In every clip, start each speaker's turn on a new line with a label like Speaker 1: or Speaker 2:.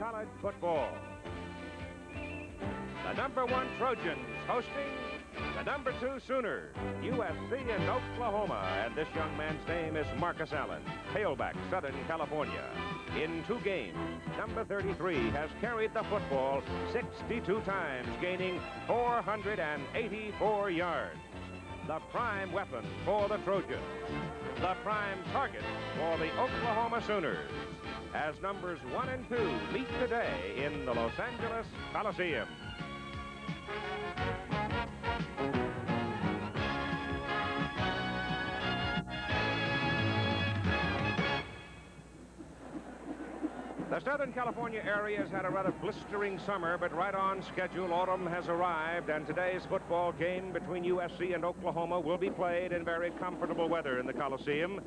Speaker 1: college football. The #1 Trojans hosting the #2 Sooners, USC and Oklahoma. And this young man's name is Marcus Allen, tailback, Southern California. In 2 games, number 33 has carried the football 62 times, gaining 484 yards. The prime weapon for the Trojans. The prime target for the Oklahoma Sooners, as numbers 1 and 2 meet today in the Los Angeles Coliseum. The Southern California area has had a rather blistering summer, but right on schedule, autumn has arrived, and today's football game between USC and Oklahoma will be played in very comfortable weather in the Coliseum.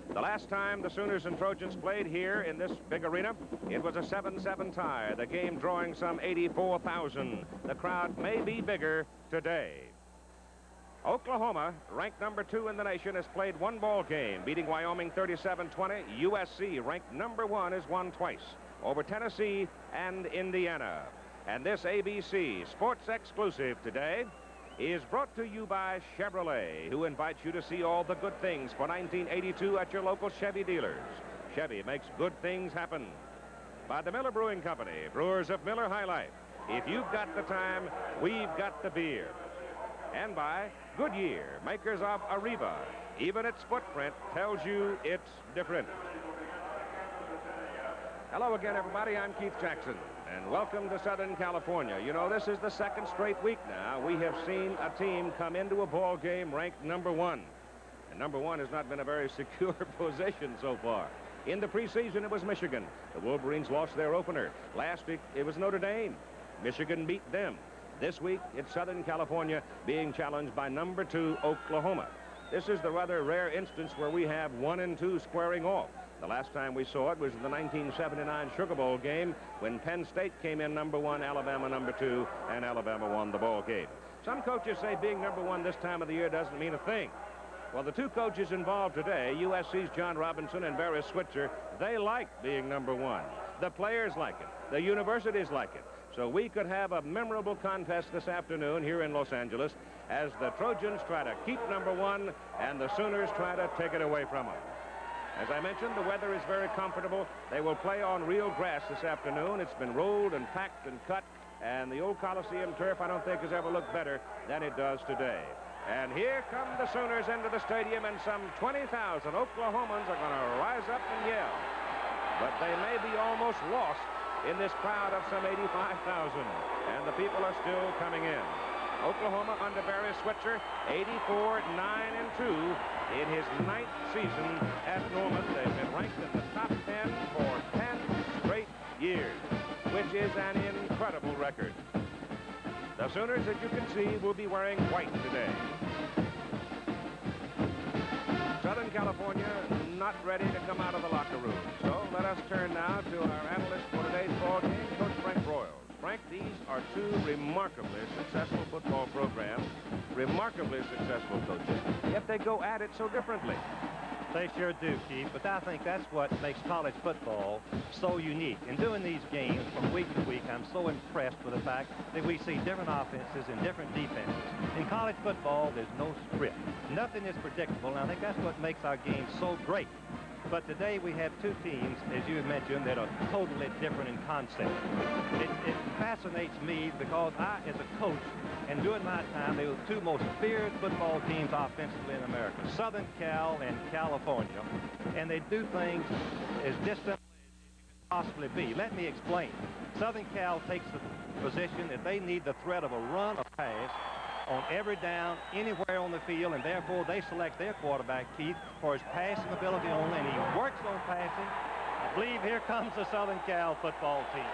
Speaker 1: The last time the Sooners and Trojans played here in this big arena, it was a 7-7 tie, the game drawing some 84,000. The crowd may be bigger today. Oklahoma, ranked #2 in the nation, has played 1 ball game, beating Wyoming 37-20. USC, ranked #1, has won twice over Tennessee and Indiana. And this ABC Sports Exclusive today is brought to you by Chevrolet, who invites you to see all the good things for 1982 at your local Chevy dealers. Chevy makes good things happen. By the Miller Brewing Company, brewers of Miller High Life. If you've got the time, we've got the beer. And by Goodyear, makers of Arriva. Even its footprint tells you it's different. Hello again, everybody. I'm Keith Jackson, and welcome to Southern California. You know, this is the 2nd straight week now. We have seen a team come into a ball game ranked #1. And #1 has not been a very secure position so far. In the preseason, it was Michigan. The Wolverines lost their opener. Last week, it was Notre Dame. Michigan beat them. This week, it's Southern California being challenged by #2 Oklahoma. This is the rather rare instance where we have 1 and 2 squaring off. The last time we saw it was in the 1979 Sugar Bowl game when Penn State came in #1, Alabama #2, and Alabama won the ball game. Some coaches say being #1 this time of the year doesn't mean a thing. Well, the 2 coaches involved today, USC's John Robinson and Barry Switzer, they like being #1. The players like it. The universities like it. So we could have a memorable contest this afternoon here in Los Angeles as the Trojans try to keep #1 and the Sooners try to take it away from them. As I mentioned, the weather is very comfortable. They will play on real grass this afternoon. It's been rolled and packed and cut, and the old Coliseum turf I don't think has ever looked better than it does today. And here come the Sooners into the stadium, and some 20,000 Oklahomans are going to rise up and yell. But they may be almost lost in this crowd of some 85,000, and the people are still coming in. Oklahoma under Barry Switzer, 84-9-2 in his 9th season at Norman. They've been ranked in the top 10 for 10 straight years, which is an incredible record. The Sooners, as you can see, will be wearing white today. Southern California not ready to come out of the locker room. So let us turn now to our analyst for today's ball game, Coach Frank Broyles. Frank, these are 2 remarkably successful football programs, remarkably successful coaches, yet they go at it so differently.
Speaker 2: They sure do, Keith, but I think that's what makes college football so unique. In doing these games from week to week, I'm so impressed with the fact that we see different offenses and different defenses. In college football, there's no script. Nothing is predictable, and I think that's what makes our game so great. But today we have 2 teams, as you mentioned, that are totally different in concept. It fascinates me because I, as a coach, and during my time, they were the 2 most feared football teams offensively in America, Southern Cal and California. And they do things as distant as you could possibly be. Let me explain. Southern Cal takes the position that they need the threat of a run or pass on every down, anywhere on the field, and therefore they select their quarterback, Keith, for his passing ability only, and he works on passing. I believe here comes the Southern Cal football team.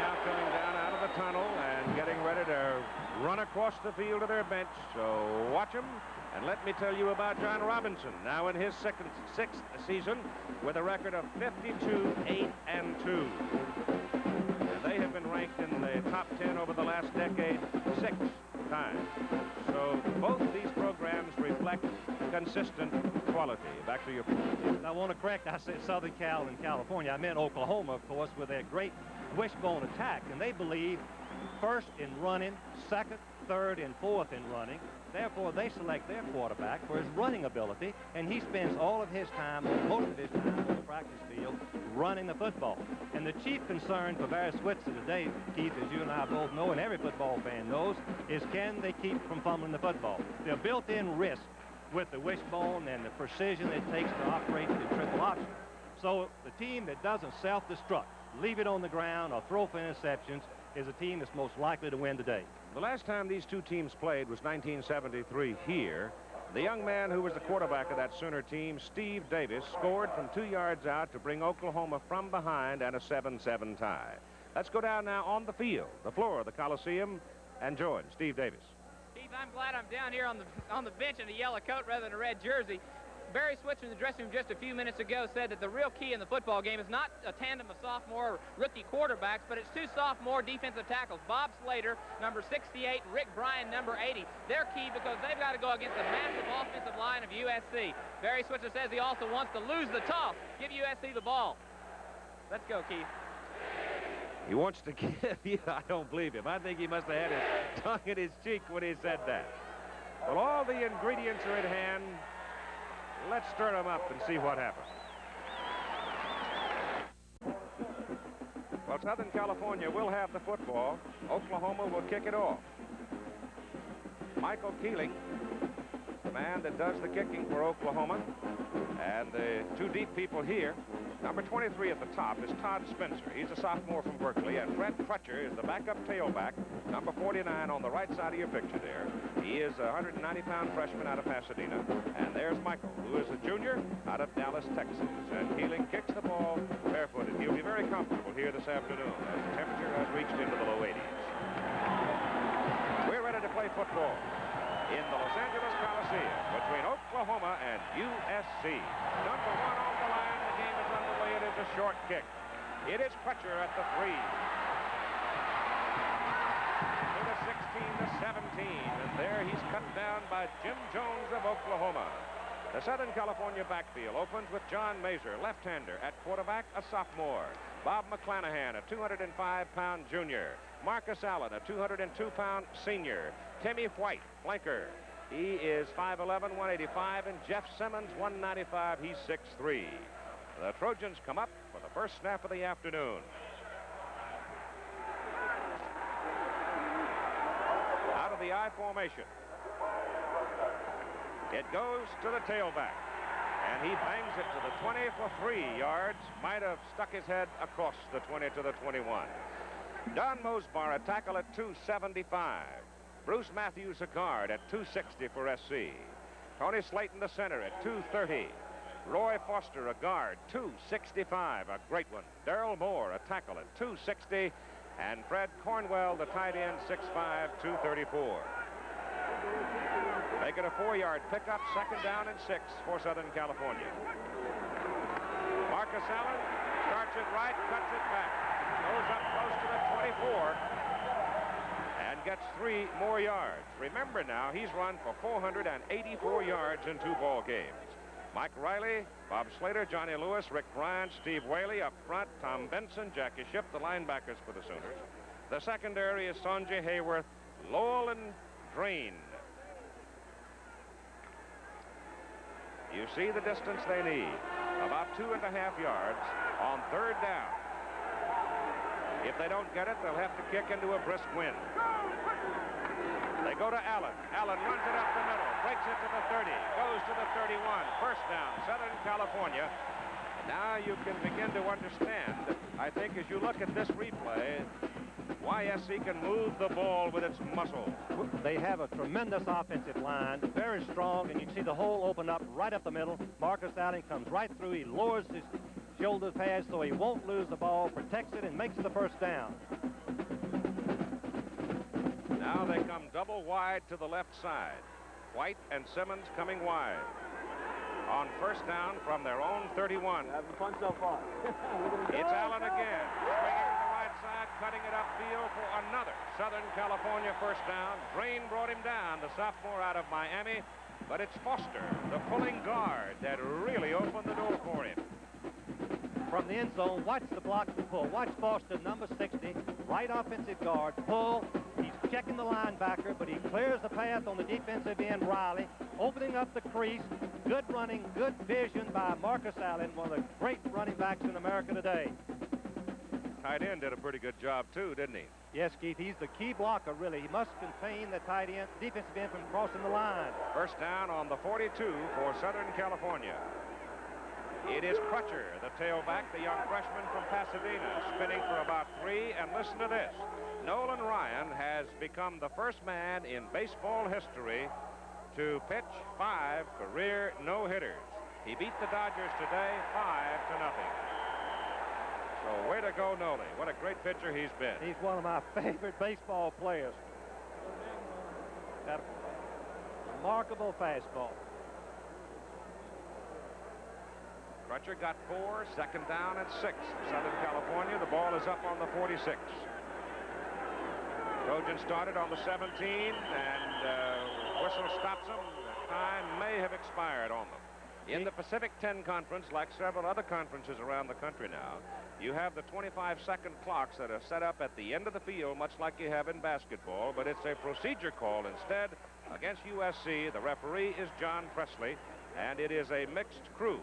Speaker 1: Now coming down out of the tunnel and getting ready to run across the field to their bench. So watch them, and let me tell you about John Robinson, now in his 6th season with a record of 52-8-2. And they have been ranked in the top 10 over the last decade 6 times. So both these programs reflect consistent quality. Back to your point.
Speaker 2: I want to correct, I said Southern Cal and California. I meant Oklahoma, of course, with their great wishbone attack, and they believe first in running, second, third, and fourth in running. Therefore, they select their quarterback for his running ability, and he spends all of his time, most of his time on the practice field, running the football. And the chief concern for Barry Switzer today, Keith, as you and I both know, and every football fan knows, is can they keep from fumbling the football? Their built-in risk with the wishbone and the precision it takes to operate the triple option. So the team that doesn't self-destruct, leave it on the ground, or throw for interceptions, is a team that's most likely to win today.
Speaker 1: The last time these two teams played was 1973 here. The young man who was the quarterback of that Sooner team, Steve Davis, scored from 2 yards out to bring Oklahoma from behind and a 7-7 tie. Let's go down now on the field, the floor of the Coliseum, and join Steve Davis.
Speaker 3: Keith, I'm glad I'm down here on the bench in a yellow coat rather than a red jersey. Barry Switzer in the dressing room just a few minutes ago said that the real key in the football game is not a tandem of sophomore or rookie quarterbacks, but it's 2 sophomore defensive tackles, Bob Slater, number 68, Rick Bryan, number 80. They're key because they've got to go against the massive offensive line of USC. Barry Switzer says he also wants to lose the toss, give USC the ball. Let's go, Keith.
Speaker 1: He wants to give you, I don't believe him. I think he must have had his tongue in his cheek when he said that. Well, all the ingredients are at hand. Let's stir them up and see what happens. Well, Southern California will have the football. Oklahoma will kick it off. Michael Keeling, the man that does the kicking for Oklahoma. And the 2 deep people here. Number 23 at the top is Todd Spencer. He's a sophomore from Berkeley. And Fred Crutcher is the backup tailback, number 49 on the right side of your picture there. He is a 190-pound freshman out of Pasadena. And there's Michael, who is a junior out of Dallas, Texas. And Keeling kicks the ball barefooted. He'll be very comfortable here this afternoon as the temperature has reached into the low 80s. We're ready to play football in the Los Angeles Coliseum between Oklahoma and USC. Number 1 on the line. The game is underway. It is a short kick. It is Crutcher at the 3. To the 16, the 17. And there he's cut down by Jim Jones of Oklahoma. The Southern California backfield opens with John Mazur, left-hander. At quarterback, a sophomore. Bob McClanahan, a 205-pound junior. Marcus Allen, a 202-pound senior. Timmy White, flanker. He is 5'11", 185, and Jeff Simmons, 195. He's 6'3". The Trojans come up for the first snap of the afternoon. Out of the I formation. It goes to the tailback. And he bangs it to the 20 for 3 yards. Might have stuck his head across the 20 to the 21. Don Mosbar, a tackle at 275. Bruce Matthews, a guard at 260 for SC. Tony Slayton, the center, at 230. Roy Foster, a guard, 265, a great one. Darrell Moore, a tackle at 260. And Fred Cornwell, the tight end, 6'5", 234. Make it a 4-yard pickup, 2nd down and 6 for Southern California. Marcus Allen starts it right, cuts it back. Goes up close to the 24 and gets 3 more yards. Remember now, he's run for 484 yards in 2 ball games. Mike Riley, Bob Slater, Johnny Lewis, Rick Bryant, Steve Whaley up front, Tom Benson, Jackie Shipp, the linebackers for the Sooners. The secondary is Sonjay Hayworth, Lowell, and Drain. You see the distance they need, about 2.5 yards on 3rd down. If they don't get it, they'll have to kick into a brisk wind. They go to Allen. Allen runs it up the middle, breaks it to the 30, goes to the 31. First down, Southern California. Now you can begin to understand, I think, as you look at this replay, why SC can move the ball with its muscle.
Speaker 2: They have a tremendous offensive line, very strong, and you can see the hole open up right up the middle. Marcus Allen comes right through. He lowers his shoulder pads so he won't lose the ball, protects it, and makes the first down.
Speaker 1: Now they come double wide to the left side. White and Simmons coming wide. On first down from their own 31.
Speaker 4: Having fun so far.
Speaker 1: It's Allen again. Swinging to the right side, cutting it upfield for another Southern California first down. Drain brought him down, the sophomore out of Miami. But it's Foster, the pulling guard, that really opened the door for him.
Speaker 2: from the end zone. Watch the block and pull. Watch Foster, number 60, right offensive guard, pull. He's checking the linebacker, but he clears the path on the defensive end, Riley, opening up the crease. Good running, good vision by Marcus Allen, one of the great running backs in America today.
Speaker 1: Tight end did a pretty good job, too, didn't he?
Speaker 2: Yes, Keith, he's the key blocker, really. He must contain the tight end, defensive end from crossing the line.
Speaker 1: First down on the 42 for Southern California. It is Crutcher, the tailback, the young freshman from Pasadena, spinning for about 3. And listen to this. Nolan Ryan has become the first man in baseball history to pitch 5 career no-hitters. He beat the Dodgers today 5-0. So way to go, Noli. What a great pitcher he's been.
Speaker 2: He's one of my favorite baseball players. Got a remarkable fastball.
Speaker 1: Crutcher got 4, second down and 6. Southern California, the ball is up on the 46. Trojan started on the 17, and whistle stops them. The time may have expired on them. In the Pacific 10 Conference, like several other conferences around the country now, you have the 25-second clocks that are set up at the end of the field, much like you have in basketball, but it's a procedure call instead. Against USC, the referee is John Presley, and it is a mixed crew.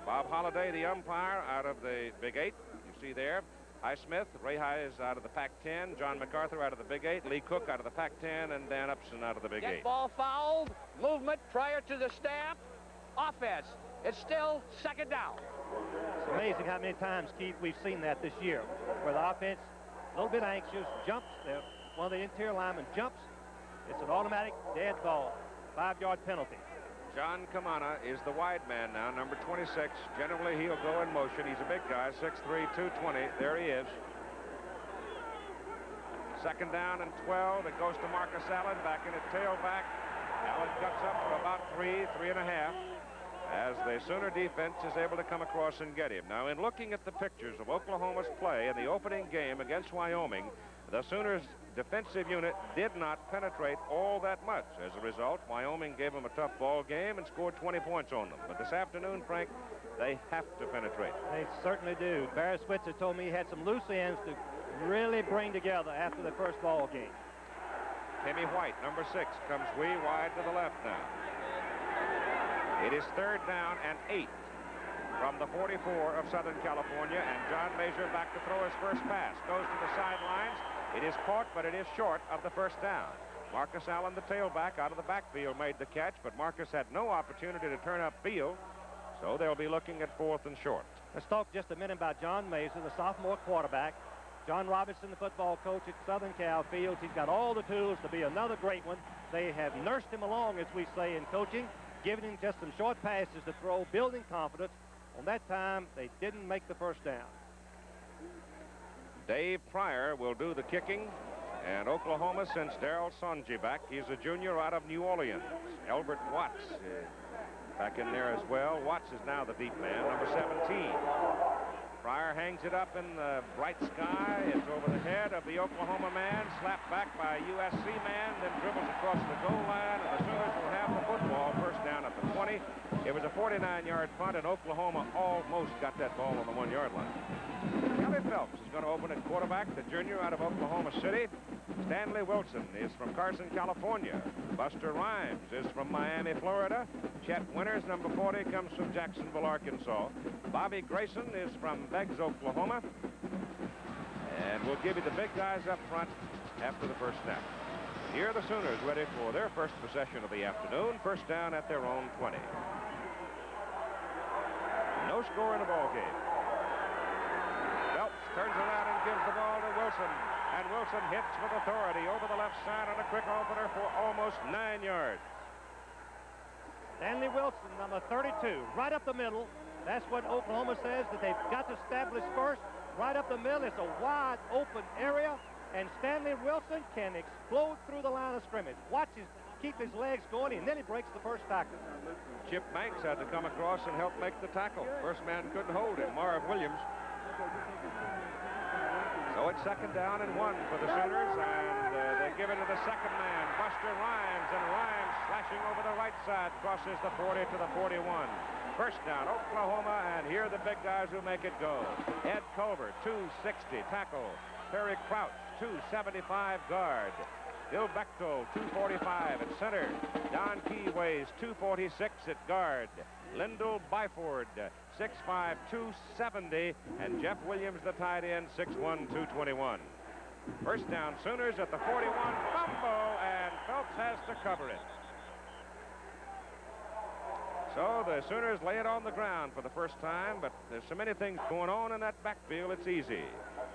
Speaker 1: Bob Holliday, the umpire, out of the Big 8, you see there. Highsmith, Ray High is out of the Pac-10, John MacArthur out of the Big 8, Lee Cook out of the Pac-10, and Dan Upson out of the Big 8.
Speaker 4: Ball fouled, movement prior to the snap, offense. It's still second down.
Speaker 2: It's amazing how many times, Keith, we've seen that this year, where the offense, a little bit anxious, jumps, one of the interior linemen jumps, it's an automatic dead ball, 5-yard penalty.
Speaker 1: John Kamana is the wide man now, number 26. Generally, he'll go in motion. He's a big guy, 6'3", 220. There he is. Second down and 12. It goes to Marcus Allen, back in at tailback. Allen cuts up for about 3.5, as the Sooner defense is able to come across and get him. Now, in looking at the pictures of Oklahoma's play in the opening game against Wyoming, the Sooners' defensive unit did not penetrate all that much. As a result, Wyoming gave them a tough ball game and scored 20 points on them. But this afternoon, Frank, they have to penetrate.
Speaker 2: They certainly do. Barry Switzer told me he had some loose ends to really bring together after the first ball game.
Speaker 1: Timmy White, number 6, comes way wide to the left now. It is third down and 8 from the 44 of Southern California, and John Mazur back to throw his first pass. Goes to the sidelines. It is caught, but it is short of the first down. Marcus Allen, the tailback, out of the backfield, made the catch, but Marcus had no opportunity to turn upfield, so they'll be looking at 4th and short.
Speaker 2: Let's talk just a minute about John Mazur, the sophomore quarterback. John Robinson, the football coach at Southern Cal Fields. He's got all the tools to be another great one. They have nursed him along, as we say in coaching, giving him just some short passes to throw, building confidence. On that time, they didn't make the first down.
Speaker 1: Dave Pryor will do the kicking, and Oklahoma sends Darrell Sonji back. He's a junior out of New Orleans. Elbert Watts back in there as well. Watts is now the deep man, number 17. Pryor hangs it up in the bright sky. It's over the head of the Oklahoma man, slapped back by a USC man, then dribbles across the goal line, and the Sooners will have the football. First down at the 20. It was a 49-yard punt, and Oklahoma almost got that ball on the 1-yard line. Kelly Phelps is going to open at quarterback, the junior out of Oklahoma City. Stanley Wilson is from Carson, California. Buster Rhymes is from Miami, Florida. Chet Winters, number 40, comes from Jacksonville, Arkansas. Bobby Grayson is from Beggs, Oklahoma. And we'll give you the big guys up front after the first snap. Here are the Sooners ready for their first possession of the afternoon. First down at their own 20. No score in the ball game. Phelps turns around and gives the ball to Wilson. And Wilson hits with authority over the left side on a quick opener for almost 9 yards.
Speaker 2: Stanley Wilson, number 32, right up the middle. That's what Oklahoma says, that they've got to establish first. Right up the middle, it's a wide open area, and Stanley Wilson can explode through the line of scrimmage. Watch his keep his legs going, and then he breaks the first tackle.
Speaker 1: Chip Banks had to come across and help make the tackle. First man couldn't hold him, Marv Williams. So it's second down and 1 for the Sooners, and they give it into the second man. Buster Rhymes, and Rhymes slashing over the right side, crosses the 40 to the 41. First down, Oklahoma, and here are the big guys who make it go. Ed Culver, 260, tackle. Perry Crouch, 275, guard. Bill Bechtel, 245 at center. Don Key weighs 246 at guard. Lyndall Byford, 6'5", 270, and Jeff Williams, the tight end, 6'1", 221. First down, Sooners at the 41, fumble, and Phelps has to cover it. So the Sooners lay it on the ground for the first time, but there's so many things going on in that backfield, it's easy.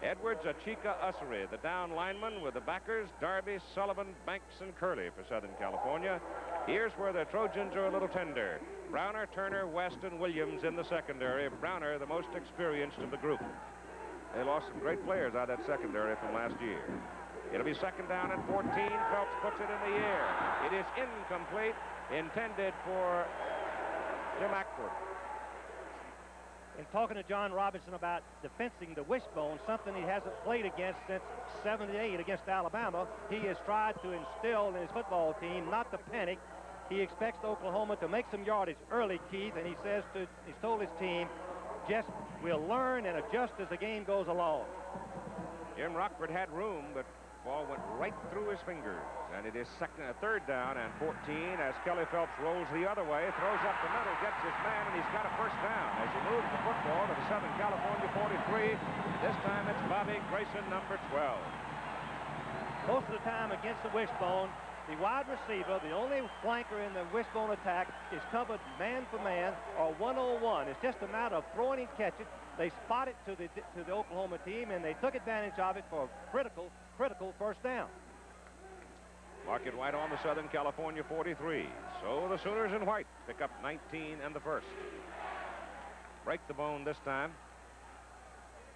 Speaker 1: Edwards, Achika, Ussery, the down lineman with the backers, Darby, Sullivan, Banks, and Curley for Southern California. Here's where the Trojans are a little tender. Browner, Turner, West, and Williams in the secondary. Browner, the most experienced of the group. They lost some great players out of that secondary from last year. It'll be second down and 14. Phelps puts it in the air. It is incomplete, intended for Jim Ackford.
Speaker 2: In talking to John Robinson about defending the wishbone, something he hasn't played against since '78 against Alabama, he has tried to instill in his football team not to panic. He expects Oklahoma to make some yardage early, Keith, and he's told his team, just we'll learn and adjust as the game goes along.
Speaker 1: Jim Rockford had room, but ball went right through his fingers. And it is third down and 14 as Kelly Phelps rolls the other way, throws up the middle, gets his man, and he's got a first down as he moves the football to the Southern California 43. This time it's Bobby Grayson, number 12.
Speaker 2: Most of the time against the wishbone, the wide receiver, the only flanker in the wishbone attack, is covered man for man or 1-on-1. It's just a matter of throwing and catch it. They spot it to the Oklahoma team, and they took advantage of it for a critical first down.
Speaker 1: Mark it right on the Southern California 43. So the Sooners in white pick up 19 and the first. Break the bone this time.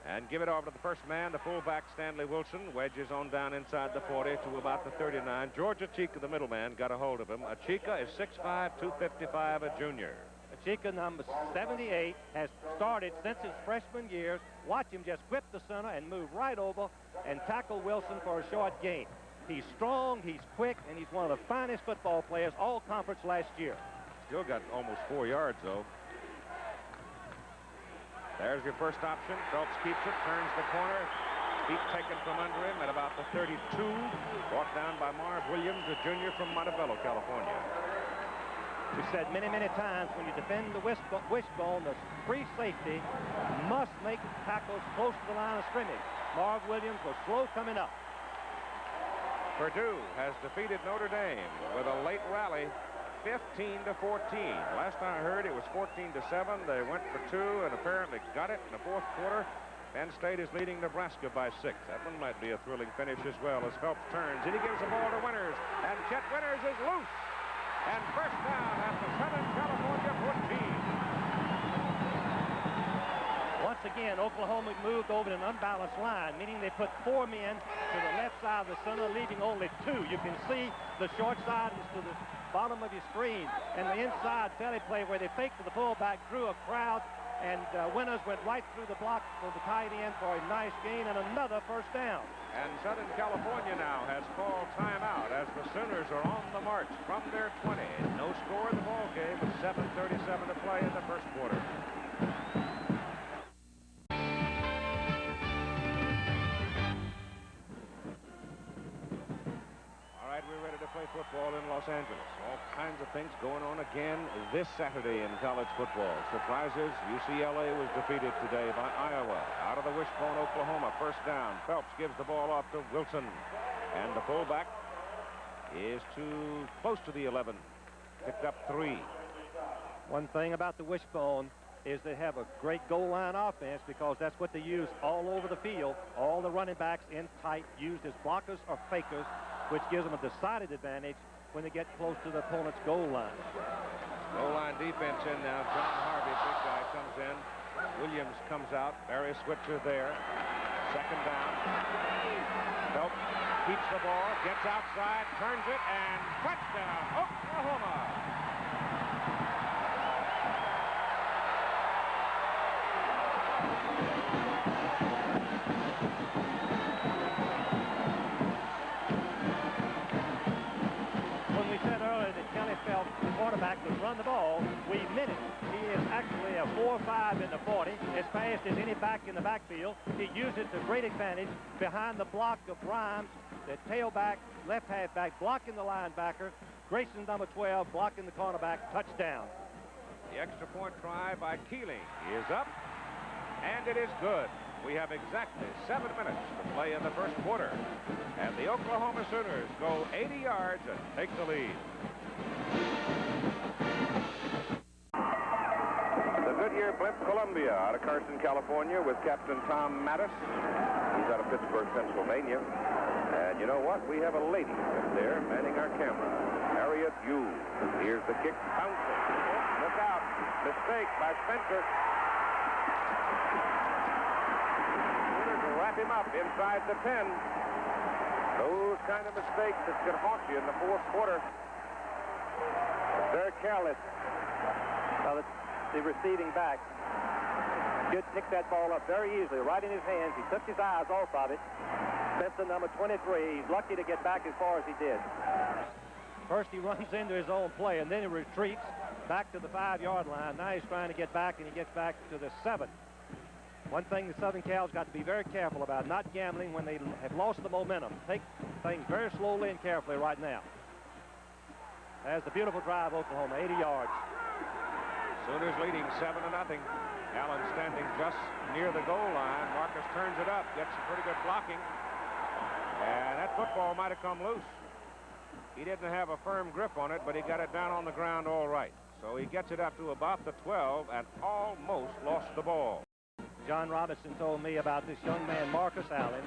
Speaker 1: And give it over to the first man, the fullback, Stanley Wilson. Wedges on down inside the 40 to about the 39. George Achika, the middleman, got a hold of him. Achika is 6'5", 255, a junior.
Speaker 2: Achika, number 78, has started since his freshman years. Watch him just grip the center and move right over and tackle Wilson for a short gain. He's strong, he's quick, and he's one of the finest football players all conference last year.
Speaker 1: Still got almost 4 yards, though. There's your first option. Phelps keeps it, turns the corner. Feet taken from under him at about the 32. Brought down by Marv Williams, a junior from Montebello, California.
Speaker 2: We said many, many times when you defend the wishbone, the free safety must make tackles close to the line of scrimmage. Marv Williams was slow coming up.
Speaker 1: Purdue has defeated Notre Dame with a late rally, 15-14. Last I heard, it was 14-7. They went for 2 and apparently got it in the fourth quarter. Penn State is leading Nebraska by 6. That one might be a thrilling finish as well as Phelps turns, and he gives the ball to Winters, and Chet Winters is loose. And first down at the Southern California 14.
Speaker 2: Once again, Oklahoma moved over an unbalanced line, meaning they put 4 men to the left side of the center, leaving only 2. You can see the short side is to the bottom of your screen, and the inside belly play where they faked to the fullback, drew a crowd, and Winters went right through the block for the tight end for a nice gain and another first down.
Speaker 1: And Southern California now has called timeout as the Sooners are on the march from their 20. No score in the ball game with 7:37 to play in the first quarter. All right, we're ready to play football in Los Angeles. All kinds of things going on again this Saturday in college football. Surprises, UCLA was defeated today by Iowa. Out of the wishbone, Oklahoma, first down. Phelps gives the ball off to Wilson. And the fullback is too close to the 11. Picked up 3.
Speaker 2: One thing about the wishbone is they have a great goal line offense because that's what they use all over the field. All the running backs in tight used as blockers or fakers, which gives them a decided advantage when they get close to the opponent's goal line.
Speaker 1: Goal line defense in now. John Harvey, big guy, comes in. Williams comes out. Barry Switzer there. Second down. Phelps keeps the ball, gets outside, turns it, and touchdown, Oklahoma.
Speaker 2: have 4 or 5 in the 40, as fast as any back in the backfield. He used it to great advantage behind the block of Grimes, the tailback, left halfback, blocking the linebacker. Grayson, number 12, blocking the cornerback. Touchdown.
Speaker 1: The extra point try by Keeling is up, and it is good. We have exactly 7 minutes to play in the first quarter, and the Oklahoma Sooners go 80 yards and take the lead. The Goodyear blimp Columbia out of Carson, California, with Captain Tom Mattis. He's out of Pittsburgh, Pennsylvania. And you know what? We have a lady up there manning our camera. Harriet Yule. Here's the kick bouncing. Look out. Mistake by Spencer. Sooners will wrap him up inside the 10. Those kind of mistakes that could haunt you in the fourth quarter. They're careless.
Speaker 2: Well, the receiving back picked that ball up very easily, right in his hands. He took his eyes off of it. Spencer, number 23. He's lucky to get back as far as he did. First he runs into his own play, and then he retreats back to the 5-yard line. Now he's trying to get back, and he gets back to the 7. One thing the Southern Cal's got to be very careful about, not gambling when they have lost the momentum. Take things very slowly and carefully right now. There's the beautiful drive, Oklahoma, 80 yards.
Speaker 1: Sooners leading 7-0. Allen standing just near the goal line. Marcus turns it up, gets some pretty good blocking. And that football might have come loose. He didn't have a firm grip on it, but he got it down on the ground all right. So he gets it up to about the 12 and almost lost the ball.
Speaker 2: John Robinson told me about this young man, Marcus Allen,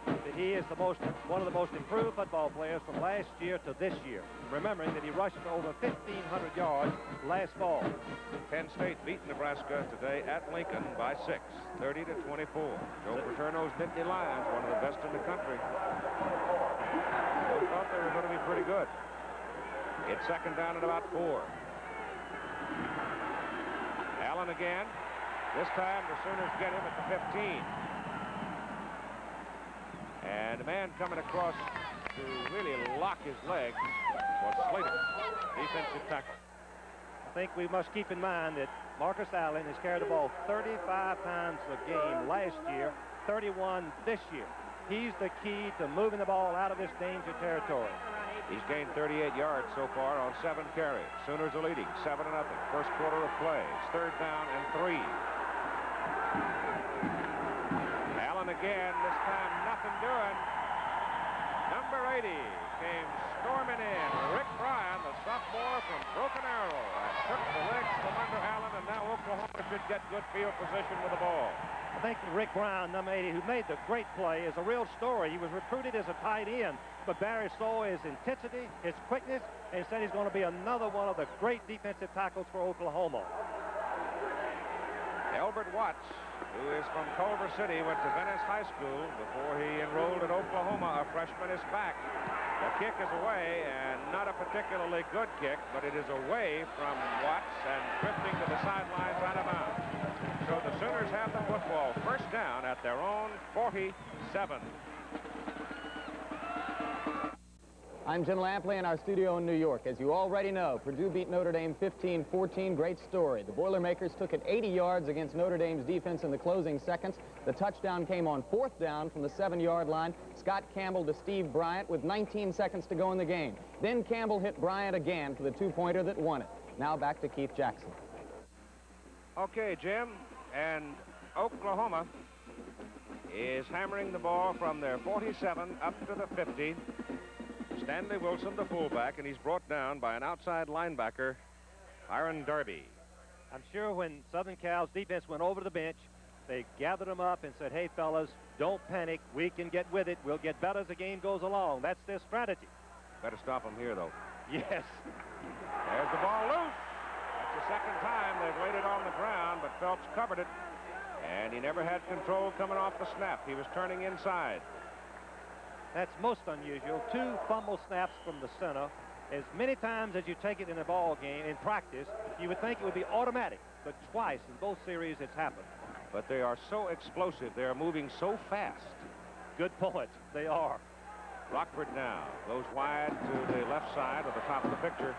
Speaker 2: that he is one of the most improved football players from last year to this year. Remembering that he rushed for over 1,500 yards last fall.
Speaker 1: Penn State beat Nebraska today at Lincoln by 6, 30-24. Joe Paterno's Nittany Lions, one of the best in the country. Joe thought they were going to be pretty good. It's second down at about 4. Allen again. This time the Sooners get him at the 15. And the man coming across to really lock his legs was Slater, defensive tackle.
Speaker 2: I think we must keep in mind that Marcus Allen has carried the ball 35 times a game last year, 31 this year. He's the key to moving the ball out of this danger territory.
Speaker 1: He's gained 38 yards so far on 7 carries. Sooners are leading 7-0. First quarter of play. It's third down and 3. Allen again, this time nothing doing. Number 80 came storming in. Rick Bryan, the sophomore from Broken Arrow, and took the legs from under Allen, and now Oklahoma should get good field position with the ball.
Speaker 2: I think Rick Brown, number 80, who made the great play, is a real story. He was recruited as a tight end, but Barry saw his intensity, his quickness, and said he's going to be another one of the great defensive tackles for Oklahoma.
Speaker 1: Elbert Watts, who is from Culver City, went to Venice High School before he enrolled at Oklahoma. A freshman is back. The kick is away, and not a particularly good kick, but it is away from Watts and drifting to the sidelines out of bounds. So the Sooners have the football first down at their own 47.
Speaker 5: I'm Jim Lampley in our studio in New York. As you already know, Purdue beat Notre Dame 15-14. Great story. The Boilermakers took it 80 yards against Notre Dame's defense in the closing seconds. The touchdown came on 4th down from the 7-yard line. Scott Campbell to Steve Bryant with 19 seconds to go in the game. Then Campbell hit Bryant again for the 2-pointer that won it. Now back to Keith Jackson.
Speaker 1: Okay, Jim, and Oklahoma is hammering the ball from their 47 up to the 50. Stanley Wilson, the fullback, and he's brought down by an outside linebacker, Aaron Darby.
Speaker 2: I'm sure when Southern Cal's defense went over to the bench, they gathered them up and said, hey, fellas, don't panic. We can get with it. We'll get better as the game goes along. That's their strategy.
Speaker 1: Better stop them here, though.
Speaker 2: Yes.
Speaker 1: There's the ball loose. That's the second time they've laid it on the ground, but Phelps covered it, and he never had control coming off the snap. He was turning inside.
Speaker 2: That's most unusual. 2 fumble snaps from the center. As many times as you take it in a ball game, in practice, you would think it would be automatic. But twice in both series it's happened.
Speaker 1: But they are so explosive. They are moving so fast.
Speaker 2: Good point. They are.
Speaker 1: Rockford now goes wide to the left side of the top of the picture.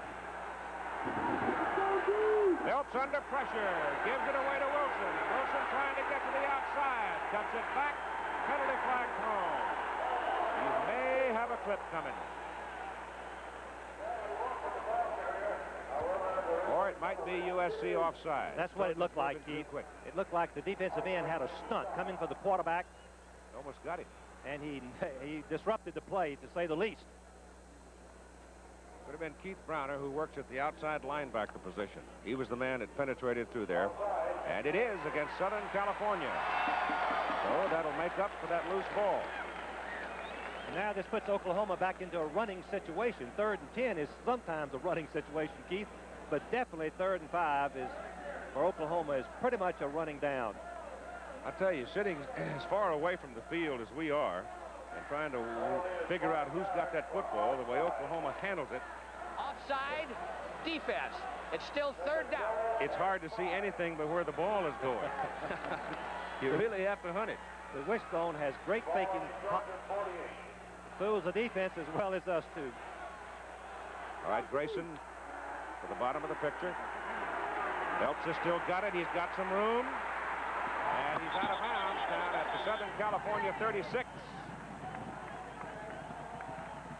Speaker 1: Phelps under pressure. Gives it away to Wilson. Wilson trying to get to the outside. Cuts it back. Penalty flag thrown. You may have a clip coming. Or it might be USC offside.
Speaker 2: That's what it looked like, Keith. It looked like the defensive end had a stunt coming for the quarterback.
Speaker 1: Almost got him.
Speaker 2: And he disrupted the play, to say the least.
Speaker 1: Could have been Keith Browner, who works at the outside linebacker position. He was the man that penetrated through there. And it is against Southern California. So that'll make up for that loose ball.
Speaker 2: And now this puts Oklahoma back into a running situation. 3rd and 10 is sometimes a running situation, Keith. But definitely 3rd and 5 is, for Oklahoma, is pretty much a running down.
Speaker 1: I tell you, sitting as far away from the field as we are and trying to figure out who's got that football, the way Oklahoma handles it.
Speaker 4: Offside, defense. It's still 3rd down.
Speaker 1: It's hard to see anything but where the ball is going. You really have to hunt it.
Speaker 2: The wishbone has great faking. Fools the defense as well as us, too.
Speaker 1: All right, Grayson to the bottom of the picture. Phelps has still got it. He's got some room. And he's out of bounds down at the Southern California 36.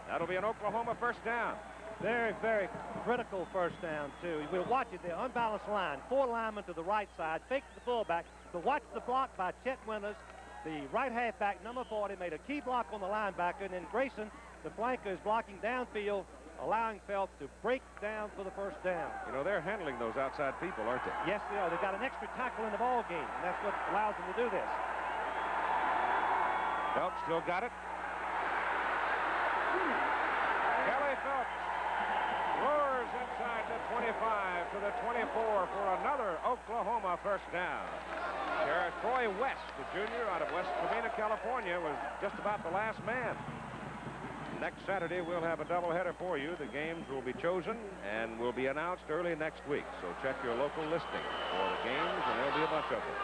Speaker 1: That'll be an Oklahoma first down.
Speaker 2: Very, very critical first down, too. We'll watch it, the unbalanced line. 4 linemen to the right side, fakes the fullback. But watch the block by Chet Winters. The right halfback, number 40, made a key block on the linebacker. And then Grayson, the flanker, is blocking downfield, allowing Phelps to break down for the first down.
Speaker 1: You know, they're handling those outside people, aren't they?
Speaker 2: Yes, they are. They've got an extra tackle in the ball game, and that's what allows them to do this.
Speaker 1: Phelps still got it. Kelly Phelps roars inside the 25 to the 24 for another Oklahoma first down. Troy West, the junior out of West Covina, California, was just about the last man. Next Saturday, we'll have a doubleheader for you. The games will be chosen and will be announced early next week. So check your local listing for the games, and there'll be a bunch of them.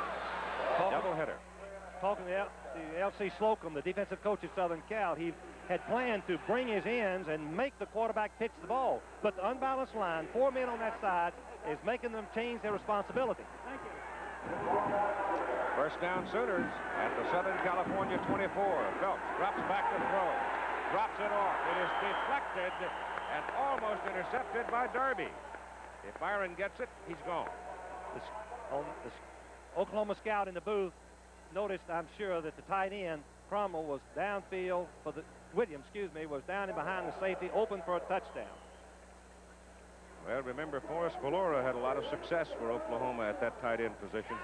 Speaker 1: Doubleheader.
Speaker 2: Talking to L.C. Slocum, the defensive coach at Southern Cal, he had planned to bring his ends and make the quarterback pitch the ball. But the unbalanced line, 4 men on that side, is making them change their responsibility. Thank you.
Speaker 1: First down Sooners at the Southern California 24. Phelps drops back to throw. Drops it off. It is deflected and almost intercepted by Darby. If Byron gets it, he's gone.
Speaker 2: The Oklahoma scout in the booth noticed, I'm sure, that the tight end, Cromwell, was downfield for the Williams, was down in behind the safety, open for a touchdown.
Speaker 1: Well, remember, Forrest Valora had a lot of success for Oklahoma at that tight end position.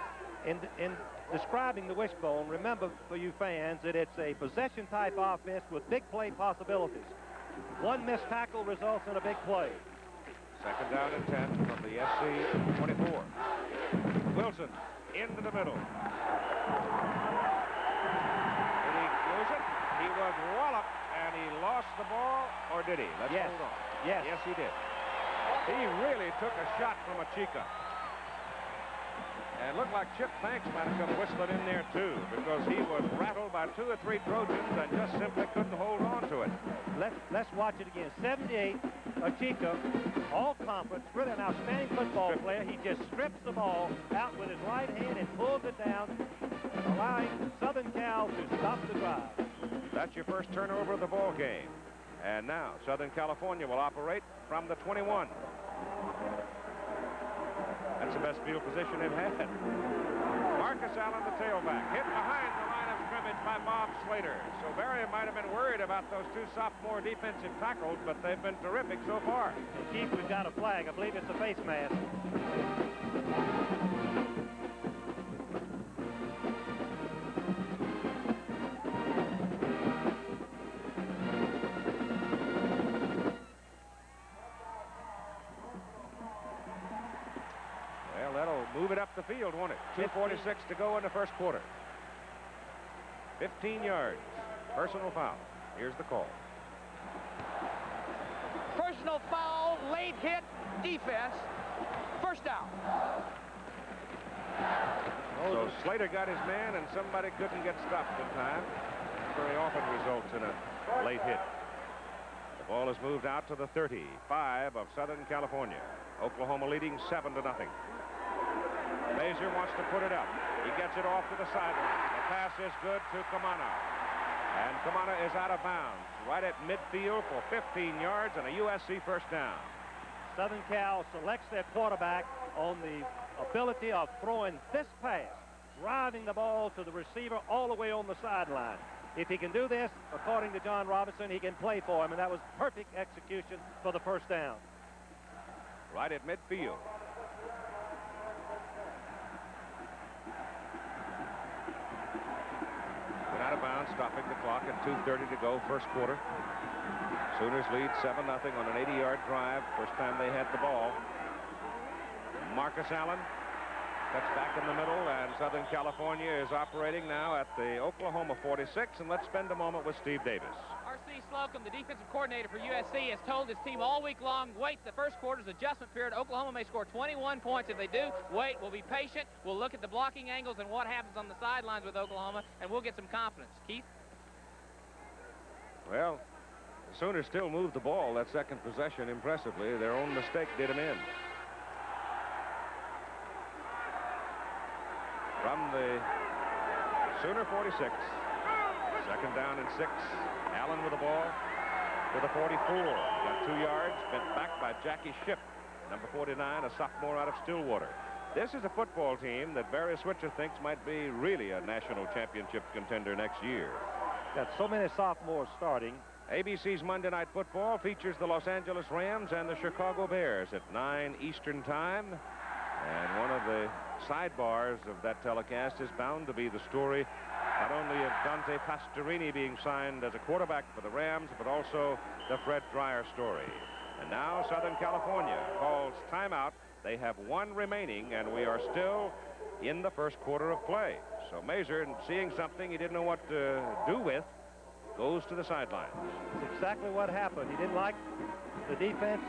Speaker 2: In describing the wishbone, remember, for you fans, that it's a possession-type offense with big play possibilities. One missed tackle results in a big play.
Speaker 1: Second down and 10 from the SC 24. Wilson into the middle. Did he lose it? He was walloped, and he lost the ball, or did he? Let's hold on.
Speaker 2: Yes,
Speaker 1: he did. He really took a shot from a Chica. And it looked like Chip Banks might have come whistling in there, too, because he was rattled by 2 or 3 Trojans and just simply couldn't hold on to it.
Speaker 2: Let's watch it again. 78, a Chica, all conference, really an outstanding football player. He just strips the ball out with his right hand and pulls it down, allowing Southern Cal to stop the drive.
Speaker 1: That's your first turnover of the ball game. And now Southern California will operate from the 21. That's the best field position they've had. Marcus Allen, the tailback, hit behind the line of scrimmage by Bob Slater. So Barry might have been worried about those 2 sophomore defensive tackles, but they've been terrific so far.
Speaker 2: And Keith, we've got a flag. I believe it's a face mask.
Speaker 1: Move it up the field, won't it? 2:46 to go in the first quarter. 15 yards. Personal foul. Here's the call.
Speaker 4: Personal foul, late hit, defense. First down.
Speaker 1: So Slater got his man, and somebody couldn't get stopped in time. Very often results in a late hit. The ball is moved out to the 35 of Southern California. Oklahoma leading 7-0. Mazur wants to put it up. He gets it off to the sideline. The pass is good to Kamana. And Kamana is out of bounds right at midfield for 15 yards and a USC first down.
Speaker 2: Southern Cal selects their quarterback on the ability of throwing this pass, driving the ball to the receiver all the way on the sideline. If he can do this, according to John Robinson, he can play for him, and that was perfect execution for the first down.
Speaker 1: Right at midfield. Went out of bounds, stopping the clock at 2:30 to go, first quarter. Sooners lead 7-0 on an 80-yard drive. First time they had the ball. Marcus Allen cuts back in the middle, and Southern California is operating now at the Oklahoma 46. And let's spend a moment with Steve Davis.
Speaker 3: R.C. Slocum, the defensive coordinator for USC, has told his team all week long, wait, the first quarter's adjustment period. Oklahoma may score 21 points. If they do, wait, we'll be patient. We'll look at the blocking angles and what happens on the sidelines with Oklahoma, and we'll get some confidence. Keith?
Speaker 1: Well, the Sooners still moved the ball that second possession impressively. Their own mistake did them in. From the Sooner 46, second down and 6. Allen with the ball to the 44. Got 2 yards, bent back by Jackie Shipp, number 49, a sophomore out of Stillwater. This is a football team that Barry Switzer thinks might be really a national championship contender next year.
Speaker 2: Got so many sophomores starting.
Speaker 1: ABC's Monday Night Football features the Los Angeles Rams and the Chicago Bears at 9 Eastern Time. And one of the sidebars of that telecast is bound to be the story not only of Dante Pastorini being signed as a quarterback for the Rams, but also the Fred Dreyer story. And now Southern California calls timeout. They have 1 remaining, and we are still in the first quarter of play. So Mazur, seeing something he didn't know what to do with, goes to the sidelines.
Speaker 2: That's exactly what happened. He didn't like the defense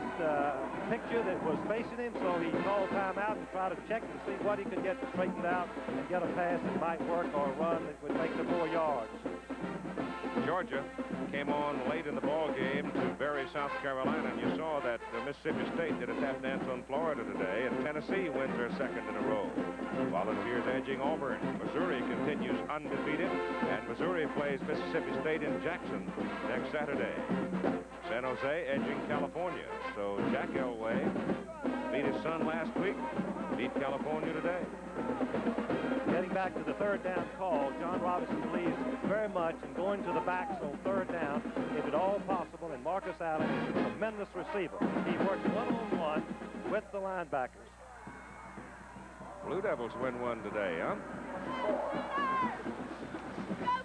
Speaker 2: picture that was facing him, so he called timeout and tried to check to see what he could get straightened out and get a pass that might work or a run that would make the 4 yards.
Speaker 1: Georgia came on late in the ball game to bury South Carolina, and you saw that Mississippi State did a tap dance on Florida today, and Tennessee wins their second in a row. Volunteers edging Auburn. Missouri continues undefeated, and Missouri plays Mississippi State in Jackson next Saturday. San Jose edging California. So Jack Elway beat his son last week, beat California today.
Speaker 2: Getting back to the third down call, John Robinson believes very much in going to the backs on third down, if at all possible, and Marcus Allen is a tremendous receiver. He works one-on-one with the linebackers.
Speaker 1: Blue Devils win one today, huh?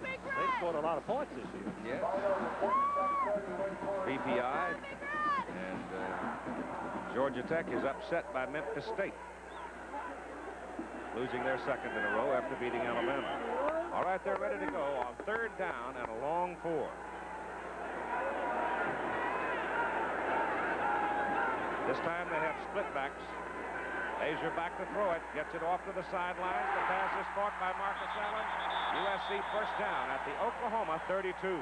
Speaker 2: They scored a lot of points this year.
Speaker 1: Yes. BPI and Georgia Tech is upset by Memphis State, losing their second in a row after beating Alabama. All right, they're ready to go on third down and a long 4. This time they have split backs. Mazur back to throw it, gets it off to the sidelines. The pass is caught by Marcus Allen. USC first down at the Oklahoma 32.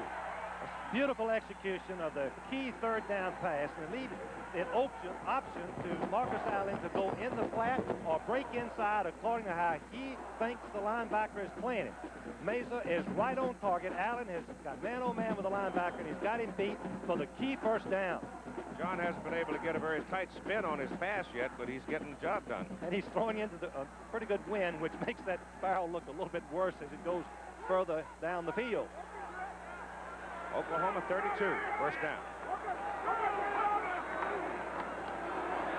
Speaker 2: Beautiful execution of the key third down pass, and leave an option to Marcus Allen to go in the flat or break inside according to how he thinks the linebacker is playing it. Mesa is right on target. Allen has got man-on-man with the linebacker, and he's got him beat for the key first down.
Speaker 1: John hasn't been able to get a very tight spin on his pass yet, but he's getting the job done.
Speaker 2: And he's throwing into a pretty good wind, which makes that barrel look a little bit worse as it goes further down the field.
Speaker 1: Oklahoma 32, first down.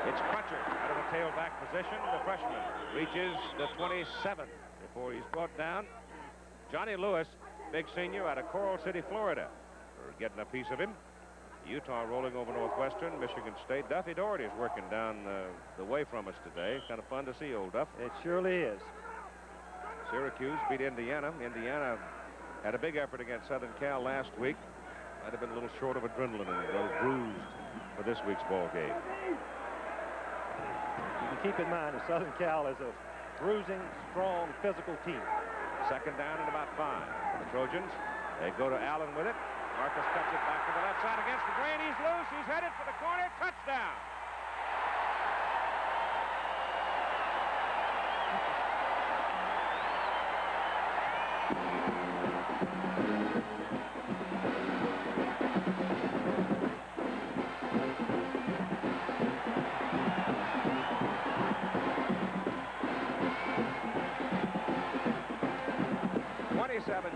Speaker 1: It's Crutcher out of a tailback position. The freshman reaches the 27 before he's brought down. Johnny Lewis, big senior out of Coral City, Florida. We're getting a piece of him. Utah rolling over Northwestern, Michigan State. Duffy Doherty is working down the way from us today. Kind of fun to see, old Duff.
Speaker 2: It surely is.
Speaker 1: Syracuse beat Indiana. Indiana had a big effort against Southern Cal last week. Might have been a little short of adrenaline and a little bruised for this week's ball game.
Speaker 2: You can keep in mind that Southern Cal is a bruising, strong, physical team.
Speaker 1: Second down and about 5 for the Trojans. They go to Allen with it. Marcus cuts it back to the left side against the grain. He's loose. He's headed for the corner. Touchdown.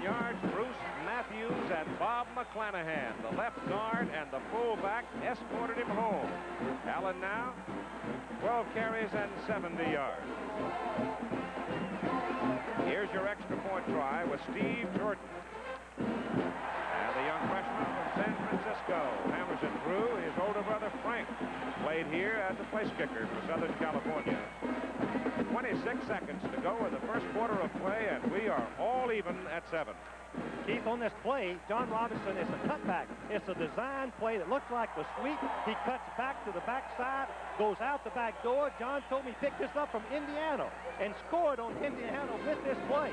Speaker 1: Yards, Bruce Matthews and Bob McClanahan, the left guard and the fullback, escorted him home. Allen now 12 carries and 70 yards. Here's your extra point try with Steve Jordan. And the young freshman from San Francisco hammers it through. His older brother Frank played here as a place kicker for Southern California. 26 seconds to go in the first quarter of play, and we are all even at 7.
Speaker 2: Keith, on this play, John Robinson is a cutback. It's a design play that looks like the sweep. He cuts back to the backside, goes out the back door. John told me he picked this up from Indiana and scored on Indiana with this play.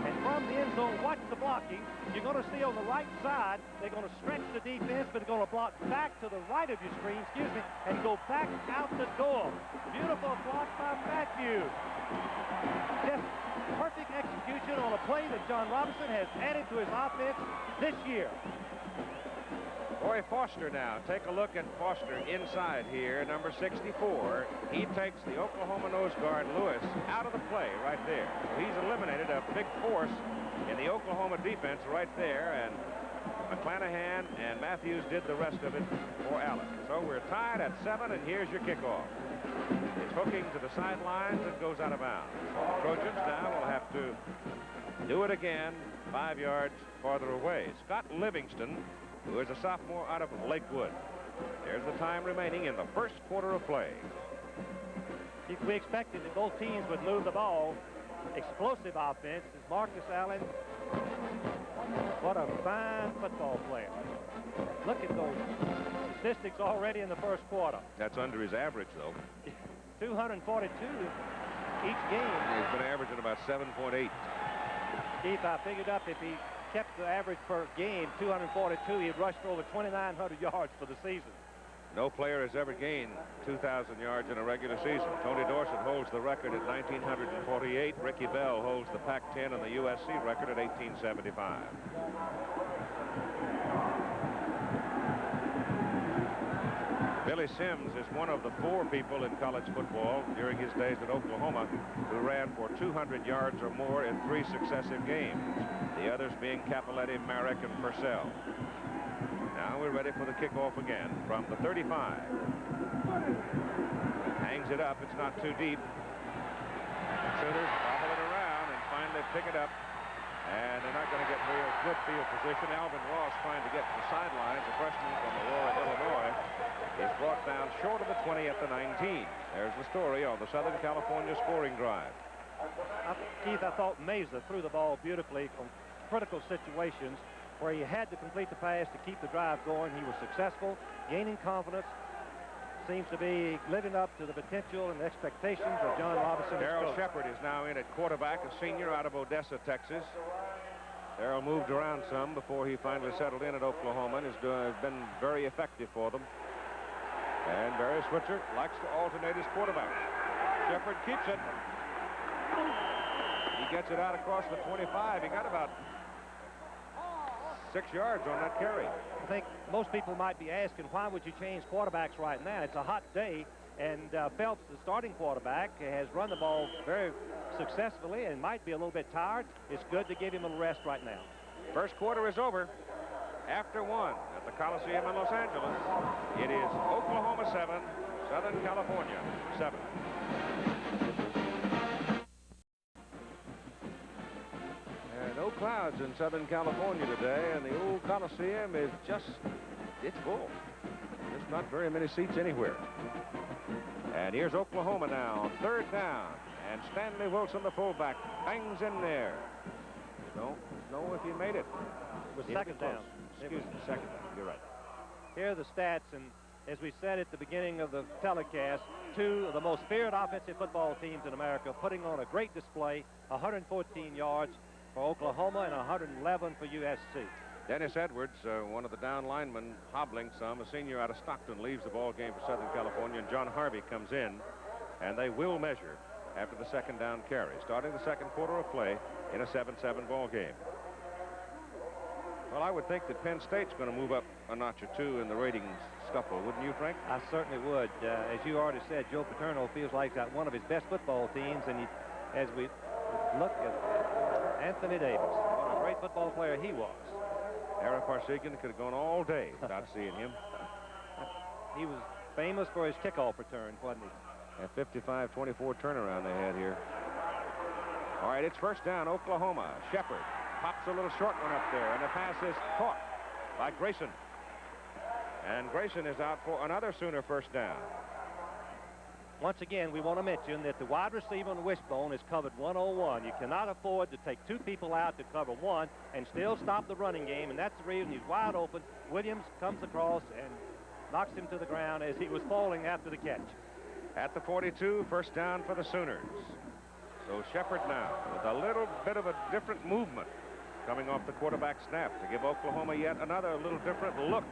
Speaker 2: And from the end zone, watch the blocking. You're going to see on the right side, they're going to stretch the defense, but they're going to block back to the right of your screen, and go back out the door. Beautiful block by Matthews. Just perfect execution on a play that John Robinson has added to his offense this year.
Speaker 1: Roy Foster now. Take a look at Foster inside here, number 64. He takes the Oklahoma nose guard, Lewis, out of the play right there. So he's eliminated a big force in the Oklahoma defense right there, and McClanahan and Matthews did the rest of it for Allen. So we're tied at 7, and here's your kickoff. It's hooking to the sidelines and goes out of bounds. Trojans now will have to do it again 5 yards farther away. Scott Livingston, who is a sophomore out of Lakewood. There's the time remaining in the first quarter of play.
Speaker 2: We expected that both teams would move the ball. Explosive offense is Marcus Allen. What a fine football player. Look at those statistics already in the first quarter.
Speaker 1: That's under his average, though.
Speaker 2: 242 each game.
Speaker 1: He's been averaging about 7.8.
Speaker 2: Keith, I figured up if he kept the average per game 242, he'd rushed for over 2,900 yards for the season.
Speaker 1: No player has ever gained 2,000 yards in a regular season. Tony Dorsett holds the record at 1,948. Ricky Bell holds the Pac-10 and the USC record at 1,875. Billy Sims is one of the 4 people in college football during his days at Oklahoma who ran for 200 yards or more in 3 successive games. The others being Capoletti, Marek, and Purcell. Now we're ready for the kickoff again from the 35. Hangs it up. It's not too deep. Sooners bobble it around and finally pick it up. And they're not going to get real good field position. Alvin Ross trying to get to the sidelines. A freshman from Aurora, Illinois, is brought down short of the 20 at the 19. There's the story on the Southern California scoring drive.
Speaker 2: Keith, I thought Meza threw the ball beautifully from critical situations where he had to complete the pass to keep the drive going. He was successful, gaining confidence. Seems to be living up to the potential and the expectations of John Robinson.
Speaker 1: Darrell Shepard is now in at quarterback, a senior out of Odessa, Texas. Darrell moved around some before he finally settled in at Oklahoma and has been very effective for them. And Barry Switzer likes to alternate his quarterback. Shepard keeps it. He gets it out across the 25. He got about 6 yards on that carry.
Speaker 2: I think most people might be asking, why would you change quarterbacks right now? It's a hot day, and Phelps, the starting quarterback, has run the ball very successfully and might be a little bit tired. It's good to give him a little rest right now.
Speaker 1: First quarter is over. After 1 at the Coliseum in Los Angeles, it is Oklahoma 7, Southern California 7. No clouds in Southern California today, and the old Coliseum is it's full. There's not very many seats anywhere. And here's Oklahoma now, 3rd down, and Stanley Wilson, the fullback, bangs in there. Don't know if he made it.
Speaker 2: It was 2nd down.
Speaker 1: Excuse me, 2nd down. You're right.
Speaker 2: Here are the stats, and as we said at the beginning of the telecast, 2 of the most feared offensive football teams in America putting on a great display, 114 yards for Oklahoma and 111 for USC.
Speaker 1: Dennis Edwards, one of the down linemen, hobbling some, a senior out of Stockton, leaves the ball game for Southern California, and John Harvey comes in, and they will measure after the second down carry, starting the second quarter of play in a 7-7 ball game. Well, I would think that Penn State's going to move up a notch or two in the ratings scuffle, wouldn't you, Frank?
Speaker 2: I certainly would. As you already said, Joe Paterno feels like he's got one of his best football teams, and as we look at Anthony Davis, what a great football player he was.
Speaker 1: Ara Parsegian could have gone all day without seeing him.
Speaker 2: He was famous for his kickoff return, wasn't he?
Speaker 1: A 55-24 turnaround they had here. All right, it's first down, Oklahoma. Shepard pops a little short one up there, and the pass is caught by Grayson. And Grayson is out for another Sooner first down.
Speaker 2: Once again, we want to mention that the wide receiver on the wishbone is covered 101. You cannot afford to take two people out to cover one and still stop the running game, and that's the reason he's wide open. Williams comes across and knocks him to the ground as he was falling after the catch.
Speaker 1: At the 42, first down for the Sooners. So Shepard now with a little bit of a different movement coming off the quarterback snap to give Oklahoma yet another little different look.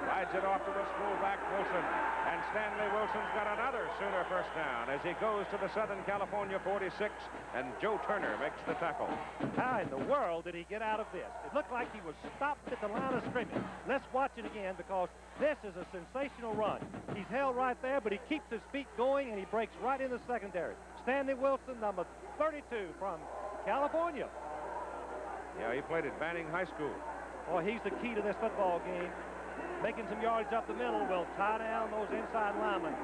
Speaker 1: Rides it off to the fullback Wilson, and Stanley Wilson's got another Sooner first down as he goes to the Southern California 46, and Joe Turner makes the tackle.
Speaker 2: How in the world did he get out of this? It looked like he was stopped at the line of scrimmage. Let's watch it again, because this is a sensational run. He's held right there, but he keeps his feet going, and he breaks right in the secondary. Stanley Wilson, number 32 from California.
Speaker 1: Yeah, he played at Banning High School.
Speaker 2: Well, he's the key to this football game. Making some yards up the middle will tie down those inside linemen.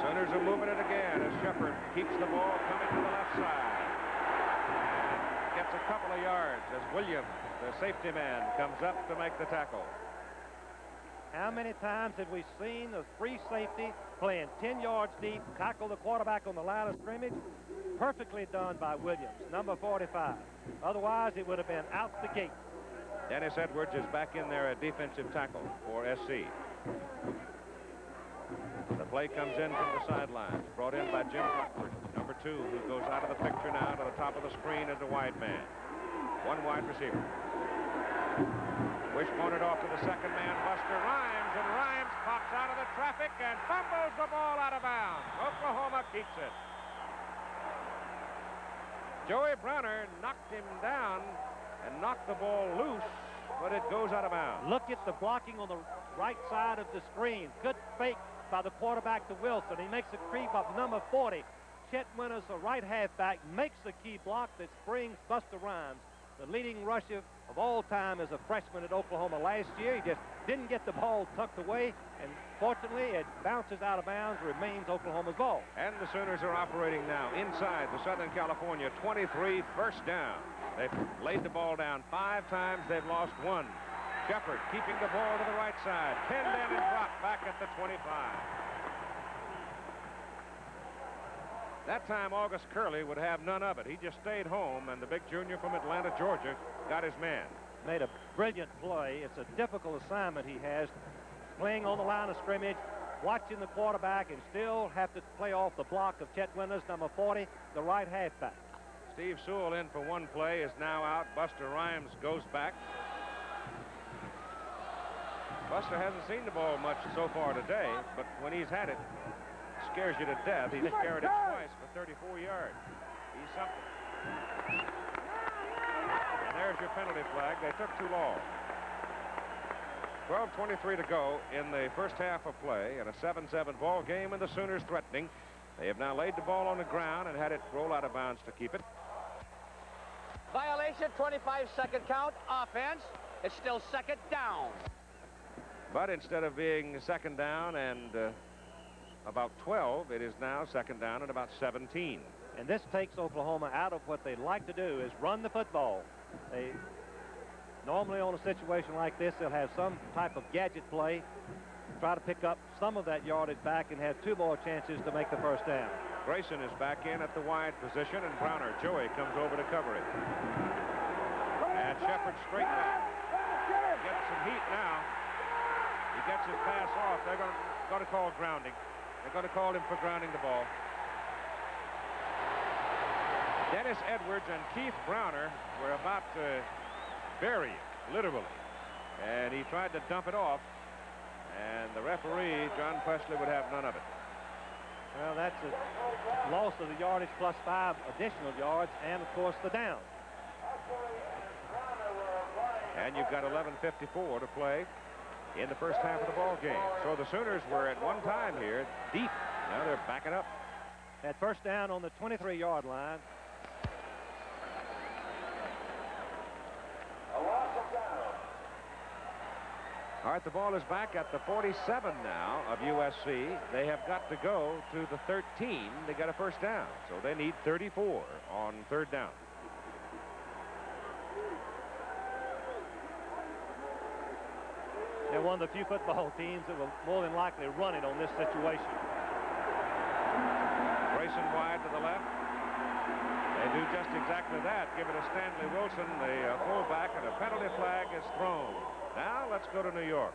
Speaker 1: Sooners are moving it again as Shepard keeps the ball coming to the left side. And gets a couple of yards as Williams, the safety man, comes up to make the tackle.
Speaker 2: How many times have we seen a free safety playing 10 yards deep, tackle the quarterback on the line of scrimmage? Perfectly done by Williams, number 45. Otherwise, it would have been out the gate.
Speaker 1: Dennis Edwards is back in there at defensive tackle for SC. The play comes in from the sidelines, brought in by Jim Rockford, number 2, who goes out of the picture now to the top of the screen as a wide man. One wide receiver. Wishbone it off to the second man, Buster Rhymes, and Rhymes pops out of the traffic and fumbles the ball out of bounds. Oklahoma keeps it. Joey Browner knocked him down and knocked the ball loose, but it goes out of bounds.
Speaker 2: Look at the blocking on the right side of the screen. Good fake by the quarterback to Wilson. He makes a creep up number 40. Chet Winters, a right halfback, makes the key block that springs Buster Rhymes, the leading rusher of all time as a freshman at Oklahoma last year. He just didn't get the ball tucked away, and fortunately it bounces out of bounds, remains Oklahoma's ball.
Speaker 1: And the Sooners are operating now inside the Southern California 23, first down. They've laid the ball down 5 times. They've lost 1. Shepard keeping the ball to the right side. Pinned in and dropped back at the 25. That time, August Curley would have none of it. He just stayed home, and the big junior from Atlanta, Georgia, got his man.
Speaker 2: Made a brilliant play. It's a difficult assignment he has, playing on the line of scrimmage, watching the quarterback, and still have to play off the block of Chet Winters, number 40, the right halfback.
Speaker 1: Steve Sewell in for one play, is now out. Buster Rhymes goes back. Buster hasn't seen the ball much so far today, but when he's had it, scares you to death. He's carried it twice for 34 yards. He's something. And there's your penalty flag. They took too long. 12:23 to go in the first half of play, and a 7-7 ball game, and the Sooners threatening. They have now laid the ball on the ground and had it roll out of bounds to keep it.
Speaker 4: Violation, 25-second count, offense. It's still second down.
Speaker 1: But instead of being second down and about 12, it is now second down and about 17.
Speaker 2: And this takes Oklahoma out of what they like to do, is run the football. They normally, on a situation like this, they'll have some type of gadget play, try to pick up some of that yardage back, and have 2 more chances to make the first down.
Speaker 1: Grayson is back in at the wide position, and Browner, Joey, comes over to cover it. And Shepard straight back. Getting some heat now. He gets his pass off. They're going to call grounding. They're going to call him for grounding the ball. Dennis Edwards and Keith Browner were about to bury him, literally. And he tried to dump it off. And the referee, John Presley, would have none of it.
Speaker 2: Well, that's a loss of the yardage plus 5 additional yards and, of course, the down.
Speaker 1: And you've got 11:54 to play in the first half of the ball game. So the Sooners were at one time here deep. Now they're backing up.
Speaker 2: At first down on the 23-yard line.
Speaker 1: All right, the ball is back at the 47 now of USC. They have got to go to the 13 to get a first down. So they need 34 on third down.
Speaker 2: They're one of the few football teams that will more than likely run it on this situation.
Speaker 1: Grayson wide to the left. They do just exactly that. Give it to Stanley Wilson, the fullback, and a penalty flag is thrown. Now let's go to New York.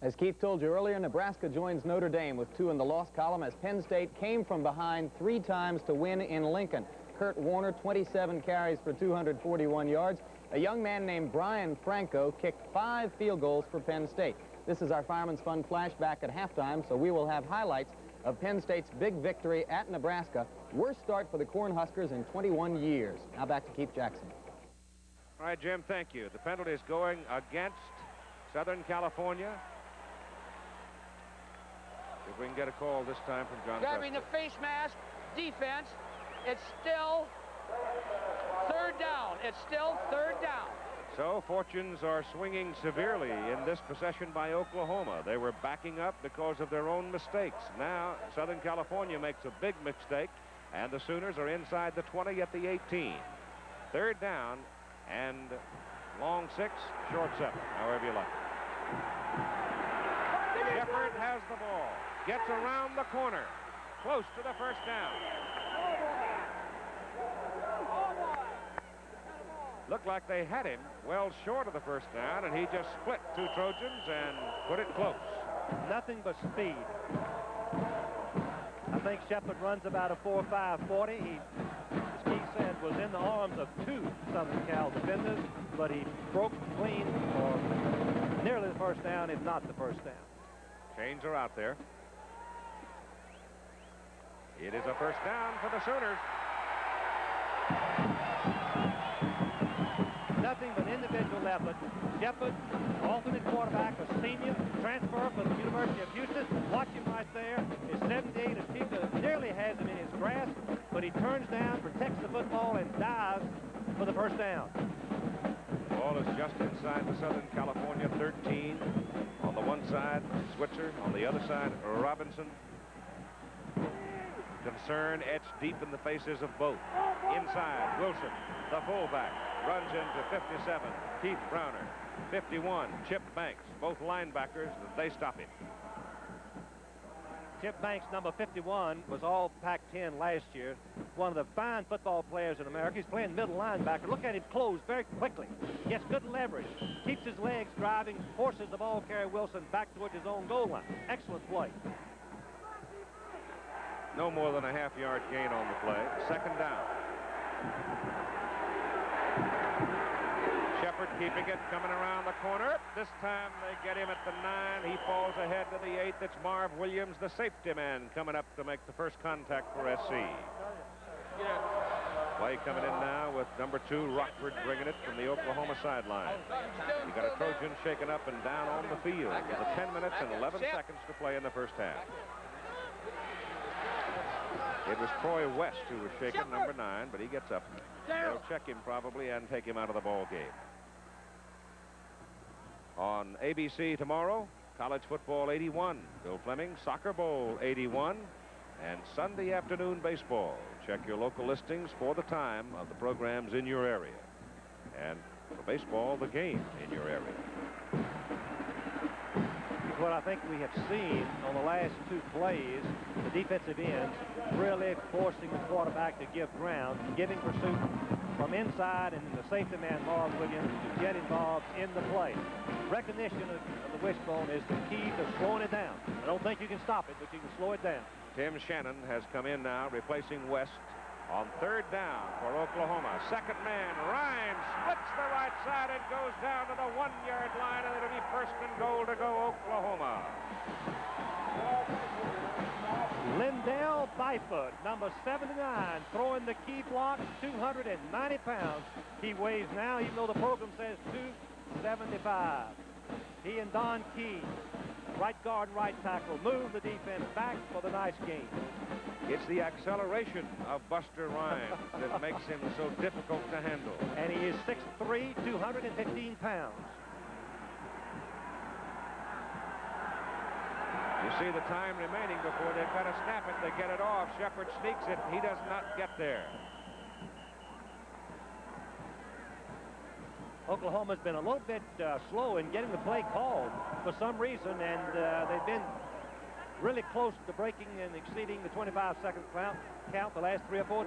Speaker 5: As Keith told you earlier, Nebraska joins Notre Dame with 2 in the loss column as Penn State came from behind 3 times to win in Lincoln. Kurt Warner, 27 carries for 241 yards. A young man named Brian Franco kicked 5 field goals for Penn State. This is our Fireman's Fun flashback at halftime, so we will have highlights of Penn State's big victory at Nebraska. Worst start for the Cornhuskers in 21 years. Now back to Keith Jackson.
Speaker 1: All right, Jim, thank you. The penalty is going against Southern California. If we can get a call this time from John
Speaker 4: Grabbing
Speaker 1: Preston.
Speaker 4: the face mask, defense. It's still third down. It's still third down.
Speaker 1: So fortunes are swinging severely in this possession by Oklahoma. They were backing up because of their own mistakes. Now Southern California makes a big mistake, and the Sooners are inside the 20 at the 18. Third down and long 6, short 7, however you like it. Shepard has the ball, gets around the corner, close to the first down. Looked like they had him well short of the first down, and he just split 2 Trojans and put it close.
Speaker 2: Nothing but speed. I think Shepard runs about a 4.5 40. He, as Keith said, was in the arms of 2 Southern Cal defenders, but he broke clean for nearly the first down, if not the first down.
Speaker 1: Chains are out there. It is a first down for the Sooners.
Speaker 2: Nothing but individual effort. Shepard, alternate quarterback, a senior, transfer from the University of Houston. Watch him right there. His 78 Chica nearly has him in his grasp, but he turns down, protects the football, and dives for the first down.
Speaker 1: Ball is just inside the Southern California 13. On the one side, Switzer. On the other side, Robinson. Concern etched deep in the faces of both. Inside, Wilson, the fullback, runs into 57, Keith Browner. 51, Chip Banks, both linebackers. They stop him.
Speaker 2: Chip Banks, number 51, was all Pac-10 last year. One of the fine football players in America. He's playing middle linebacker. Look at him close very quickly. Gets good leverage. Keeps his legs driving. Forces the ball carrier Wilson back towards his own goal line. Excellent play.
Speaker 1: No more than a half-yard gain on the play. Second down. Shepard keeping it, coming around the corner. This time they get him at the 9. He falls ahead to the 8. It's Marv Williams, the safety man, coming up to make the first contact for SC. Play coming in now with number 2, Rockford, bringing it from the Oklahoma sideline. You got a Trojan shaken up and down on the field with 10 minutes and 11 seconds to play in the first half. It was Troy West who was shaken, number 9, but he gets up. They'll check him probably and take him out of the ball game. On ABC tomorrow, College Football 81, Bill Fleming, Soccer Bowl 81, and Sunday afternoon baseball. Check your local listings for the time of the programs in your area. And for baseball, the game in your area.
Speaker 2: What I think we have seen on the last 2 plays, the defensive ends really forcing the quarterback to give ground, giving pursuit from inside, and the safety man, Marv Williams, to get involved in the play. Recognition of the wishbone is the key to slowing it down. I don't think you can stop it, but you can slow it down.
Speaker 1: Tim Shannon has come in now, replacing West On third down for Oklahoma. Second man, Ryan splits the right side and goes down to the 1-yard line, and it'll be first and goal to go Oklahoma.
Speaker 2: Lindell Byfoot, number 79, throwing the key block, 290 pounds. He weighs now, even though the program says 275. He and Don Key, right guard and right tackle, move the defense back for the nice game.
Speaker 1: It's the acceleration of Buster Rhymes that makes him so difficult to handle.
Speaker 2: And he is 6'3", 215 pounds.
Speaker 1: You see the time remaining before they've got to snap it. They get it off. Shepard sneaks it. He does not get there.
Speaker 2: Oklahoma's been a little bit slow in getting the play called for some reason, and they've been really close to breaking and exceeding the 25-second count the last 3 or 4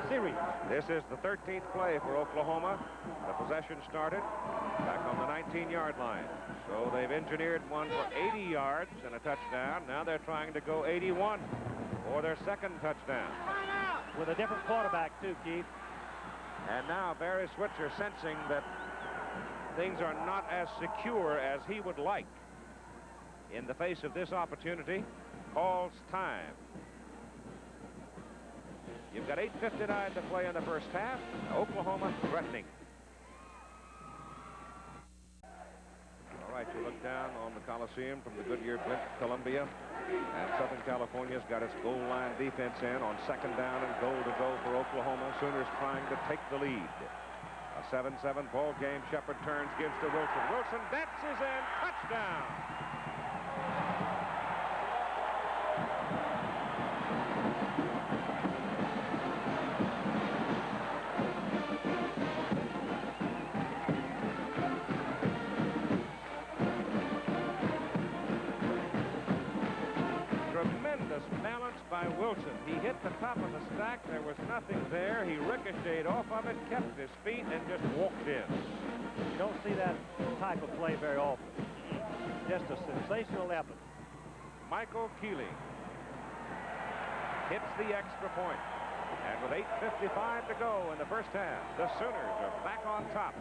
Speaker 2: series.
Speaker 1: This is the 13th play for Oklahoma. The possession started back on the 19-yard line. So they've engineered one for 80 yards and a touchdown. Now they're trying to go 81 for their second touchdown.
Speaker 2: With a different quarterback, too, Keith.
Speaker 1: And now Barry Switzer, sensing that things are not as secure as he would like, in the face of this opportunity, calls time. You've got 8:59 to play in the first half. Oklahoma threatening. All right, you look down on the Coliseum from the Goodyear Blimp, Columbia, and Southern California's got its goal line defense in on second down and goal to go for Oklahoma. Sooners trying to take the lead. A 7-7 ball game. Shepard turns, gives to Wilson. Wilson dances in. Touchdown. Tremendous balance by Wilson. He hit the top of the stack. There was nothing there. He ricocheted off of it, kept his feet, and just walked in.
Speaker 2: You don't see that type of play very often. Just a sensational effort.
Speaker 1: Michael Keeling hits the extra point. And with 8:55 to go in the first half, the Sooners are back on top,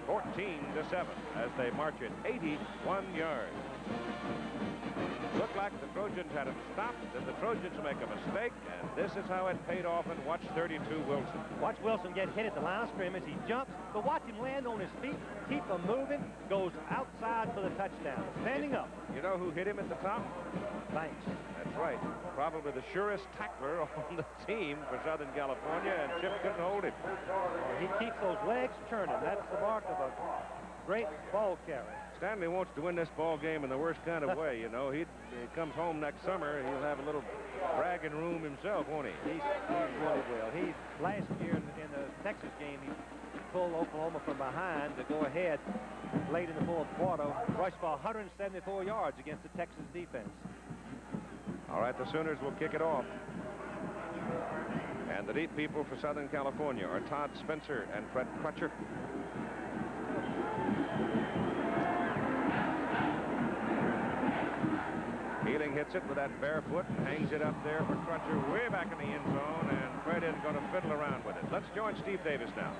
Speaker 1: 14-7, as they march it 81 yards. Looked like the Trojans had him stopped, and the Trojans make a mistake, and this is how it paid off. And watch 32 Wilson.
Speaker 2: Watch Wilson get hit at the line of scrimmage. He jumps, but watch him land on his feet, keep him moving, goes outside for the touchdown, standing up.
Speaker 1: You know who hit him at the top?
Speaker 2: Thanks.
Speaker 1: That's right. Probably the surest tackler on the team for Southern California, and Chip couldn't hold him.
Speaker 2: He keeps those legs churning. That's the mark of a great ball carrier.
Speaker 1: Stanley wants to win this ball game in the worst kind of way. You know, he comes home next summer, he'll have a little bragging room himself, won't he?
Speaker 2: He's really well. Last year in the Texas game, he pulled Oklahoma from behind to go ahead late in the fourth quarter, rushed for 174 yards against the Texas defense.
Speaker 1: All right, the Sooners will kick it off. And the deep people for Southern California are Todd Spencer and Fred Crutcher. Keeling hits it with that bare foot and hangs it up there for Crutcher way back in the end zone, and Fred isn't going to fiddle around with it. Let's join Steve Davis now.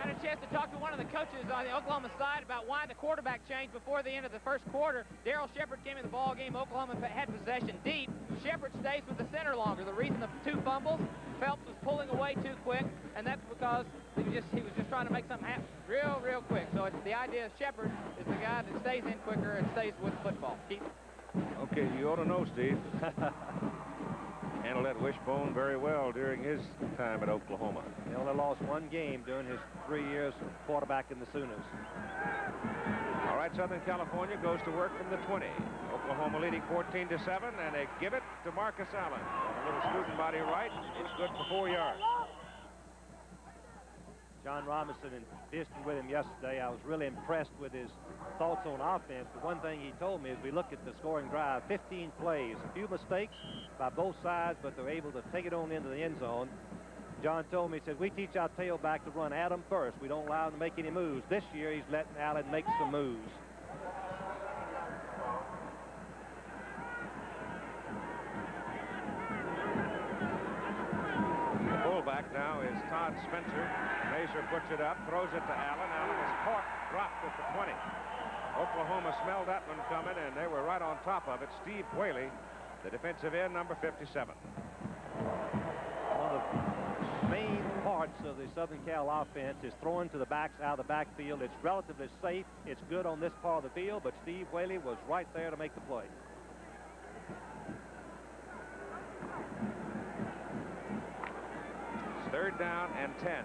Speaker 3: I had a chance to talk to one of the coaches on the Oklahoma side about why the quarterback changed before the end of the first quarter. Darryl Shepard came in the ball game. Oklahoma had possession deep. Shepard stays with the center longer. The reason the 2 fumbles, Phelps was pulling away too quick, and that's because he was just trying to make something happen real quick. So the idea of Shepard is the guy that stays in quicker and stays with the football. Keith?
Speaker 1: Okay, you ought to know, Steve. Handled that wishbone very well during his time at Oklahoma.
Speaker 2: He only lost 1 game during his 3 years quarterback in the Sooners.
Speaker 1: All right, Southern California goes to work from the 20. Oklahoma leading 14-7, and they give it to Marcus Allen. A little student body right. It's good for 4 yards.
Speaker 2: John Robinson, and visiting with him yesterday, I was really impressed with his thoughts on offense. But one thing he told me is we look at the scoring drive, 15 plays, a few mistakes by both sides, but they're able to take it on into the end zone. John told me, he said, we teach our tailback to run at him first. We don't allow him to make any moves. This year, he's letting Allen make some moves.
Speaker 1: quarterback now is Todd Spencer. Mazur puts it up, throws it to Allen. Allen is caught, dropped at the 20. Oklahoma smelled that one coming, and they were right on top of it. Steve Whaley, the defensive end, number 57.
Speaker 2: One of the main parts of the Southern Cal offense is throwing to the backs out of the backfield. It's relatively safe. It's good on this part of the field, but Steve Whaley was right there to make the play.
Speaker 1: It's 3rd down and 10.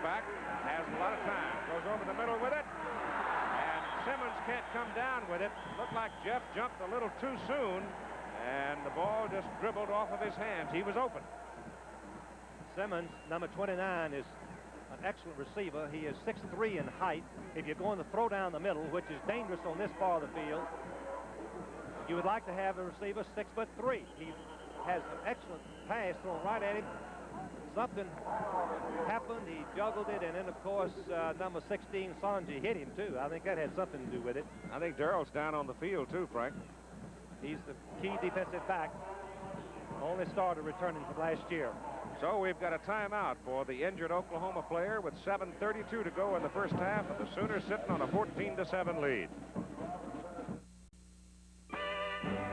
Speaker 1: Back, has a lot of time, goes over the middle with it, and Simmons can't come down with it. Looked like Jeff jumped a little too soon, and the ball just dribbled off of his hands. He was open.
Speaker 2: Simmons, number 29, is an excellent receiver. He is 6'3" in height. If you're going to throw down the middle, which is dangerous on this part of the field, you would like to have a receiver 6'3". He has an excellent pass thrown right at him. Something happened. He juggled it, and then, of course, number 16, Sanji, hit him, too. I think that had something to do with it.
Speaker 1: I think Darrell's down on the field, too, Frank.
Speaker 2: He's the key defensive back. Only starter returning from last year.
Speaker 1: So we've got a timeout for the injured Oklahoma player with 7:32 to go in the first half, and the Sooners sitting on a 14-7 lead.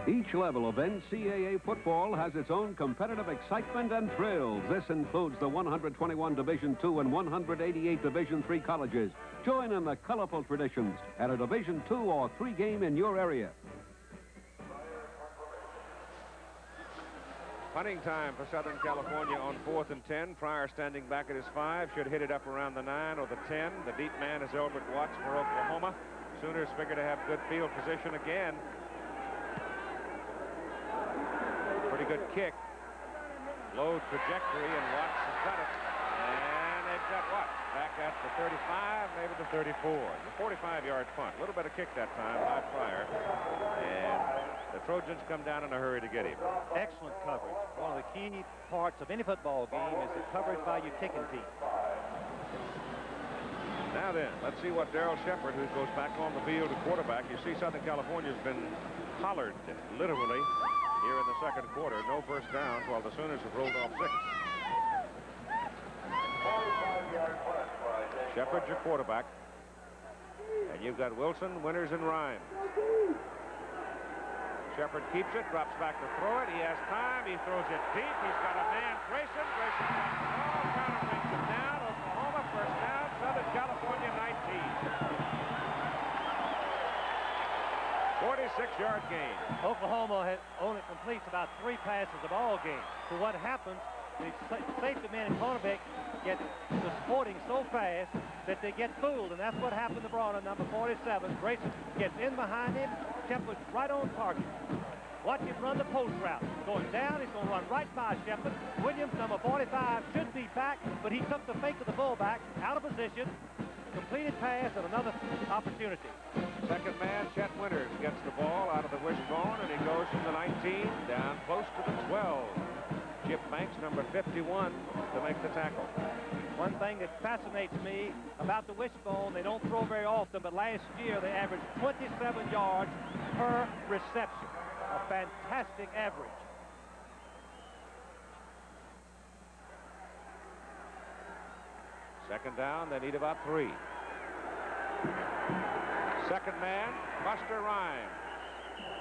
Speaker 6: Each level of NCAA football has its own competitive excitement and thrills. This includes the 121 Division II and 188 Division III colleges. Join in the colorful traditions at a Division II or III game in your area.
Speaker 1: Punting time for Southern California on 4th and 10. Pryor standing back at his 5. Should hit it up around the 9 or the 10. The deep man is Elbert Watts for Oklahoma. Sooners figure to have good field position again. Pretty good kick. Low trajectory, and Watts has got it. And they've got Watts back at the 35, maybe the 34. The 45-yard punt. A little bit of kick that time by Pryor. And the Trojans come down in a hurry to get him.
Speaker 2: Excellent coverage. One of the key parts of any football game is the coverage by your kicking team.
Speaker 1: Now then, let's see what Darrell Shepard, who goes back on the field at quarterback. You see Southern California's been collared, literally, here in the second quarter. No first downs while the Sooners have rolled off 6. Shepard's your quarterback. And you've got Wilson, Winters, and Rhymes. Shepard keeps it, drops back to throw it. He has time. He throws it deep. He's got a man, Grayson. Grayson got the ball. Counter brings him down. Oklahoma, first down. Southern California, 19. 46-yard gain.
Speaker 2: Oklahoma only completes about 3 passes a ball game. So what happens, the safety man and cornerback get the sporting so fast that they get fooled, and that's what happened to Bronner, number 47. Grayson gets in behind him. Shepard's right on target. Watch him run the post route. Going down, he's going to run right by Shepard. Williams, number 45, should be back, but he took the fake of the fullback out of position. Completed pass and another opportunity.
Speaker 1: Second man, Chet Winters, gets the ball out of the wishbone, and he goes from the 19 down close to the 12. Chip Banks, number 51, to make the tackle.
Speaker 2: One thing that fascinates me about the wishbone, they don't throw very often, but last year they averaged 27 yards per reception. A fantastic average.
Speaker 1: Second down, they need about 3. Second man, Buster Rhymes.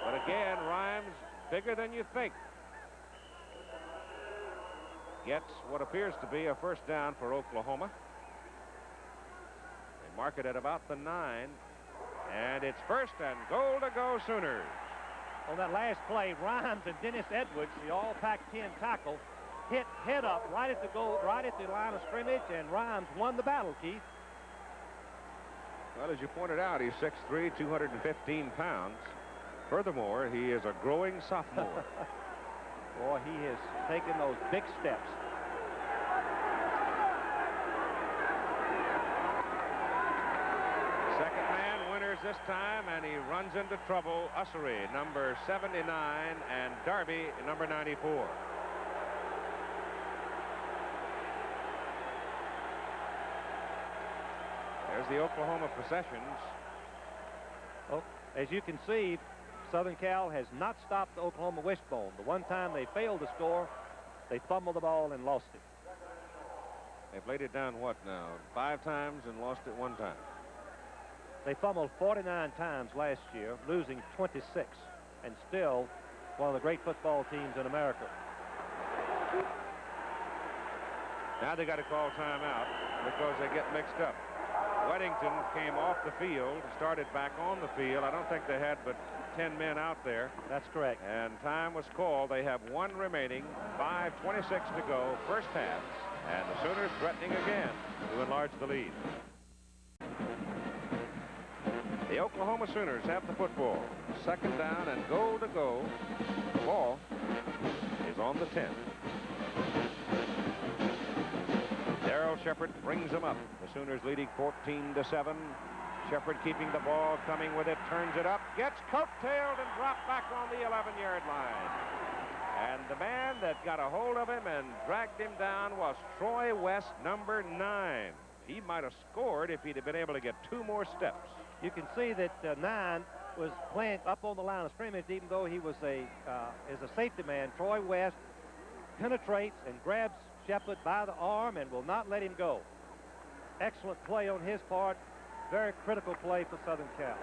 Speaker 1: But again, Rhymes bigger than you think. Gets what appears to be a first down for Oklahoma. They mark it at about the 9. And it's first and goal to go Sooners.
Speaker 2: On that last play, Rhymes and Dennis Edwards, the all Pac-10 tackle, hit head up right at the goal, right at the line of scrimmage, and Rhymes won the battle, Keith.
Speaker 1: Well, as you pointed out, he's 6'3", 215 pounds. Furthermore, he is a growing sophomore.
Speaker 2: Boy, he has taken those big steps.
Speaker 1: Second man, Winters this time, and he runs into trouble. Ussery, number 79, and Darby, number 94. There's As the Oklahoma possessions.
Speaker 2: Oh, as you can see, Southern Cal has not stopped the Oklahoma wishbone. The one time they failed to score, they fumbled the ball and lost it.
Speaker 1: They've laid it down, what now, 5 times and lost it 1 time.
Speaker 2: They fumbled 49 times last year, losing 26, and still one of the great football teams in America.
Speaker 1: Now they got to call timeout because they get mixed up. Weddington came off the field, started back on the field. I don't think they had but 10 men out there.
Speaker 2: That's correct.
Speaker 1: And time was called. They have 1 remaining, 5:26 to go, first half. And the Sooners threatening again to enlarge the lead. The Oklahoma Sooners have the football. 2nd down and goal to go. The ball is on the 10. Darrell Shepard brings them up. The Sooners leading 14-7. Shepard keeping the ball, coming with it, turns it up, gets coattailed and dropped back on the 11-yard line. And the man that got a hold of him and dragged him down was Troy West, number 9. He might have scored if he'd have been able to get 2 more steps.
Speaker 2: You can see that 9 was playing up on the line of scrimmage, even though he was a safety man. Troy West penetrates and grabs Shepard by the arm and will not let him go. Excellent play on his part. Very critical play for Southern Cal.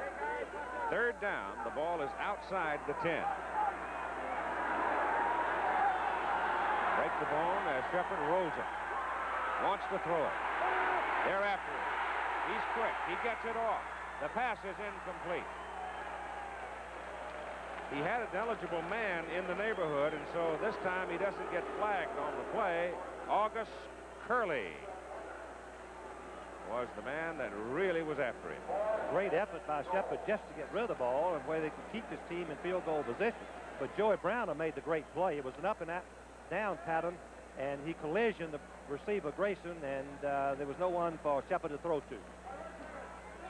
Speaker 1: 3rd down. The ball is outside the 10. Break the bone as Shepard rolls it. Wants to throw it. They're after it. He's quick. He gets it off. The pass is incomplete. He had an eligible man in the neighborhood, and so this time he doesn't get flagged on the play. August Curley was the man that really was after him.
Speaker 2: Great effort by Shepard just to get rid of the ball and where they could keep his team in field goal position. But Joey Browner made the great play. It was an up and down pattern, and he collisioned the receiver Grayson, and there was no one for Shepard to throw to.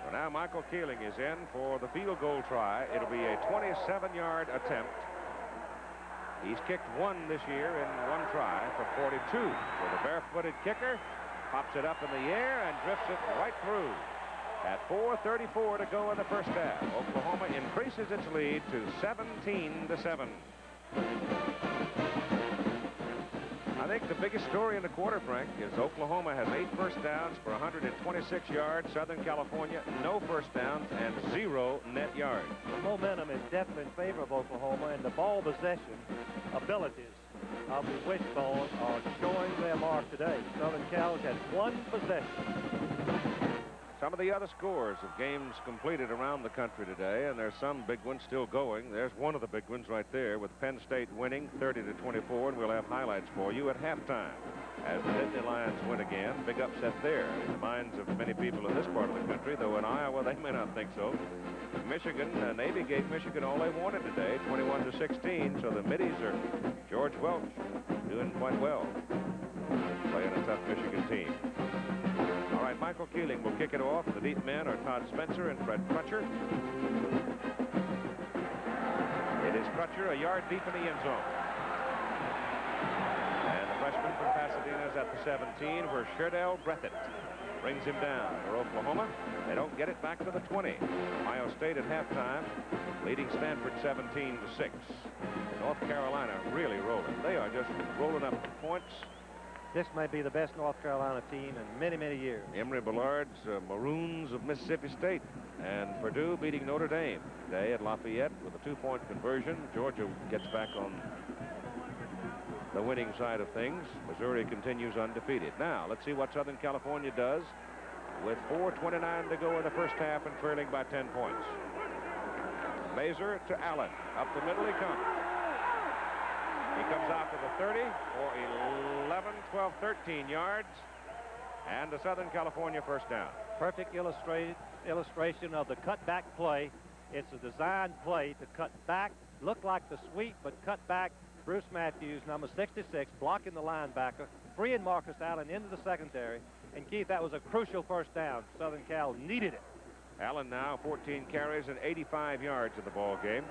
Speaker 1: So now Michael Keeling is in for the field goal try. It'll be a 27-yard attempt. He's kicked 1 this year in 1 try for 42. So the barefooted kicker pops it up in the air and drifts it right through. At 4:34 to go in the first half, Oklahoma increases its lead to 17-7. I think the biggest story in the quarter, Frank, is Oklahoma has 8 first downs for 126 yards. Southern California, no first downs and 0 net yards.
Speaker 2: The momentum is definitely in favor of Oklahoma, and the ball possession abilities of the wishbone are showing their mark today. Southern Cal has 1 possession.
Speaker 1: Some of the other scores of games completed around the country today, and there's some big ones still going. There's one of the big ones right there with Penn State winning 30-24, and we'll have highlights for you at halftime as the Nittany Lions win again. Big upset there in the minds of many people in this part of the country, though in Iowa they may not think so. Michigan, Navy gave Michigan all they wanted today, 21-16, so the middies are George Welch doing quite well, playing a tough Michigan team. All right, Michael Keeling will kick it off. The deep men are Todd Spencer and Fred Crutcher. It is Crutcher a yard deep in the end zone. And the freshman from Pasadena is at the 17, where Sherdell Breathitt brings him down for Oklahoma. They don't get it back to the 20. Ohio State at halftime, leading Stanford 17-6. North Carolina really rolling. They are just rolling up points.
Speaker 2: This may be the best North Carolina team in many, many years.
Speaker 1: Emory Ballard's Maroons of Mississippi State, and Purdue beating Notre Dame today at Lafayette with a 2-point conversion. Georgia gets back on the winning side of things. Missouri continues undefeated. Now, let's see what Southern California does with 4:29 to go in the first half and trailing by 10 points. Mazer to Allen. Up the middle he comes. He comes out to the 30 for 11, 12, 13 yards. And the Southern California first down.
Speaker 2: Perfect illustration of the cutback play. It's a designed play to cut back, look like the sweep, but cut back. Bruce Matthews, number 66, blocking the linebacker, freeing Marcus Allen into the secondary. And, Keith, that was a crucial first down. Southern Cal needed it.
Speaker 1: Allen now 14 carries and 85 yards in the ball game.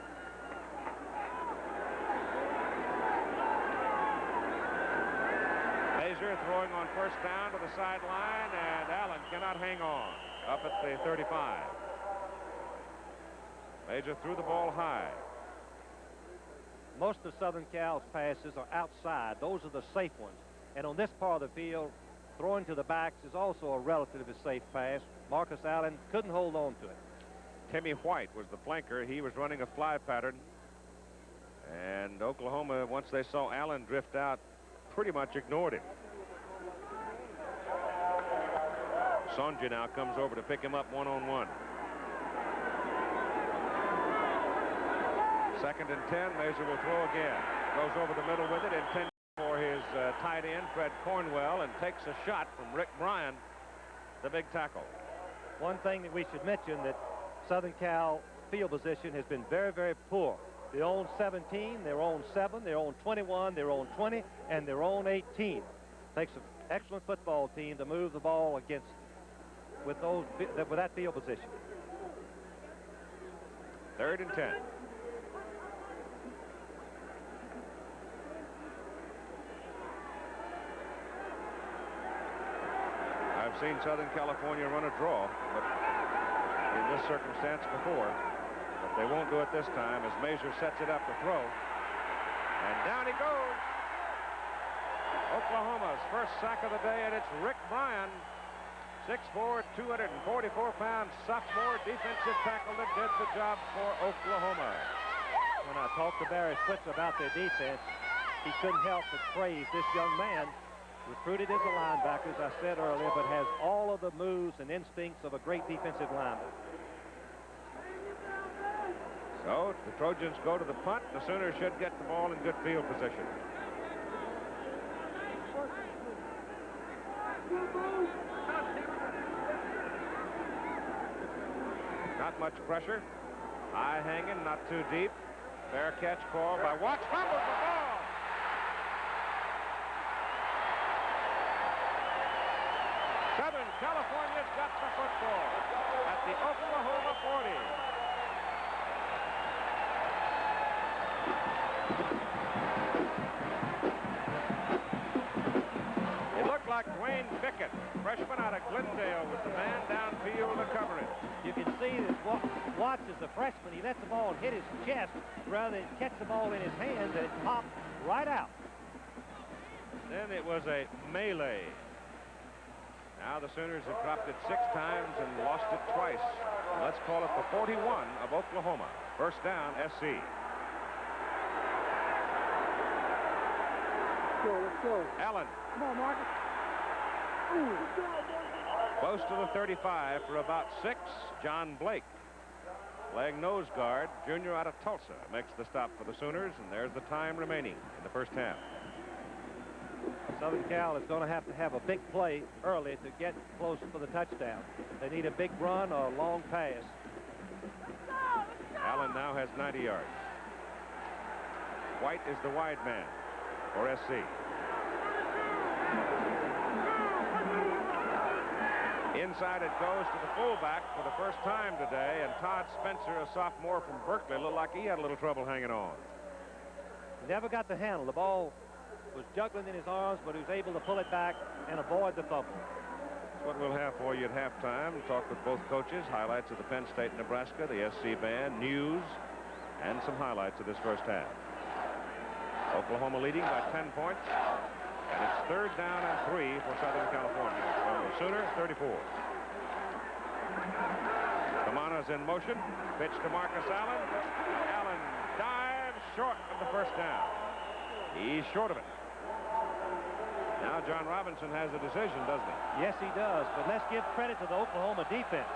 Speaker 1: Mazer throwing on first down to the sideline, and Allen cannot hang on. up at the 35. Major threw the ball high.
Speaker 2: Most of Southern Cal's passes are outside. Those are the safe ones. And on this part of the field, throwing to the backs is also a relatively safe pass. Marcus Allen couldn't hold on to it.
Speaker 1: Timmy White was the flanker. He was running a fly pattern. And Oklahoma, once they saw Allen drift out, pretty much ignored him. Sonja now comes over to pick him up one-on-one. 2nd and 10. Mazur will throw again. Goes over the middle with it, intended for his tight end, Fred Cornwell, and takes a shot from Rick Bryan, the big tackle.
Speaker 2: One thing that we should mention, that Southern Cal field position has been very, very poor. They own 17, they're on 7, they're on 21, they're on 20, and they're on 18. Takes an excellent football team to move the ball against with that field position.
Speaker 1: 3rd and 10. I've seen Southern California run a draw, but in this circumstance before. But they won't do it this time as Mazur sets it up to throw. And down he goes. Oklahoma's first sack of the day, and it's Rick Bryan, 6'4", 244-pound sophomore defensive tackle that did the job for Oklahoma.
Speaker 2: When I talked to Barry Switzer about their defense, he couldn't help but praise this young man, recruited as a linebacker, as I said earlier, but has all of the moves and instincts of a great defensive lineman.
Speaker 1: So the Trojans go to the punt. The Sooners should get the ball in good field position. Not much pressure. High hanging, not too deep. Fair catch called by Watts. Fumbles the ball. Southern California's got the football at the Oklahoma 40. It looked like Dwayne Bickett, freshman out of Glendale, with the man downfield to cover it.
Speaker 2: You can see that Watts is a freshman. He let the ball hit his chest rather than catch the ball in his hands, and it popped right out.
Speaker 1: Then it was a melee. Now the Sooners have dropped it 6 times and lost it twice. Let's call it the 41 of Oklahoma. First down, SC.
Speaker 7: Let's go.
Speaker 1: Allen.
Speaker 7: Come on, Marcus.
Speaker 1: Close to the 35 for about 6. John Blake, playing nose guard, junior out of Tulsa, makes the stop for the Sooners, and there's the time remaining in the first half.
Speaker 2: Southern Cal is going to have a big play early to get close for the touchdown. They need a big run or a long pass.
Speaker 1: Allen now has 90 yards. White is the wide man for SC. Inside it goes to the fullback for the first time today, and Todd Spencer, a sophomore from Berkeley, looked like he had a little trouble hanging on.
Speaker 2: He never got the handle. The ball was juggling in his arms, but he was able to pull it back and avoid the fumble.
Speaker 1: That's what we'll have for you at halftime. We'll talk with both coaches, highlights of the Penn State, Nebraska, the SC band, news, and some highlights of this first half. Oklahoma leading by 10 points, and it's 3rd down and 3 for Southern California. From the Sooner, 34. Kamana's in motion. Pitch to Marcus Allen. Allen dives short of the first down. He's short of it. Now John Robinson has a decision, doesn't he?
Speaker 2: Yes, he does. But let's give credit to the Oklahoma defense.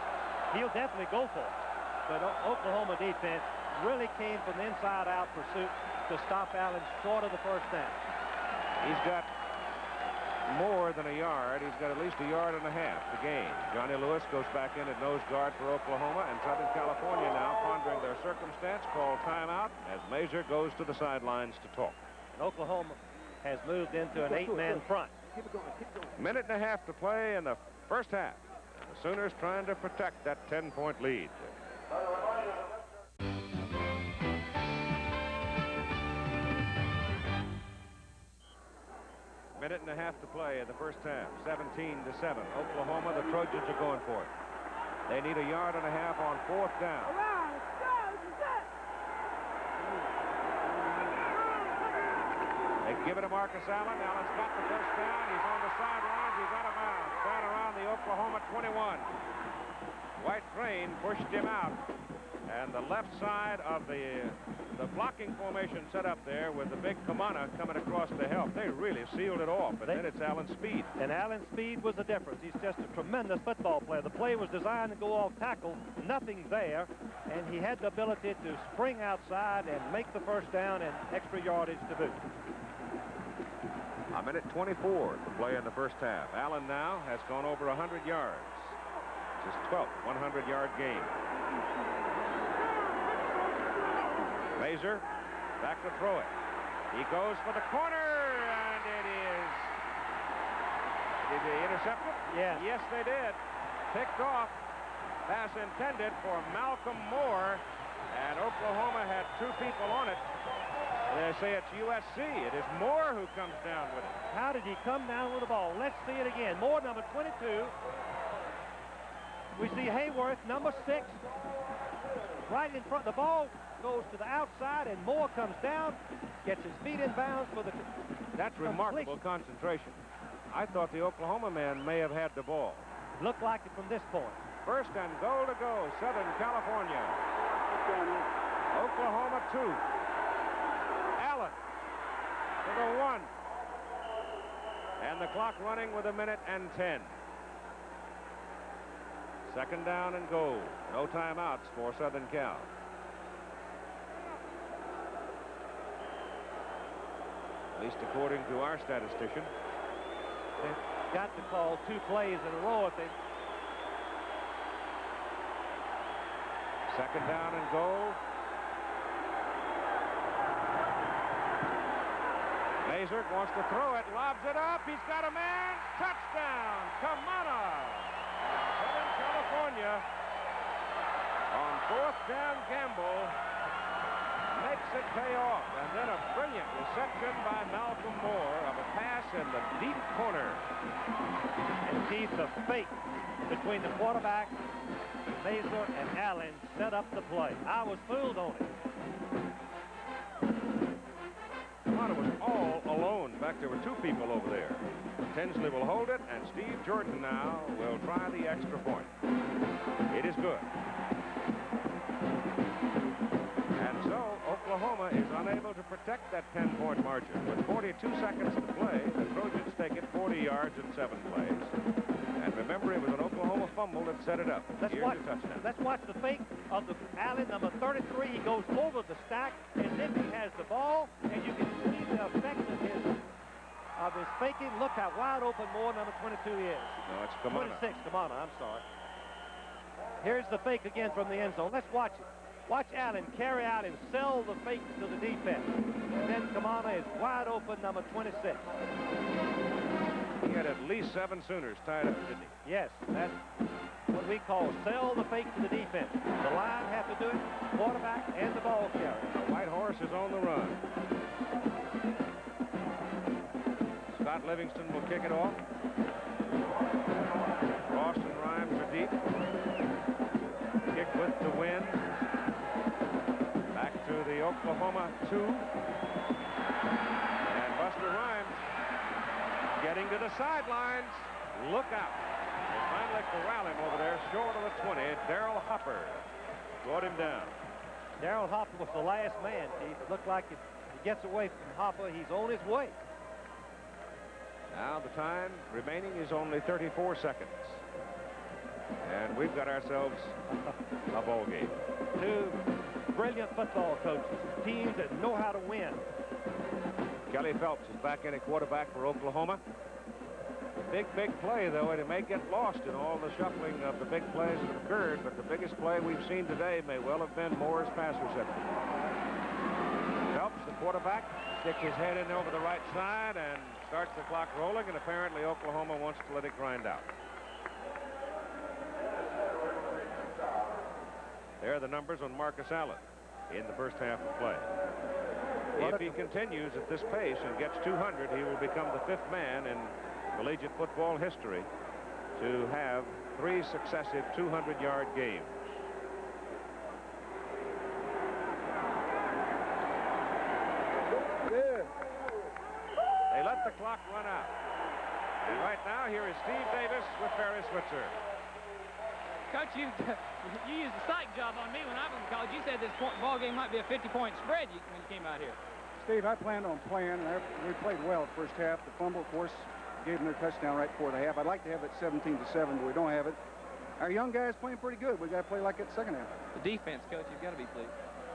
Speaker 2: He'll definitely go for it. But Oklahoma defense really came from the inside-out pursuit to stop Allen short of the first down.
Speaker 1: He's got more than a yard. He's got at least a yard and a half to gain. Johnny Lewis goes back in at nose guard for Oklahoma, and Southern California now pondering their circumstance, call timeout as Mazur goes to the sidelines to talk.
Speaker 2: And Oklahoma has moved into an 8-man front.
Speaker 7: Keep it going. Keep it going.
Speaker 1: Minute and a half to play in the first half. The Sooners trying to protect that 10-point lead. Minute and a half to play in the first half. 17-7. Oklahoma, the Trojans are going for it. They need a yard and a half on 4th down. They give it to Marcus Allen. Allen's got the first down. He's on the sidelines. He's out of bounds. Down around the Oklahoma 21. White Crane pushed him out. And the left side of the blocking formation set up there with the big Kamana coming across to help. They really sealed it off, but then it's Allen's speed.
Speaker 2: And Allen's speed was the difference. He's just a tremendous football player. The play was designed to go off tackle, nothing there, and he had the ability to spring outside and make the first down and extra yardage to boot.
Speaker 1: A minute 24 to play in the first half. Allen now has gone over 100 yards. It's his 12th 100-yard game. Mazer back to throw it. He goes for the corner, and it is. Did they intercept it?
Speaker 2: Yeah.
Speaker 1: Yes, they did. Picked off. Pass intended for Malcolm Moore, and Oklahoma had 2 people on it. They say it's USC. It is Moore who comes down with it.
Speaker 2: How did he come down with the ball? Let's see it again. Moore, number 22. We see Hayworth, number 6, right in front. The ball goes to the outside, and Moore comes down, gets his feet in bounds for the.
Speaker 1: That's remarkable concentration. I thought the Oklahoma man may have had the ball.
Speaker 2: Looked like it from this point.
Speaker 1: First and goal to go, Southern California. Oklahoma 2. Allen to the 1. And the clock running with 1:10. Second down and goal. No timeouts for Southern Cal. At least according to our statistician.
Speaker 2: They've got to call 2 plays in a row if they.
Speaker 1: Second down and goal. Mazer wants to throw it, lobs it up. He's got a man. Touchdown. Kamana. Southern California on 4th down gamble makes it pay off. And then a brilliant reception by Malcolm Moore of a pass in the deep corner.
Speaker 2: And Keith, the fake between the quarterback, Mazer, and Allen set up the play. I was fooled on it.
Speaker 1: Kamana was all alone. In fact, there were 2 people over there. Tinsley will hold it, and Steve Jordan now will try the extra point. It is good. And so Oklahoma is unable to protect that 10-point margin. With 42 seconds to play, the Trojans take it 40 yards in 7 plays. And remember, it was an Oklahoma fumble that set it up.
Speaker 2: Let's watch the fake of the Allen, number 33. He goes over the stack, and then he has the ball, and you can see the effect of his faking. Look how wide open Moore, number 22, is.
Speaker 1: No, it's Kamana.
Speaker 2: 26, Kamana, I'm sorry. Here's the fake again from the end zone. Let's watch it. Watch Allen carry out and sell the fake to the defense. And then Kamana is wide open, number 26.
Speaker 1: He had at least 7 Sooners tied up, didn't he?
Speaker 2: Yes, that's what we call sell the fake to the defense. The line have to do it, quarterback and the ball carrier.
Speaker 1: The White Horse is on the run. Scott Livingston will kick it off. Ross and Rhymes are deep. Kick with the wind. Back to the Oklahoma 2. And Buster Rhymes getting to the sidelines. Look out. They finally corral him over there, short of the 20. Darrell Hopper brought him down.
Speaker 2: Darrell Hopper was the last man, Keith. It looked like if he gets away from Hopper, he's on his way.
Speaker 1: Now the time remaining is only 34 seconds. And we've got ourselves a ball game.
Speaker 2: 2 brilliant football coaches, teams that know how to win.
Speaker 1: Kelly Phelps is back in at quarterback for Oklahoma. Big play, though, and it may get lost in all the shuffling of the big plays that have occurred, but the biggest play we've seen today may well have been Moore's pass reception. Phelps, the quarterback, sticks his head in over the right side and starts the clock rolling, and apparently Oklahoma wants to let it grind out. There are the numbers on Marcus Allen in the first half of play. If he continues at this pace and gets 200, he will become the 5th man in collegiate football history to have 3 successive 200-yard games. They let the clock run out. And right now, here is Steve Davis with Barry Switzer.
Speaker 3: Coach, you used a psych job on me when I was in college. You said this ball game might be a 50-point spread when you came out here.
Speaker 7: Steve, I planned on playing, and we played well the first half. The fumble, of course, gave them their touchdown right before the half. I'd like to have it 17-7, but we don't have it. Our young guys playing pretty good. We got to play like it second half.
Speaker 3: The defense, Coach, you've got to be pleased.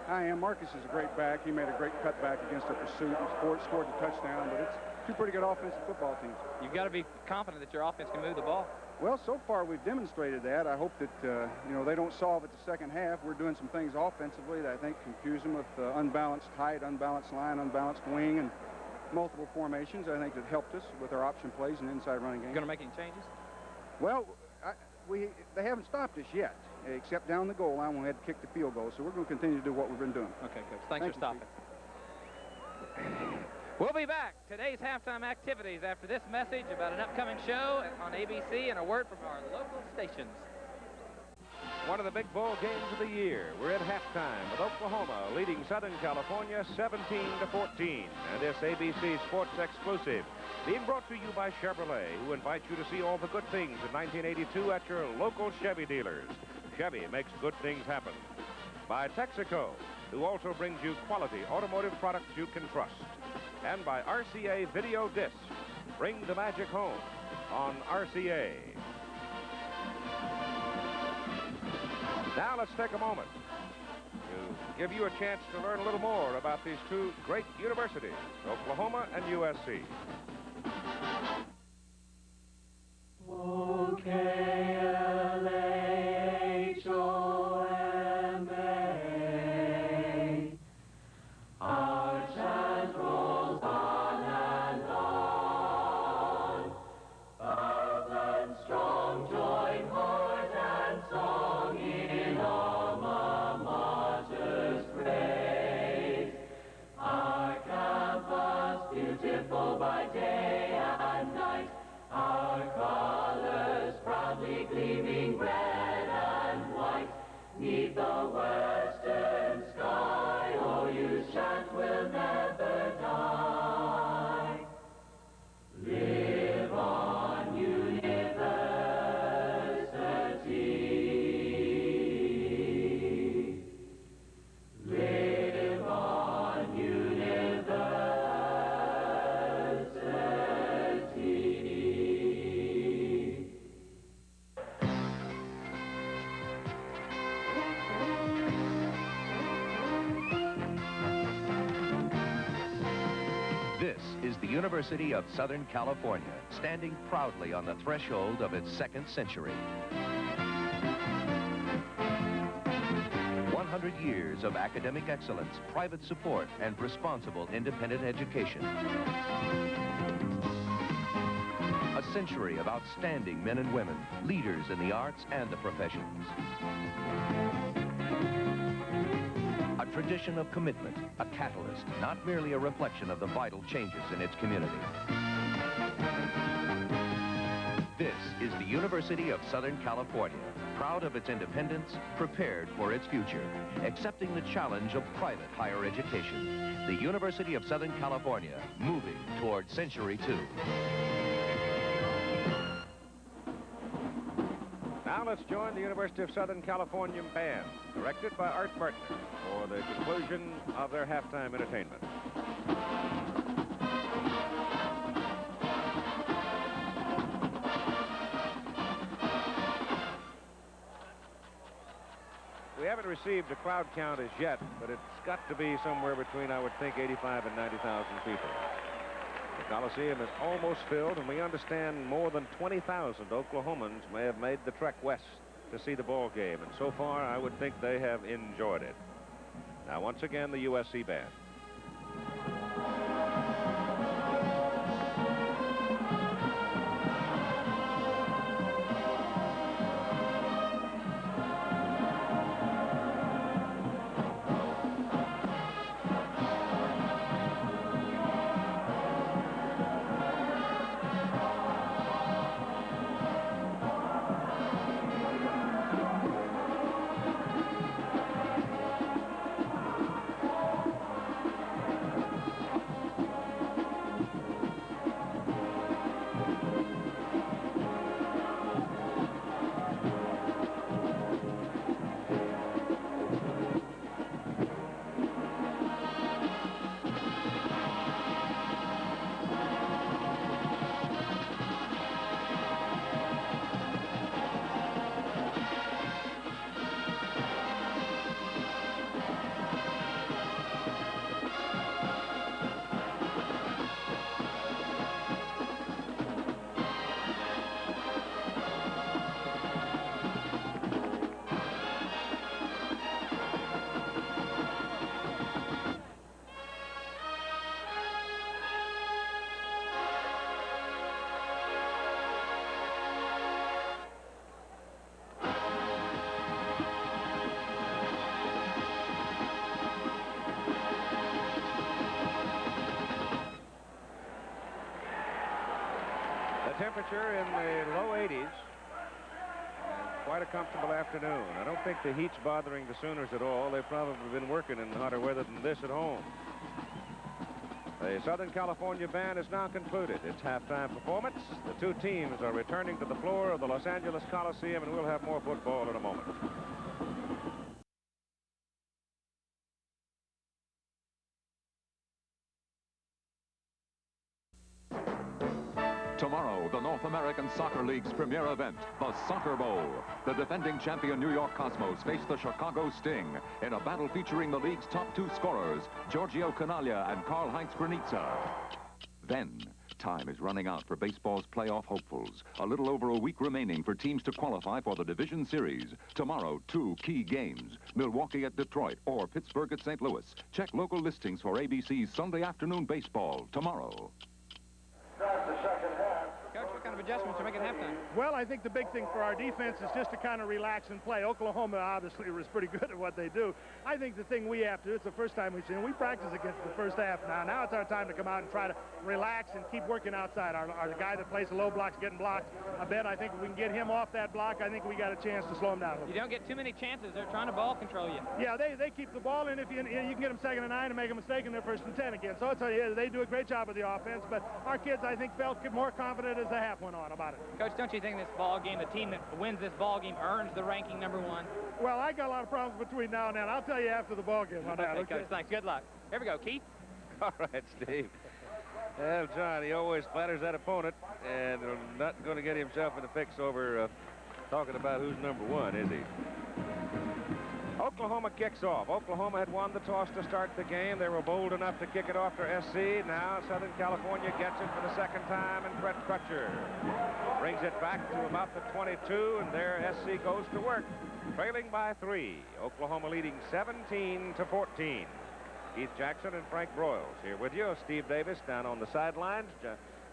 Speaker 7: I am. Marcus is a great back. He made a great cutback against a pursuit and scored the touchdown, but it's two pretty good offensive football teams.
Speaker 3: You've got to be confident that your offense can move the ball.
Speaker 7: Well, so far we've demonstrated that. I hope that, they don't solve it the second half. We're doing some things offensively that I think confuse them with unbalanced height, unbalanced line, unbalanced wing, and multiple formations. I think that helped us with our option plays and inside running game.
Speaker 3: You going to make any changes?
Speaker 7: Well, they haven't stopped us yet, except down the goal line when we had to kick the field goal. So we're going to continue to do what we've been doing.
Speaker 3: Okay, Coach. Thanks for stopping. We'll be back. Today's halftime activities after this message about an upcoming show on ABC and a word from our local stations.
Speaker 1: One of the big bowl games of the year. We're at halftime with Oklahoma leading Southern California 17-14. And this ABC Sports exclusive being brought to you by Chevrolet, who invites you to see all the good things in 1982 at your local Chevy dealers. Chevy makes good things happen. By Texaco, who also brings you quality automotive products you can trust. And by RCA Video Disc. Bring the magic home on RCA. Now let's take a moment to give you a chance to learn a little more about these two great universities, Oklahoma and USC.
Speaker 8: University of Southern California, standing proudly on the threshold of its second century. 100 years of academic excellence, private support, and responsible independent education. A century of outstanding men and women, leaders in the arts and the professions. A tradition of commitment, a catalyst, not merely a reflection of the vital changes in its community. This is the University of Southern California, proud of its independence, prepared for its future, accepting the challenge of private higher education. The University of Southern California, moving toward Century 2.
Speaker 1: Now let's join the University of Southern California Band, directed by Art Bartner, for the conclusion of their halftime entertainment. We haven't received a crowd count as yet, but it's got to be somewhere between, I would think, 85 and 90,000 people. The Coliseum is almost filled, and we understand more than 20,000 Oklahomans may have made the trek west to see the ball game. And so far, I would think they have enjoyed it. Now, once again, the USC Band. temperature in the low 80s. And quite a comfortable afternoon. I don't think the heat's bothering the Sooners at all. They've probably been working in hotter weather than this at home. The Southern California band is now concluded its halftime performance. The two teams are returning to the floor of the Los Angeles Coliseum, and we'll have more football in a moment.
Speaker 9: Tomorrow, the North American Soccer League's premier event, the Soccer Bowl. The defending champion New York Cosmos face the Chicago Sting in a battle featuring the league's top two scorers, Giorgio Canaglia and Karl-Heinz Granitza. Then, time is running out for baseball's playoff hopefuls. A little over a week remaining for teams to qualify for the Division Series. Tomorrow, two key games, Milwaukee at Detroit or Pittsburgh at St. Louis. Check local listings for ABC's Sunday afternoon baseball tomorrow.
Speaker 3: Coach, what kind of adjustments are making halftime?
Speaker 10: Well, I think the big thing for our defense is just to kind of relax and play. Oklahoma obviously was pretty good at what they do. I think the thing we have to do, it's the first time we've seen, we practice against the first half now. Now it's our time to come out and try to relax and keep working outside. Our guy that plays the low block's getting blocked. I think if we can get him off that block, I think we got a chance to slow him down a little.
Speaker 3: You don't get too many chances. They're trying to ball control you.
Speaker 10: Yeah, they keep the ball, and if you can get them 2nd and 9 and make a mistake in their 1st and 10 again. So they do a great job of the offense, but our kids, I think, felt more confident as the half went on about it.
Speaker 3: Coach, don't you think this ball game, the team that wins this ball game earns the ranking #1?
Speaker 10: Well, I got a lot of problems between now and then. I'll tell you after the ball game on that.
Speaker 3: Okay, Coach, thanks. Good luck. Here we go, Keith.
Speaker 1: All right, Steve. Well, John, he always flatters that opponent, and not going to get himself in a fix over talking about who's #1, is he? Oklahoma kicks off. Oklahoma had won the toss to start the game. They were bold enough to kick it off to SC. Now Southern California gets it for the 2nd time, and Brett Crutcher brings it back to about the 22, and there SC goes to work, trailing by 3. Oklahoma leading 17-14. Keith Jackson and Frank Broyles here with you. Steve Davis down on the sidelines.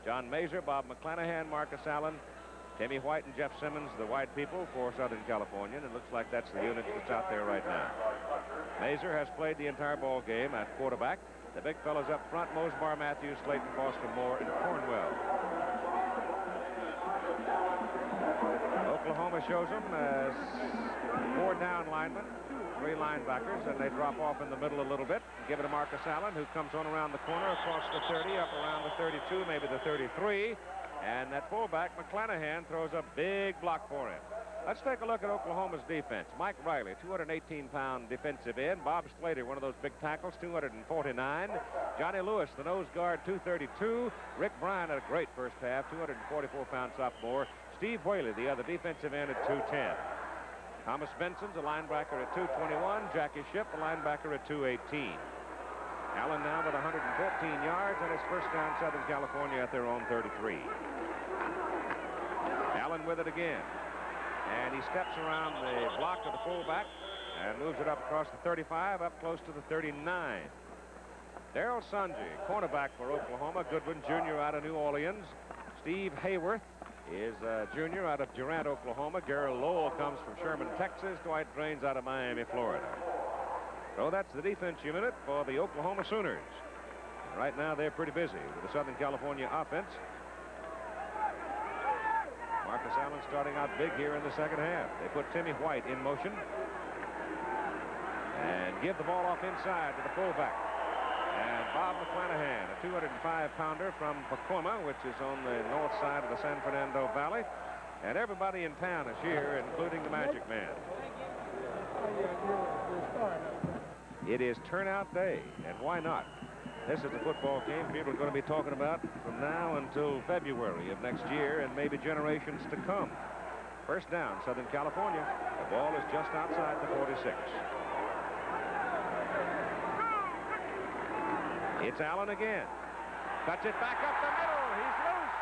Speaker 1: John Mazur, Bob McClanahan, Marcus Allen, Timmy White and Jeff Simmons, the white people for Southern California, and it looks like that's the unit that's out there right now. Mazur has played the entire ball game at quarterback. The big fellas up front, Mosbar, Matthews, Slayton, Foster, Moore, and Cornwell. Oklahoma shows them as 4 down linemen, 3 linebackers, and they drop off in the middle a little bit. Give it to Marcus Allen, who comes on around the corner across the 30, up around the 32, maybe the 33. And that fullback, McClanahan, throws a big block for him. Let's take a look at Oklahoma's defense. Mike Riley, 218-pound defensive end. Bob Slater, one of those big tackles, 249. Johnny Lewis, the nose guard, 232. Rick Bryan had a great first half, 244-pound sophomore. Steve Whaley, the other defensive end, at 210. Thomas Benson's a linebacker at 221. Jackie Shipp, a linebacker at 218. Allen now with 114 yards and his first down Southern California at their own 33. Allen with it again. And he steps around the block of the fullback and moves it up across the 35, up close to the 39. Darrell Sanji, cornerback for Oklahoma. Goodwin Jr. out of New Orleans. Steve Hayworth is a junior out of Durant, Oklahoma. Gerald Lowell comes from Sherman, Texas. Dwight Drains out of Miami, Florida. So that's the defense unit for the Oklahoma Sooners. Right now they're pretty busy with the Southern California offense. Marcus Allen starting out big here in the 2nd half. They put Timmy White in motion and give the ball off inside to the fullback. And Bob McClanahan, a 205-pounder from Pacoima, which is on the north side of the San Fernando Valley. And everybody in town is here, including the Magic Man. It is turnout day, and why not? This is a football game people are going to be talking about from now until February of next year and maybe generations to come. First down, Southern California. The ball is just outside the 46. It's Allen again. Cuts it back up the middle. He's loose.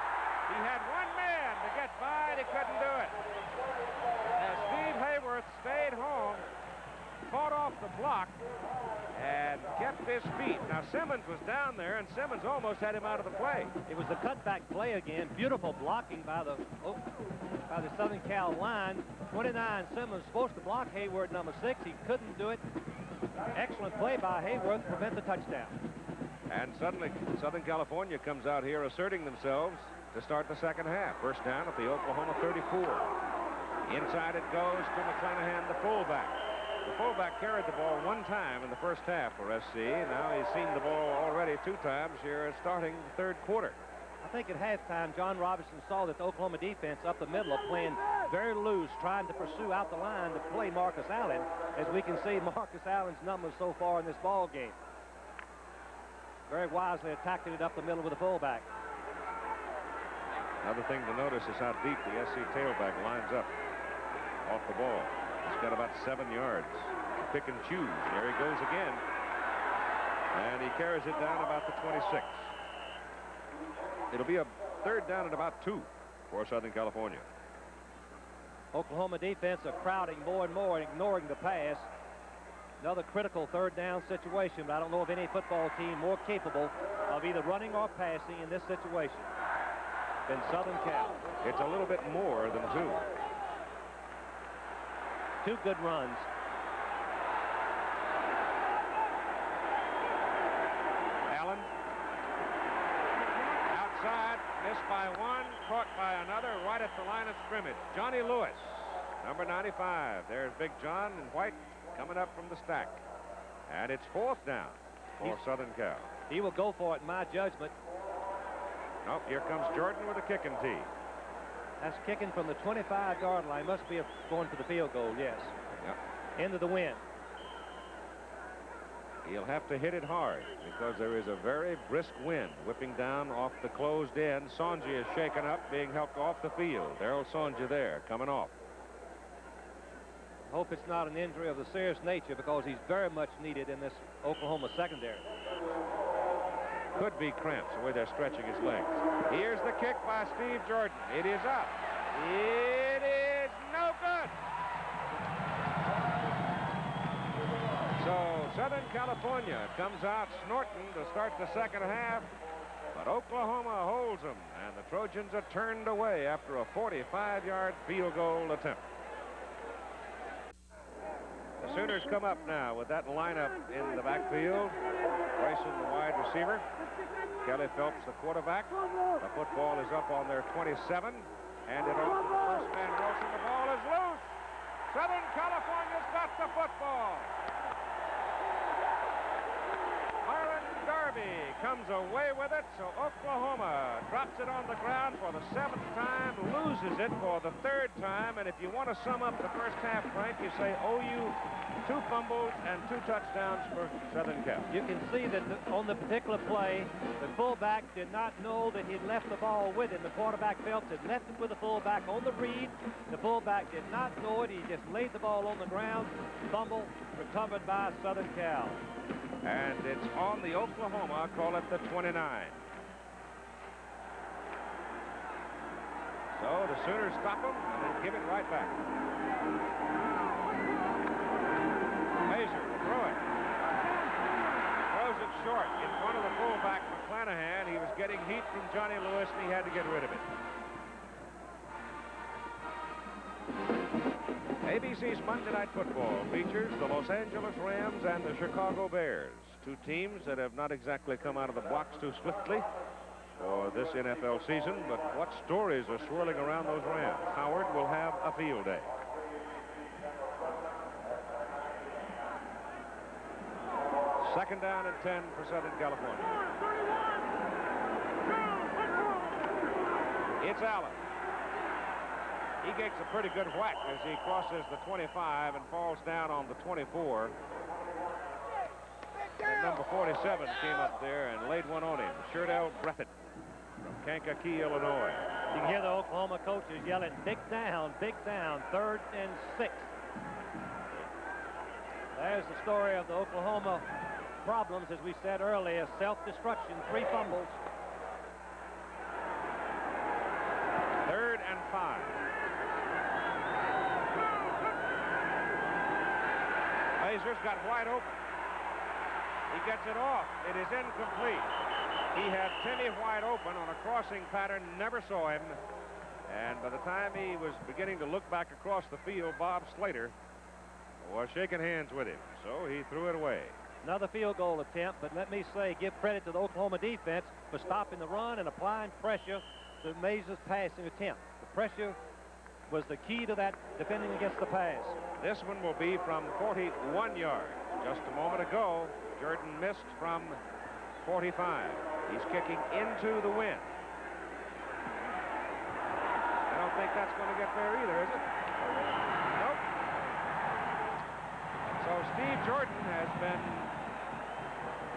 Speaker 1: He had one man to get by, and he couldn't do it. As Steve Hayworth stayed home, fought off the block, and kept his feet. Now, Simmons was down there, and Simmons almost had him out of the play.
Speaker 2: It was a cutback play again. Beautiful blocking by the Southern Cal line. 29 Simmons supposed to block Hayworth, number 6. He couldn't do it. Excellent play by Hayworth to prevent the touchdown.
Speaker 1: And suddenly, Southern California comes out here asserting themselves to start the second half. First down at the Oklahoma 34. Inside it goes to McClanahan, the fullback. The fullback carried the ball one time in the first half for SC. Now he's seen the ball already 2 times here starting the third quarter.
Speaker 2: I think at halftime, John Robinson saw that the Oklahoma defense up the middle are playing very loose, trying to pursue out the line to play Marcus Allen. As we can see, Marcus Allen's numbers so far in this ball game. Very wisely attacking it up the middle with the fullback.
Speaker 1: Another thing to notice is how deep the SC tailback lines up off the ball. He's got about 7 yards. Pick and choose. There he goes again. And he carries it down about the 26. It'll be a third down at about 2 for Southern California.
Speaker 2: Oklahoma defense are crowding more and more and ignoring the pass. Another critical third down situation, but I don't know of any football team more capable of either running or passing in this situation than Southern Cal.
Speaker 1: It's a little bit more than 2.
Speaker 2: 2 good runs.
Speaker 1: Allen. Outside, missed by 1, caught by another right at the line of scrimmage. Johnny Lewis, number 95. There's Big John in white coming up from the stack. And it's 4th down for Southern Cal.
Speaker 2: He will go for it in my judgment.
Speaker 1: Nope, here comes Jordan with a kicking tee.
Speaker 2: That's kicking from the 25-yard line. Must be going for the field goal, yes.
Speaker 1: Yep.
Speaker 2: Into the wind.
Speaker 1: He'll have to hit it hard because there is a very brisk wind whipping down off the closed end. Sonja is shaken up, being helped off the field. Darryl Sonja there, coming off.
Speaker 2: Hope it's not an injury of the serious nature because he's very much needed in this Oklahoma secondary.
Speaker 1: Could be cramps the way they're stretching his legs. Here's the kick by Steve Jordan. It is up. It is no good. So Southern California comes out snorting to start the second half, but Oklahoma holds them, and the Trojans are turned away after a 45-yard field goal attempt. The Sooners come up now with that lineup in the backfield. Grayson, the wide receiver. Kelly Phelps, the quarterback. The football is up on their 27, and it opens the first man Wilson. The ball is loose. Southern California's got the football. Harlan Darby comes away with it, so Oklahoma drops it on the ground for the 7th time, loses it for the 3rd time, and if you want to sum up the first half, Frank, you say OU 2 fumbles and 2 touchdowns for Southern Cal.
Speaker 2: You can see that on the particular play, the fullback did not know that he'd left the ball with him. The quarterback Phelps had left it with the fullback on the read. The fullback did not know it. He just laid the ball on the ground. Fumble recovered by Southern Cal.
Speaker 1: And it's on the Oklahoma, call it the 29. So the Sooners stop him and then give it right back. Mazur will throw it. Throws it short in front of the fullback, McClanahan. He was getting heat from Johnny Lewis, and he had to get rid of it. ABC's Monday Night Football features the Los Angeles Rams and the Chicago Bears, 2 teams that have not exactly come out of the blocks too swiftly for this NFL season, but what stories are swirling around those Rams? Howard will have a field day. Second down and 10 for Southern California. It's Allen. He gets a pretty good whack as he crosses the 25 and falls down on the 24. And number 47 came up there and laid one on him. Sherdell Breathitt from Kankakee, Illinois.
Speaker 2: You can hear the Oklahoma coaches yelling, big down, 3rd and 6. There's the story of the Oklahoma problems, as we said earlier. Self-destruction, 3 fumbles.
Speaker 1: 3rd and 5. Mazur's got wide open. He gets it off. It is incomplete. He had Timmy wide open on a crossing pattern, never saw him. And by the time he was beginning to look back across the field, Bob Slater was shaking hands with him. So he threw it away.
Speaker 2: Another field goal attempt, but let me say, give credit to the Oklahoma defense for stopping the run and applying pressure to Mays' passing attempt. The pressure was the key to that defending against the pass.
Speaker 1: This one will be from 41 yards. Just a moment ago, Jordan missed from 45. He's kicking into the wind. I don't think that's going to get there either, is it? Nope. So Steve Jordan has been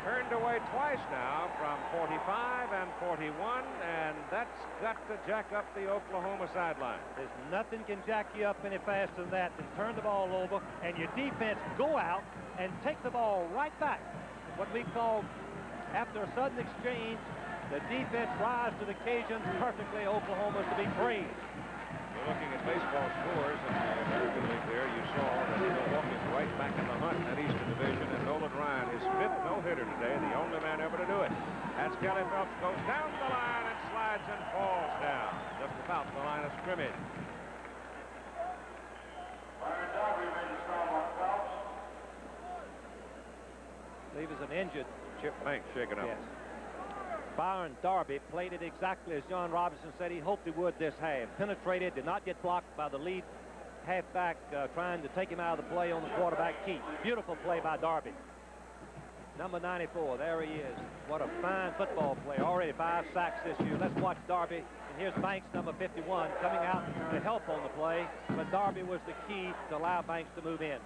Speaker 1: turned away twice now from 45 and 41, and that's got to jack up the Oklahoma sideline.
Speaker 2: There's nothing can jack you up any faster than that than turn the ball over and your defense go out and take the ball right back. What we call, after a sudden exchange, the defense rise to the occasion perfectly. Oklahoma's to be praised.
Speaker 1: You're looking at baseball scores in the American League there. You saw that Milwaukee's right back in the hunt in that Eastern Division, and Nolan Ryan, his 5th no-hitter today, the only man ever to do it. That's Kelly Phelps, goes down the line and slides and falls down just about the line of scrimmage.
Speaker 2: I believe he's an injured.
Speaker 1: Chip Banks shaking up.
Speaker 2: Yes. Byron Darby played it exactly as John Robinson said he hoped he would this half. Penetrated, did not get blocked by the lead halfback trying to take him out of the play on the quarterback keep. Beautiful play by Darby. Number 94, there he is. What a fine football player. Already 5 sacks this year. Let's watch Darby. And here's Banks, number 51, coming out to help on the play. But Darby was the key to allow Banks to move in.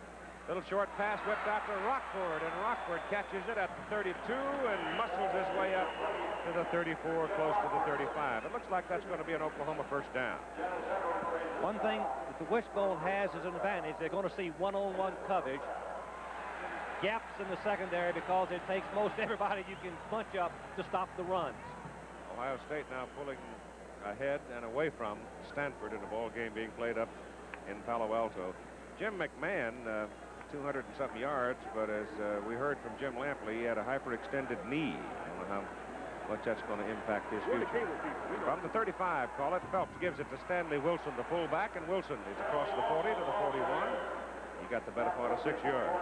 Speaker 1: Little short pass whipped out to Rockford, and Rockford catches it at the 32 and muscles his way up to the 34, close to the 35. It looks like that's going to be an Oklahoma first down.
Speaker 2: One thing that the wishbone has is an advantage. They're going to see one-on-one coverage. Gaps in the secondary because it takes most everybody you can bunch up to stop the runs.
Speaker 1: Ohio State now pulling ahead and away from Stanford in a ball game being played up in Palo Alto. Jim McMahon, 200 and something yards, but as we heard from Jim Lampley, he had a hyperextended knee. I don't know how much that's going to impact his future. From the 35, call it. Phelps gives it to Stanley Wilson, the fullback, and Wilson is across the 40 to the 41. He got the better part of 6 yards.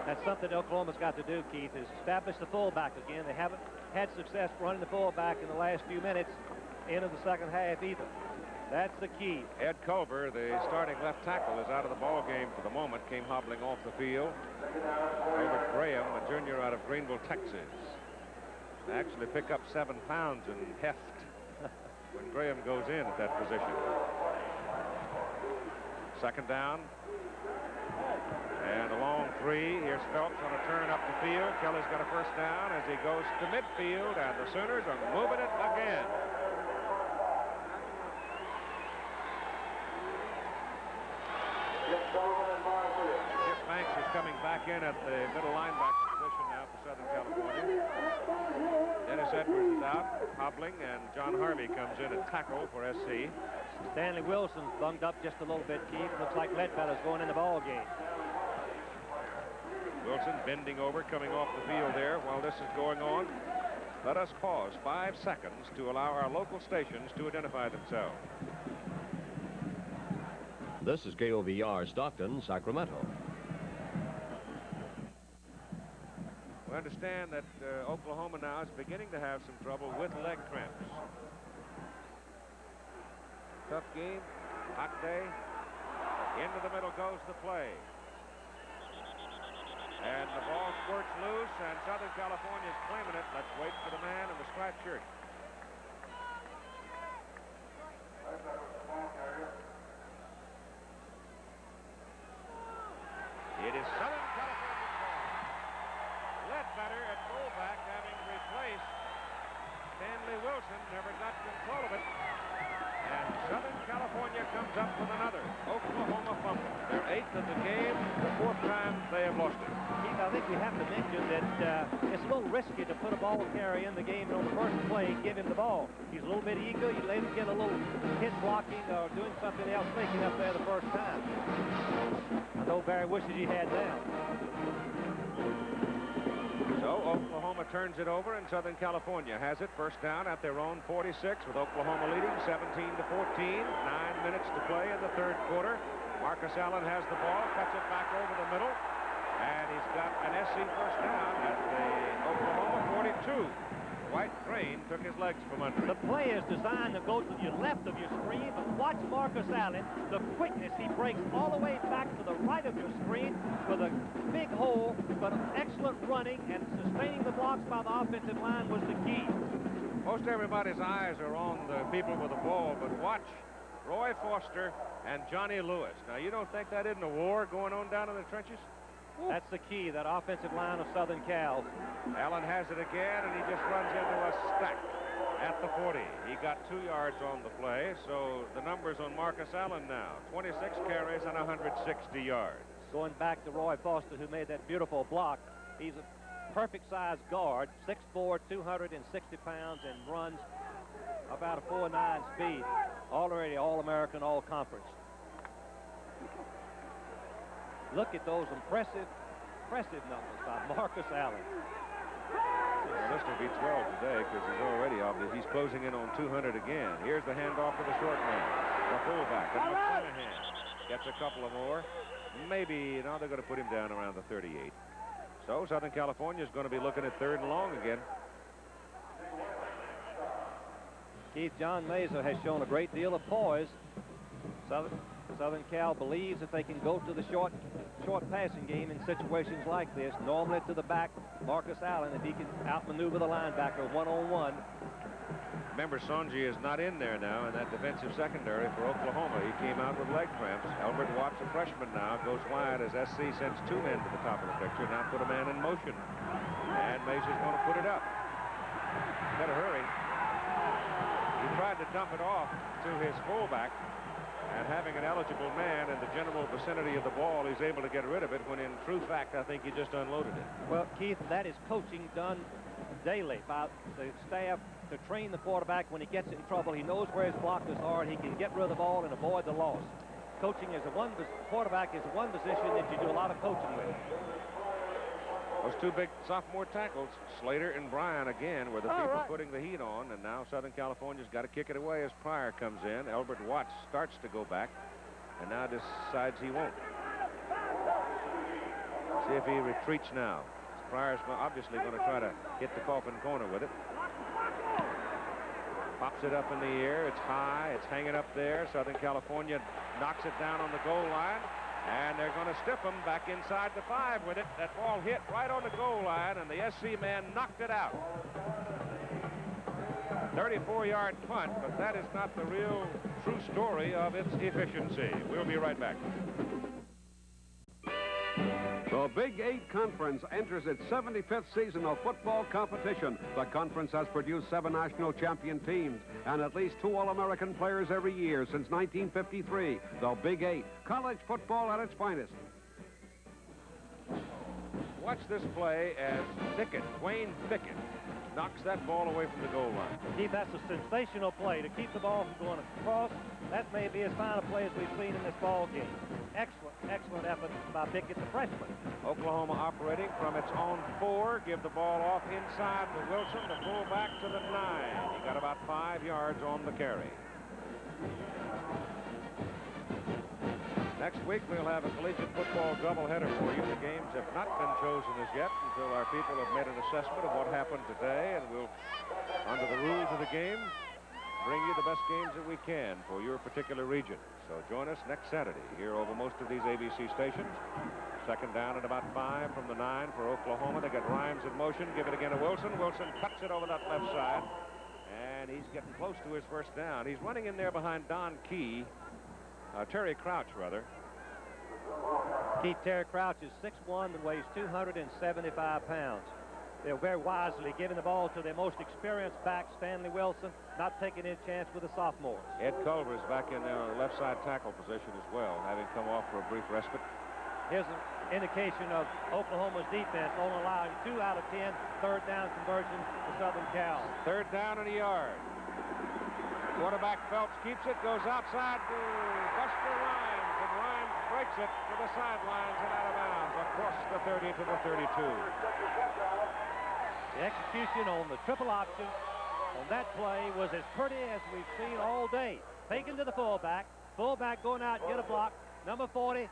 Speaker 2: That's something Oklahoma's got to do, Keith, is establish the fullback again. They haven't had success running the fullback in the last few minutes into the second half either. That's the key.
Speaker 1: Ed Culver, the starting left tackle, is out of the ball game for the moment. Came hobbling off the field. Robert Graham, a junior out of Greenville, Texas. Actually pick up 7 pounds in heft when Graham goes in at that position. Second down. And a long 3. Here's Phelps on a turn up the field. Kelly's got a first down as he goes to midfield, and the Sooners are moving it again. Chip Banks is coming back in at the middle linebacker position now for Southern California. Dennis Edwards is out, hobbling, and John Harvey comes in at tackle for SC.
Speaker 2: Stanley Wilson's bunged up just a little bit, Keith. Looks like Ledbetter's going in the ball game.
Speaker 1: Wilson bending over, coming off the field there while this is going on. Let us pause 5 seconds to allow our local stations to identify themselves.
Speaker 11: This is KOVR Stockton, Sacramento.
Speaker 1: We understand that Oklahoma now is beginning to have some trouble with leg cramps. Tough game, hot day. Into the middle goes the play. And the ball squirts loose, and Southern California is claiming it. Let's wait for the man in the striped shirt. It is Southern California's ball. Ledbetter at fullback, having replaced Stanley Wilson, never got control of it. And Southern California comes up with another Oklahoma fumble. Their 8th of the game, the 4th time they have lost it.
Speaker 2: Keith, I think we have to mention that it's a little risky to put a ball carrier in the game, and on the first play, give him the ball. He's a little bit eager. You let him get a little hit blocking or doing something else, making up there the first time. I know Barry wishes he had now.
Speaker 1: So Oklahoma turns it over, and Southern California has it first down at their own 46, with Oklahoma leading 17-14. 9 minutes to play in the 3rd quarter. Marcus Allen has the ball, cuts it back over the middle. And he's got an SC first down at the Oklahoma 42. White Crane took his legs from under
Speaker 2: The
Speaker 1: him.
Speaker 2: play is designed to go to your left of your screen, but watch Marcus Allen, the quickness. He breaks all the way back to the right of your screen with a big hole, but excellent running and sustaining the blocks by the offensive line was the key.
Speaker 1: Most everybody's eyes are on the people with the ball, but watch Roy Foster and Johnny Lewis. Now, you don't think that isn't a war going on down in the trenches?
Speaker 2: That's the key, that offensive line of Southern Cal.
Speaker 1: Allen has it again, and he just runs into a stack at the 40. He got 2 yards on the play, so the numbers on Marcus Allen now, 26 carries and 160 yards.
Speaker 2: Going back to Roy Foster, who made that beautiful block. He's a perfect-sized guard, 6'4", 260 pounds, and runs about a 4.9 speed. Already All-American, All-Conference. Look at those impressive numbers by Marcus Allen.
Speaker 1: Well, this will be 12 today because he's closing in on 200 again. Here's the handoff to the short man, the fullback, and McClanahan gets a couple of more. Maybe, now they're going to put him down around the 38. So Southern California is going to be looking at 3rd and long again.
Speaker 2: Keith, John Mesa has shown a great deal of poise. Southern Cal believes that they can go to the short passing game in situations like this. Normally to the back, Marcus Allen, if he can outmaneuver the linebacker one-on-one.
Speaker 1: Remember, Sonji is not in there now in that defensive secondary for Oklahoma. He came out with leg cramps. Albert Watts, a freshman now, goes wide as SC sends 2 men to the top of the picture. Now put a man in motion. And Mesa's going to put it up. Better hurry. He tried to dump it off to his fullback. And having an eligible man in the general vicinity of the ball, he's able to get rid of it when, in true fact, I think he just unloaded it.
Speaker 2: Well, Keith, that is coaching done daily by the staff to train the quarterback. When he gets in trouble, he knows where his blockers are, and he can get rid of the ball and avoid the loss. Coaching is quarterback is one position that you do a lot of coaching with.
Speaker 1: Those 2 big sophomore tackles, Slater and Bryan, again, were the people putting the heat on, and now Southern California's got to kick it away as Pryor comes in. Albert Watts starts to go back, and now decides he won't. See if he retreats now. Pryor's obviously going to try to hit the coffin corner with it. Pops it up in the air. It's high. It's hanging up there. Southern California knocks it down on the goal line. And they're going to stiff him back inside the 5 with it. That ball hit right on the goal line, and the SC man knocked it out. 34-yard punt, but that is not the real true story of its efficiency. We'll be right back.
Speaker 6: The Big 8 Conference enters its 75th season of football competition. The conference has produced 7 national champion teams and at least 2 All-American players every year since 1953. The Big 8, college football at its finest.
Speaker 1: Watch this play as Wayne Bickett, knocks that ball away from the goal line.
Speaker 2: Keith, that's a sensational play to keep the ball from going across. That may be as fine a play as we've seen in this ball game. Excellent effort by Bickett, the freshman.
Speaker 1: Oklahoma operating from its own 4. Give the ball off inside to Wilson, the fullback to the 9. He got about 5 yards on the carry. Next week, we'll have a collegiate football doubleheader for you. The games have not been chosen as yet until our people have made an assessment of what happened today, and we'll, under the rules of the game, bring you the best games that we can for your particular region. So join us next Saturday here over most of these ABC stations. 2nd down at about 5 from the 9 for Oklahoma. They got Rhymes in motion. Give it again to Wilson. Wilson cuts it over that left side, and he's getting close to his first down. He's running in there behind Terry Crouch, rather.
Speaker 2: Keith, Terry Crouch is 6'1" and weighs 275 pounds. They're very wisely giving the ball to their most experienced back, Stanley Wilson, not taking any chance with the sophomores.
Speaker 1: Ed Culver is back in the left side tackle position as well, having come off for a brief respite.
Speaker 2: Here's an indication of Oklahoma's defense only allowing 2 out of 10 third down conversions to Southern Cal.
Speaker 1: 3rd down and a yard. Quarterback Phelps keeps it, goes outside to Buster Rhymes, and Rhymes breaks it to the sidelines and out of bounds across the 30 to the 32.
Speaker 2: The execution on the triple option on that play was as pretty as we've seen all day. Taken to the fullback going out, get a block. Number 40,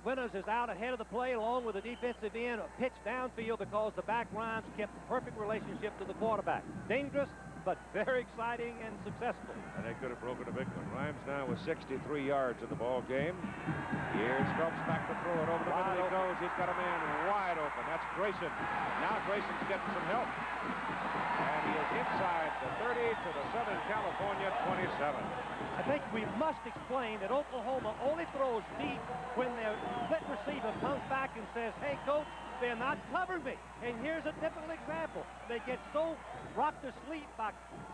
Speaker 2: Winters is out ahead of the play along with the defensive end, a pitch downfield because the back Rhymes kept a perfect relationship to the quarterback. Dangerous, but very exciting and successful.
Speaker 1: And they could have broken a big one. Rhymes now with 63 yards in the ball game. Here's Phelps back to throw it over the middle. He goes. He's got a man wide open. That's Grayson. Now Grayson's getting some help. And he is inside the 30 to the Southern California 27.
Speaker 2: I think we must explain that Oklahoma only throws deep when their split receiver comes back and says, hey, coach, they're not covering me. And here's a typical example. They get so rocked to sleep by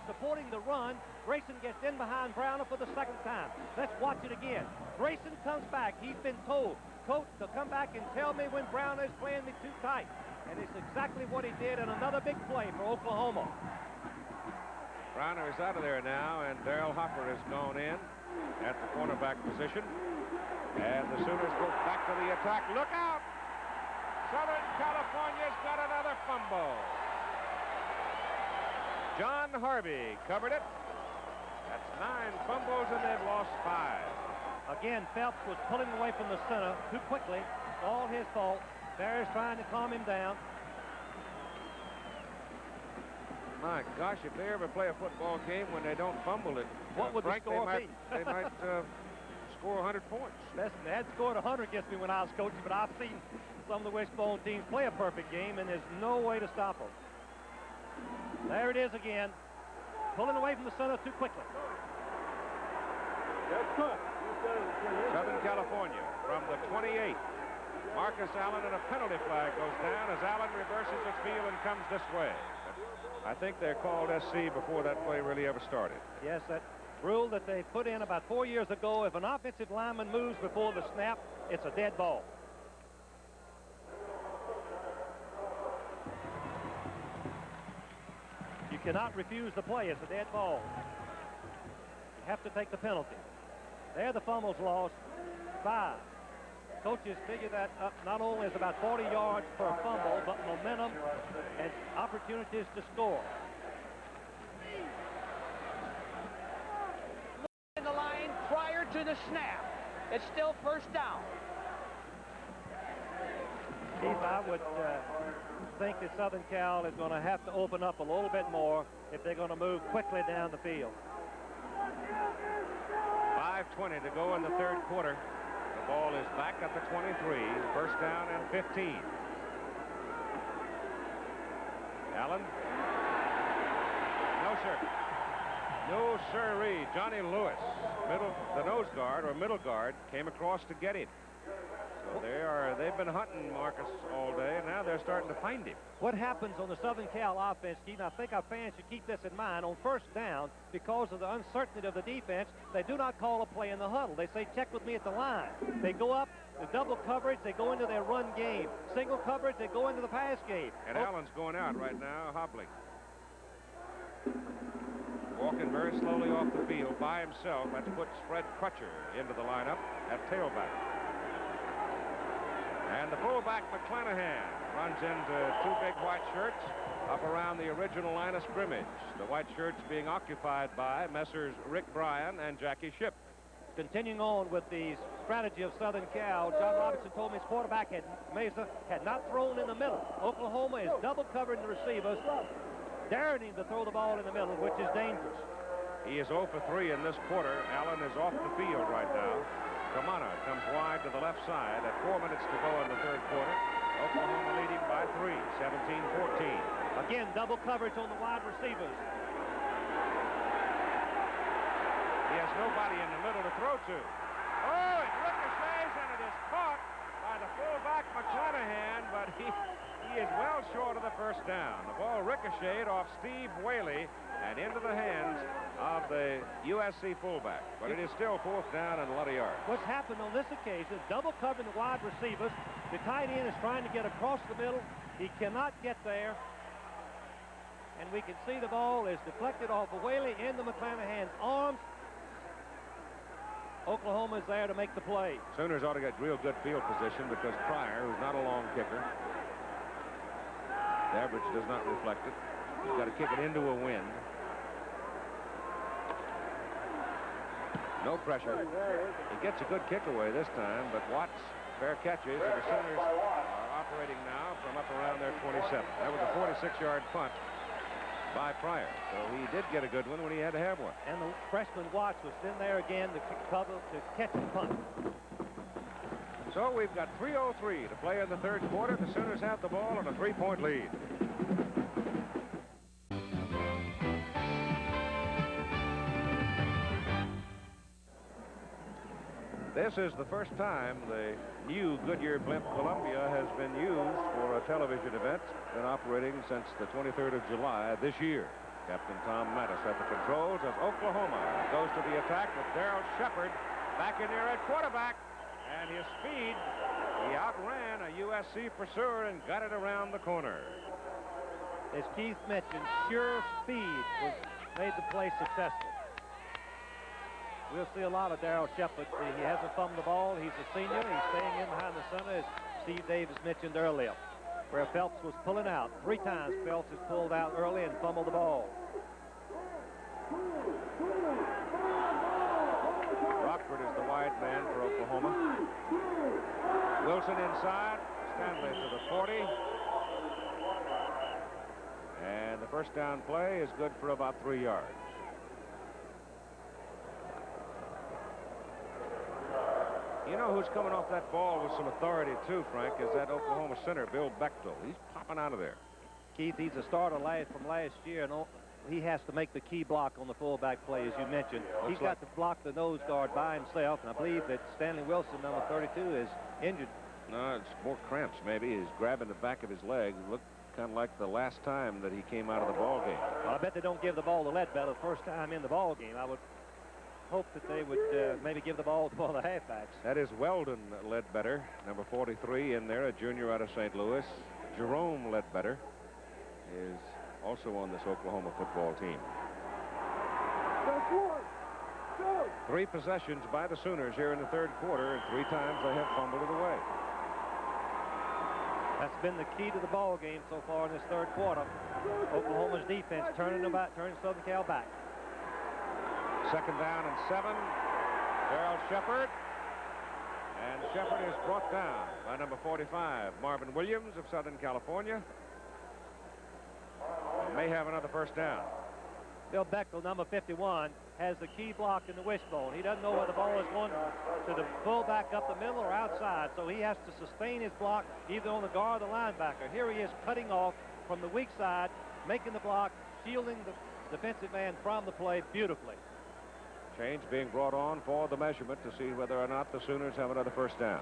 Speaker 2: supporting the run, Grayson gets in behind Browner for the second time. Let's watch it again. Grayson comes back. He's been told, coach, to come back and tell me when Browner is playing me too tight. And it's exactly what he did in another big play for Oklahoma.
Speaker 1: Browner is out of there now, and Darrell Hopper has gone in at the cornerback position. And the Sooners go back to the attack. Look out! Southern California's got another fumble. John Harvey covered it. That's 9 fumbles, and they've lost 5.
Speaker 2: Again, Phelps was pulling away from the center too quickly. It's all his fault. Barry's trying to calm him down.
Speaker 1: My gosh, if they ever play a football game when they don't fumble it,
Speaker 2: what would
Speaker 1: Frank,
Speaker 2: the score be?
Speaker 1: They might score 100 points.
Speaker 2: Listen, they had scored 100 against me when I was coaching, but I've seen some of the Wishbone teams play a perfect game, and there's no way to stop them. There it is again. Pulling away from the center too quickly.
Speaker 1: Southern California from the 28. Marcus Allen, and a penalty flag goes down as Allen reverses his field and comes this way. I think they're called SC before that play really ever started.
Speaker 2: Yes, that rule that they put in about 4 years ago, if an offensive lineman moves before the snap, it's a dead ball. You cannot refuse the play. It's a dead ball. You have to take the penalty. There the fumble's lost. 5. Coaches figure that up not only as about 40 yards per fumble, but momentum and opportunities to score.
Speaker 4: In the line prior to the snap. It's still first down.
Speaker 2: Keith, I would think that Southern Cal is going to have to open up a little bit more if they're going to move quickly down the field.
Speaker 1: 5:20 to go in the third quarter. The ball is back at the 23. First down and 15. Allen. No, sir. No, sirree. Johnny Lewis, the nose guard or middle guard, came across to get him. So they've been hunting Marcus all day, and now they're starting to find him.
Speaker 2: What happens on the Southern Cal offense, Keith, and I think our fans should keep this in mind, on first down, because of the uncertainty of the defense, they do not call a play in the huddle. They say, check with me at the line. They go up, the double coverage, they go into their run game. Single coverage, they go into the pass game.
Speaker 1: And Allen's going out right now, hobbling. Walking very slowly off the field by himself. That's put Fred Crutcher into the lineup at tailback. And the fullback, McClanahan, runs into 2 big white shirts up around the original line of scrimmage. The white shirts being occupied by Messrs. Rick Bryan and Jackie Shipp.
Speaker 2: Continuing on with the strategy of Southern Cal, John Robinson told me his quarterback, Mesa, had not thrown in the middle. Oklahoma is double covering the receivers, daring him to throw the ball in the middle, which is dangerous.
Speaker 1: He is 0 for 3 in this quarter. Allen is off the field right now. Kamana comes wide to the left side at 4 minutes to go in the third quarter. Oklahoma leading by 3, 17-14.
Speaker 2: Again, double coverage on the wide receivers.
Speaker 1: He has nobody in the middle to throw to. Oh, it ricochets, and it is caught by the fullback McClanahan, but he is well short of the first down. The ball ricocheted off Steve Whaley and into the hands of the USC fullback. But it is still 4th down and a lot of yards.
Speaker 2: What's happened on this occasion, double covering the wide receivers. The tight end is trying to get across the middle. He cannot get there. And we can see the ball is deflected off of Whaley into McClanahan's arms. Oklahoma is there to make the play.
Speaker 1: Sooners ought to get real good field position because Pryor, who's not a long kicker, the average does not reflect it. He's got to kick it into a wind. No pressure. He gets a good kick away this time, but Watts fair catches, and the Sooners are operating now from up around their 27. That was a 46-yard punt by Pryor. So he did get a good one when he had to have one.
Speaker 2: And the freshman Watts was in there again to cover to catch the punt.
Speaker 1: So we've got 3:03 to play in the third quarter. The Sooners have the ball and a 3-point lead. This is the first time the new Goodyear blimp Columbia has been used for a television event. Been operating since the 23rd of July this year. Captain Tom Mattis at the controls as Oklahoma goes to the attack with Darrell Shepard back in there at quarterback. And his speed, he outran a USC pursuer and got it around the corner.
Speaker 2: As Keith mentioned, sure speed made the play successful. We'll see a lot of Darrell Shepard. He hasn't fumbled the ball. He's a senior. He's staying in behind the center, as Steve Davis mentioned earlier, where Phelps was pulling out. 3 times Phelps has pulled out early and fumbled the ball.
Speaker 1: Rockford is the wide man for Oklahoma. Wilson inside. Stanley to the 40. And the first down play is good for about 3 yards. You know who's coming off that ball with some authority, too, Frank, is that Oklahoma center, Bill Bechtel. He's popping out of there.
Speaker 2: Keith, he's a starter from last year, and he has to make the key block on the fullback play, as you mentioned. He's got to block the nose guard by himself, and I believe that Stanley Wilson, number 32, is injured.
Speaker 1: No, it's more cramps, maybe. He's grabbing the back of his leg. Looked kind of like the last time that he came out of the ball game.
Speaker 2: Well, I bet they don't give the ball to Ledbetter the first time in the ball game. I would hope that they would maybe give the ball to one of the halfbacks.
Speaker 1: That is Weldon Ledbetter, number 43 in there, a junior out of St. Louis. Jerome Ledbetter is also on this Oklahoma football team. 3 possessions by the Sooners here in the third quarter, and 3 times they have fumbled it away.
Speaker 2: That's been the key to the ball game so far in this third quarter. Oklahoma's defense turning Southern Cal back.
Speaker 1: 2nd down and 7. Darrell Shepard. And Shepard is brought down by number 45, Marvin Williams of Southern California. And may have another first down.
Speaker 2: Bill Bechtel, number 51, has the key block in the wishbone. He doesn't know where the ball is going to the fullback up the middle or outside, so he has to sustain his block either on the guard or the linebacker. Here he is cutting off from the weak side, making the block, shielding the defensive man from the play beautifully.
Speaker 1: Change being brought on for the measurement to see whether or not the Sooners have another first down.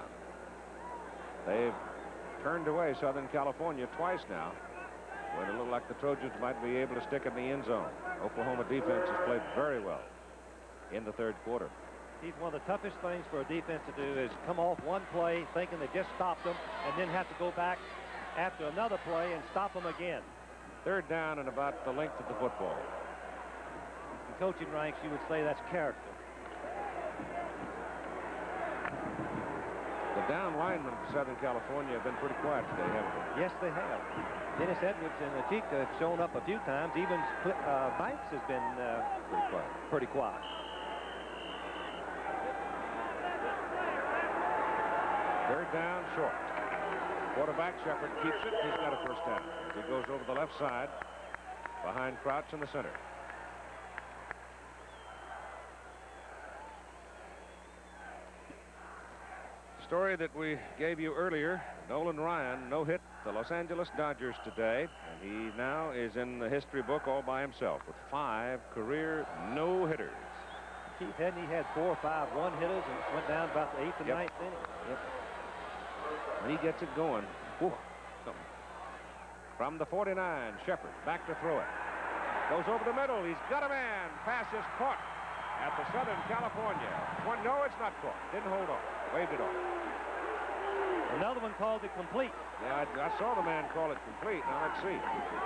Speaker 1: They've turned away Southern California twice now, when it looked like the Trojans might be able to stick in the end zone. Oklahoma defense has played very well in the third quarter.
Speaker 2: He's one of the toughest things for a defense to do is come off one play thinking they just stopped them and then have to go back after another play and stop them again.
Speaker 1: 3rd down and about the length of the football.
Speaker 2: In coaching ranks, you would say that's character.
Speaker 1: The down linemen for Southern California have been pretty quiet today, haven't they?
Speaker 2: Yes, they have. Dennis Edwards and Achika have shown up a few times. Even Banks has been pretty quiet.
Speaker 1: Third down, short. Quarterback Shepard keeps it. He's got a first down. He goes over the left side behind Crouch in the center. Story that we gave you earlier, Nolan Ryan no hit the Los Angeles Dodgers today, and he now is in the history book all by himself with 5 career no-hitters.
Speaker 2: Keith, hadn't he had 4 or 5 one-hitters and went down about the 8th and 9th inning?
Speaker 1: Yep. When he gets it going, whew, something. From the 49, Shepard back to throw it. Goes over the middle. He's got a man. Pass is caught at the Southern California. No, it's not caught. Didn't hold on. Waved it off.
Speaker 2: Another one called it complete.
Speaker 1: Yeah, I saw the man call it complete. Now, let's see.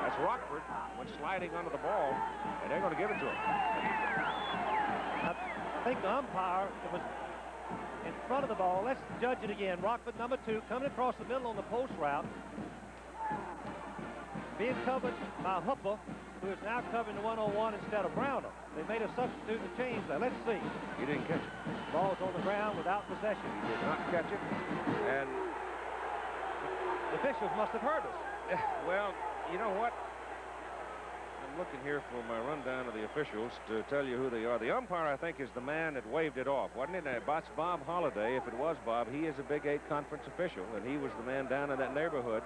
Speaker 1: That's Rockford went sliding under the ball, and they're going to give it to him.
Speaker 2: I think the umpire was in front of the ball. Let's judge it again. Rockford, number 2, coming across the middle on the post route. Being covered by Hooper who is now covering the 101 instead of Browner. They made a substitute and change that. Let's see.
Speaker 1: He didn't catch it.
Speaker 2: Ball's on the ground without possession.
Speaker 1: He did not catch it. And
Speaker 2: the officials must have heard us.
Speaker 1: Well, you know what? I'm looking here for my rundown of the officials to tell you who they are. The umpire, I think, is the man that waved it off, wasn't it? That's Bob Holliday. If it was Bob, he is a Big 8 conference official, and he was the man down in that neighborhood,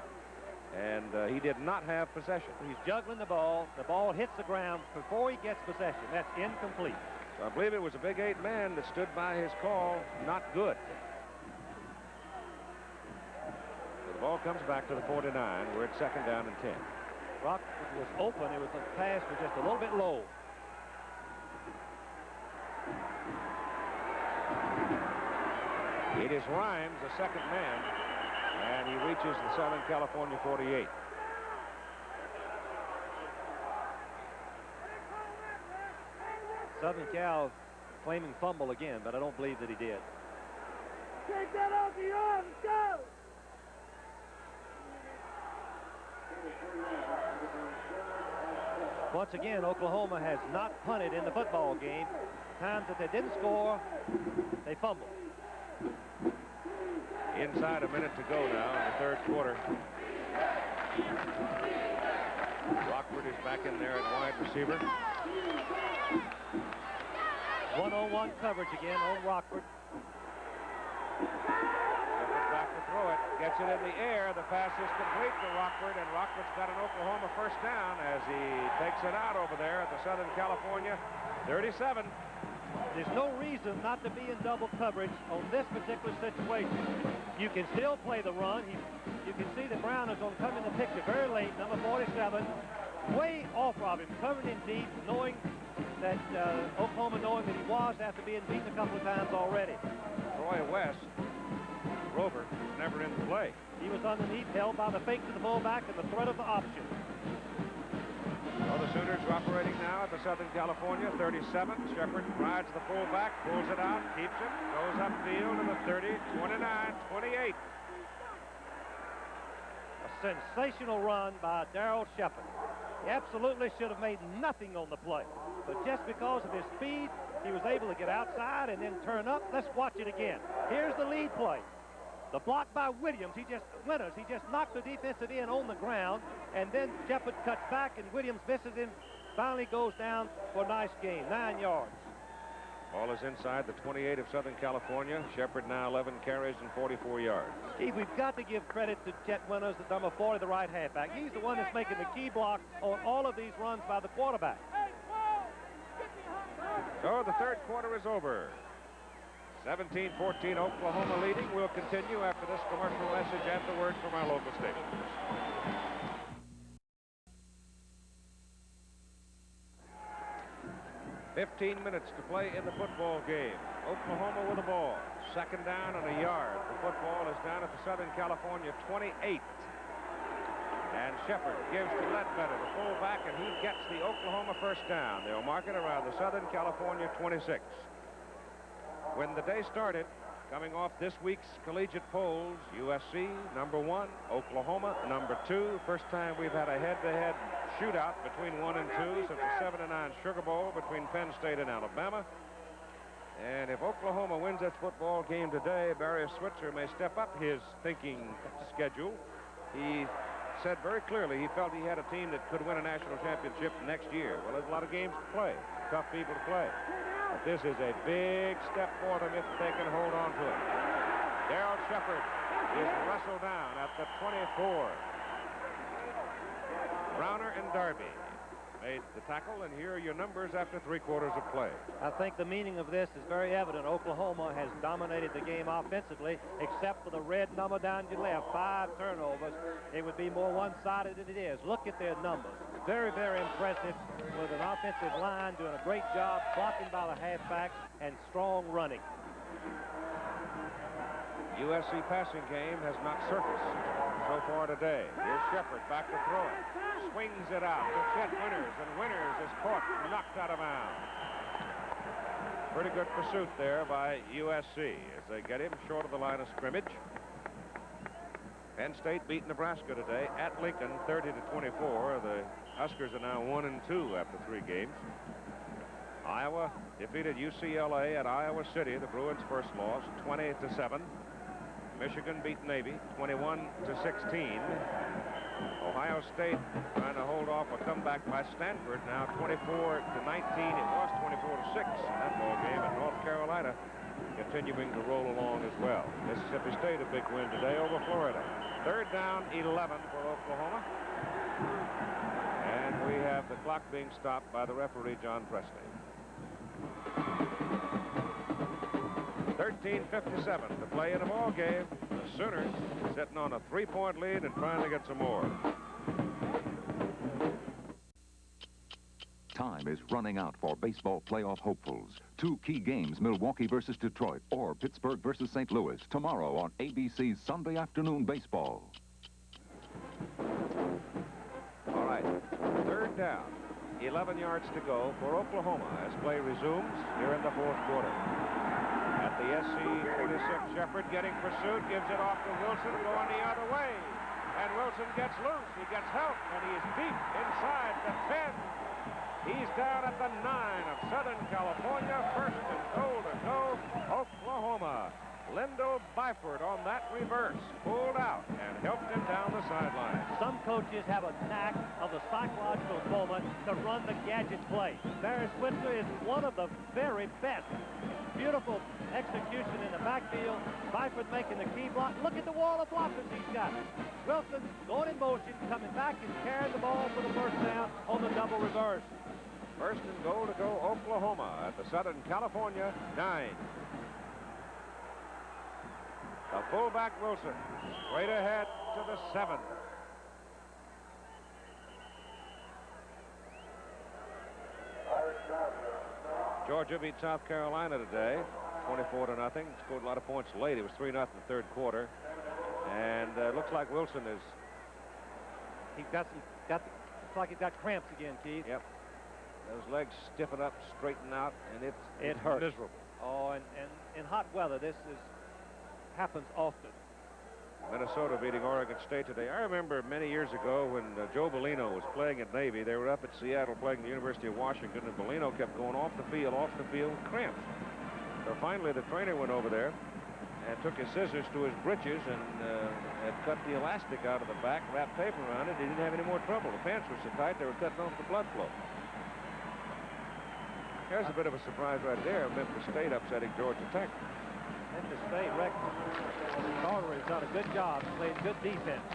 Speaker 1: and he did not have possession.
Speaker 2: He's juggling the ball. The ball hits the ground before he gets possession. That's incomplete.
Speaker 1: So I believe it was a Big 8 man that stood by his call. Not good. So the ball comes back to the 49. We're at 2nd down and 10.
Speaker 2: Rockford was open. It was the pass was just a little bit low.
Speaker 1: It is Rhymes, the second man, and he reaches the Southern California 48.
Speaker 2: Southern Cal claiming fumble again, but I don't believe that he did.
Speaker 12: Take that off the arm. Go!
Speaker 2: Once again, Oklahoma has not punted in the football game. Times that they didn't score, they fumbled.
Speaker 1: Inside a minute to go now in the 3rd quarter. Rockford is back in there at wide receiver.
Speaker 2: 1-on-1 coverage again on Rockford.
Speaker 1: Back to throw it. Gets it in the air. The pass is complete to Rockford, and Rockford's got an Oklahoma first down as he takes it out over there at the Southern California 37.
Speaker 2: There's no reason not to be in double coverage on this particular situation. You can still play the run. You can see that Brown is going to come in the picture very late, number 47, way off of him, covering in deep, knowing that Oklahoma knowing that he was after being beaten a couple of times already.
Speaker 1: Troy West, Rover, never in the play.
Speaker 2: He was underneath, held by the fake to the fullback and the threat of the option.
Speaker 1: Well, the Sooners are operating now at the Southern California 37. Shepard rides the fullback, pulls it out, keeps it, goes upfield to the 30, 29, 28.
Speaker 2: A sensational run by Darrell Shepard. He absolutely should have made nothing on the play. But just because of his speed, he was able to get outside and then turn up. Let's watch it again. Here's the lead play. The block by Williams, he just knocked the defensive end on the ground, and then Shepard cuts back, and Williams misses him, finally goes down for a nice gain, 9 yards.
Speaker 1: Ball is inside the 28 of Southern California. Shepard now 11 carries and 44 yards.
Speaker 2: Steve, we've got to give credit to Chet Winters, the number 40, the right halfback. He's the one that's making the key block on all of these runs by the quarterback.
Speaker 1: So the 3rd quarter is over. 17-14, Oklahoma leading. We'll continue after this commercial message and the word from our local stations. "15 minutes to play in the football game. Oklahoma with the ball. 2nd down and a yard. The football is down at the Southern California 28. And Shepard gives to Ledbetter, the fullback, and he gets the Oklahoma first down. They'll mark it around the Southern California 26. When the day started, coming off this week's collegiate polls, USC, number 1, Oklahoma, number 2. First time we've had a head-to-head shootout between 1 and 2 since the 7-9 Sugar Bowl between Penn State and Alabama. And if Oklahoma wins that football game today, Barry Switzer may step up his thinking schedule. He said very clearly he felt he had a team that could win a national championship next year. Well, there's a lot of games to play, tough people to play. But this is a big step for them if they can hold on to it. Darrell Shepard is wrestled down at the 24. Browner and Darby made the tackle, and here are your numbers after 3 quarters of play.
Speaker 2: I think the meaning of this is very evident. Oklahoma has dominated the game offensively, except for the red number down your left, 5 turnovers. It would be more one-sided than it is. Look at their numbers. Very, very impressive with an offensive line doing a great job blocking by the halfbacks and strong running.
Speaker 1: USC passing game has not surfaced so far today. Here's Shepard back to throw it. Swings it out to Chet Winters, and Winters is caught and knocked out of bounds. Pretty good pursuit there by USC as they get him short of the line of scrimmage. Penn State beat Nebraska today at Lincoln 30-24. The Huskers are now 1-2 after 3 games. Iowa defeated UCLA at Iowa City, the Bruins' first loss, 20-7. Michigan beat Navy 21-16. Ohio State trying to hold off a comeback by Stanford, now 24-19. It was 24-6 in that ball game, and North Carolina continuing to roll along as well. Mississippi State a big win today over Florida. 3rd down, 11 for Oklahoma. And we have the clock being stopped by the referee, John Presley. 13:57 to play in a ball game. The Sooners sitting on a 3-point lead and trying to get some more.
Speaker 9: Time is running out for baseball playoff hopefuls. 2 key games, Milwaukee versus Detroit or Pittsburgh versus St. Louis, tomorrow on ABC's Sunday Afternoon Baseball.
Speaker 1: All right, 3rd down, 11 yards to go for Oklahoma as play resumes here in the 4th quarter. At the SC 46, Shepard getting pursuit, gives it off to Wilson, going the other way. And Wilson gets loose, he gets help, and he is deep inside the 10. He's down at the 9 of Southern California. 1st and goal to go, Oklahoma. Lindo Byford on that reverse, pulled out and helped him down the sideline.
Speaker 2: Some coaches have a knack of the psychological moment to run the gadget play. Barry Switzer is one of the very best. Beautiful execution in the backfield. Byford making the key block. Look at the wall of blockers he's got. Wilson going in motion, coming back and carrying the ball for the 1st down on the double reverse.
Speaker 1: 1st and goal to go, Oklahoma at the Southern California 9. The fullback Wilson straight ahead to the 7. Georgia beat South Carolina today, 24-0. Scored a lot of points late. It was 3-0 in the 3rd quarter, and looks like Wilson is.
Speaker 2: Looks like he's got cramps again, Keith.
Speaker 1: Yep. Those legs stiffen up, straighten out, and it
Speaker 2: hurts.
Speaker 1: Miserable.
Speaker 2: Oh, and in hot weather, this happens often.
Speaker 1: Minnesota beating Oregon State today. I remember many years ago when Joe Bellino was playing at Navy. They were up at Seattle playing the University of Washington, and Bellino kept going off the field, cramps. So finally the trainer went over there and took his scissors to his breeches and had cut the elastic out of the back, wrapped paper around it. He didn't have any more trouble. The pants were so tight they were cutting off the blood flow. Here's a bit of a surprise right there. Memphis State upsetting Georgia Tech.
Speaker 2: Memphis State, Rex Carter has done a good job, playing good defense.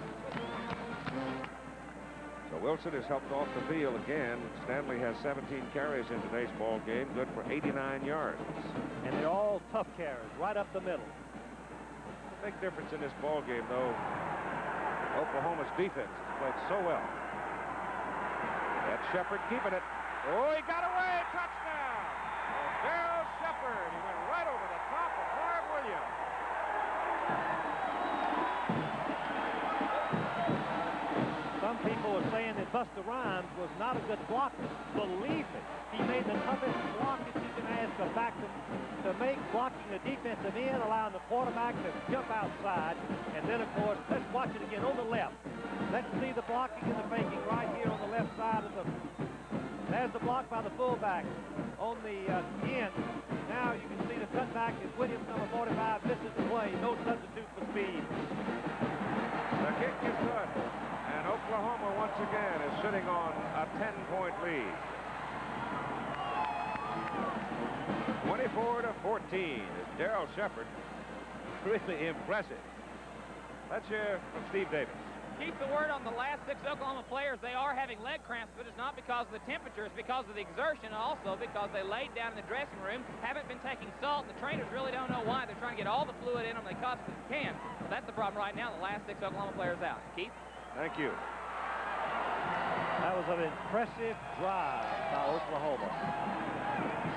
Speaker 1: So Wilson is helped off the field again. Stanley has 17 carries in today's ball game, good for 89 yards.
Speaker 2: And they're all tough carries, right up the middle.
Speaker 1: The big difference in this ball game, though, Oklahoma's defense has played so well. That's Shepard keeping it. Oh, he got away! Touchdown! Darryl Shepard. He went right over the top of Marv Williams.
Speaker 2: Some people are saying that Buster Rhymes was not a good blocker. Believe me, he made the toughest block that you can ask a back to make, blocking the defensive end, allowing the quarterback to jump outside. And then, of course, let's watch it again on the left. Let's see the blocking and the faking right here on the left side of the. There's the block by the fullback on the end. Now you can see the cutback is Williams, number 45, misses the play. No substitute for speed.
Speaker 1: The kick is good. And Oklahoma once again is sitting on a 10-point lead. 24-14 is Darryl Shepard. Really impressive. Let's hear from Steve Davis.
Speaker 3: Keep the word on the last 6 Oklahoma players. They are having leg cramps, but it's not because of the temperature. It's because of the exertion, and also because they laid down in the dressing room, haven't been taking salt. The trainers really don't know why. They're trying to get all the fluid in them they possibly can. But that's the problem right now. The last 6 Oklahoma players out. Keith?
Speaker 1: Thank you.
Speaker 2: That was an impressive drive by Oklahoma.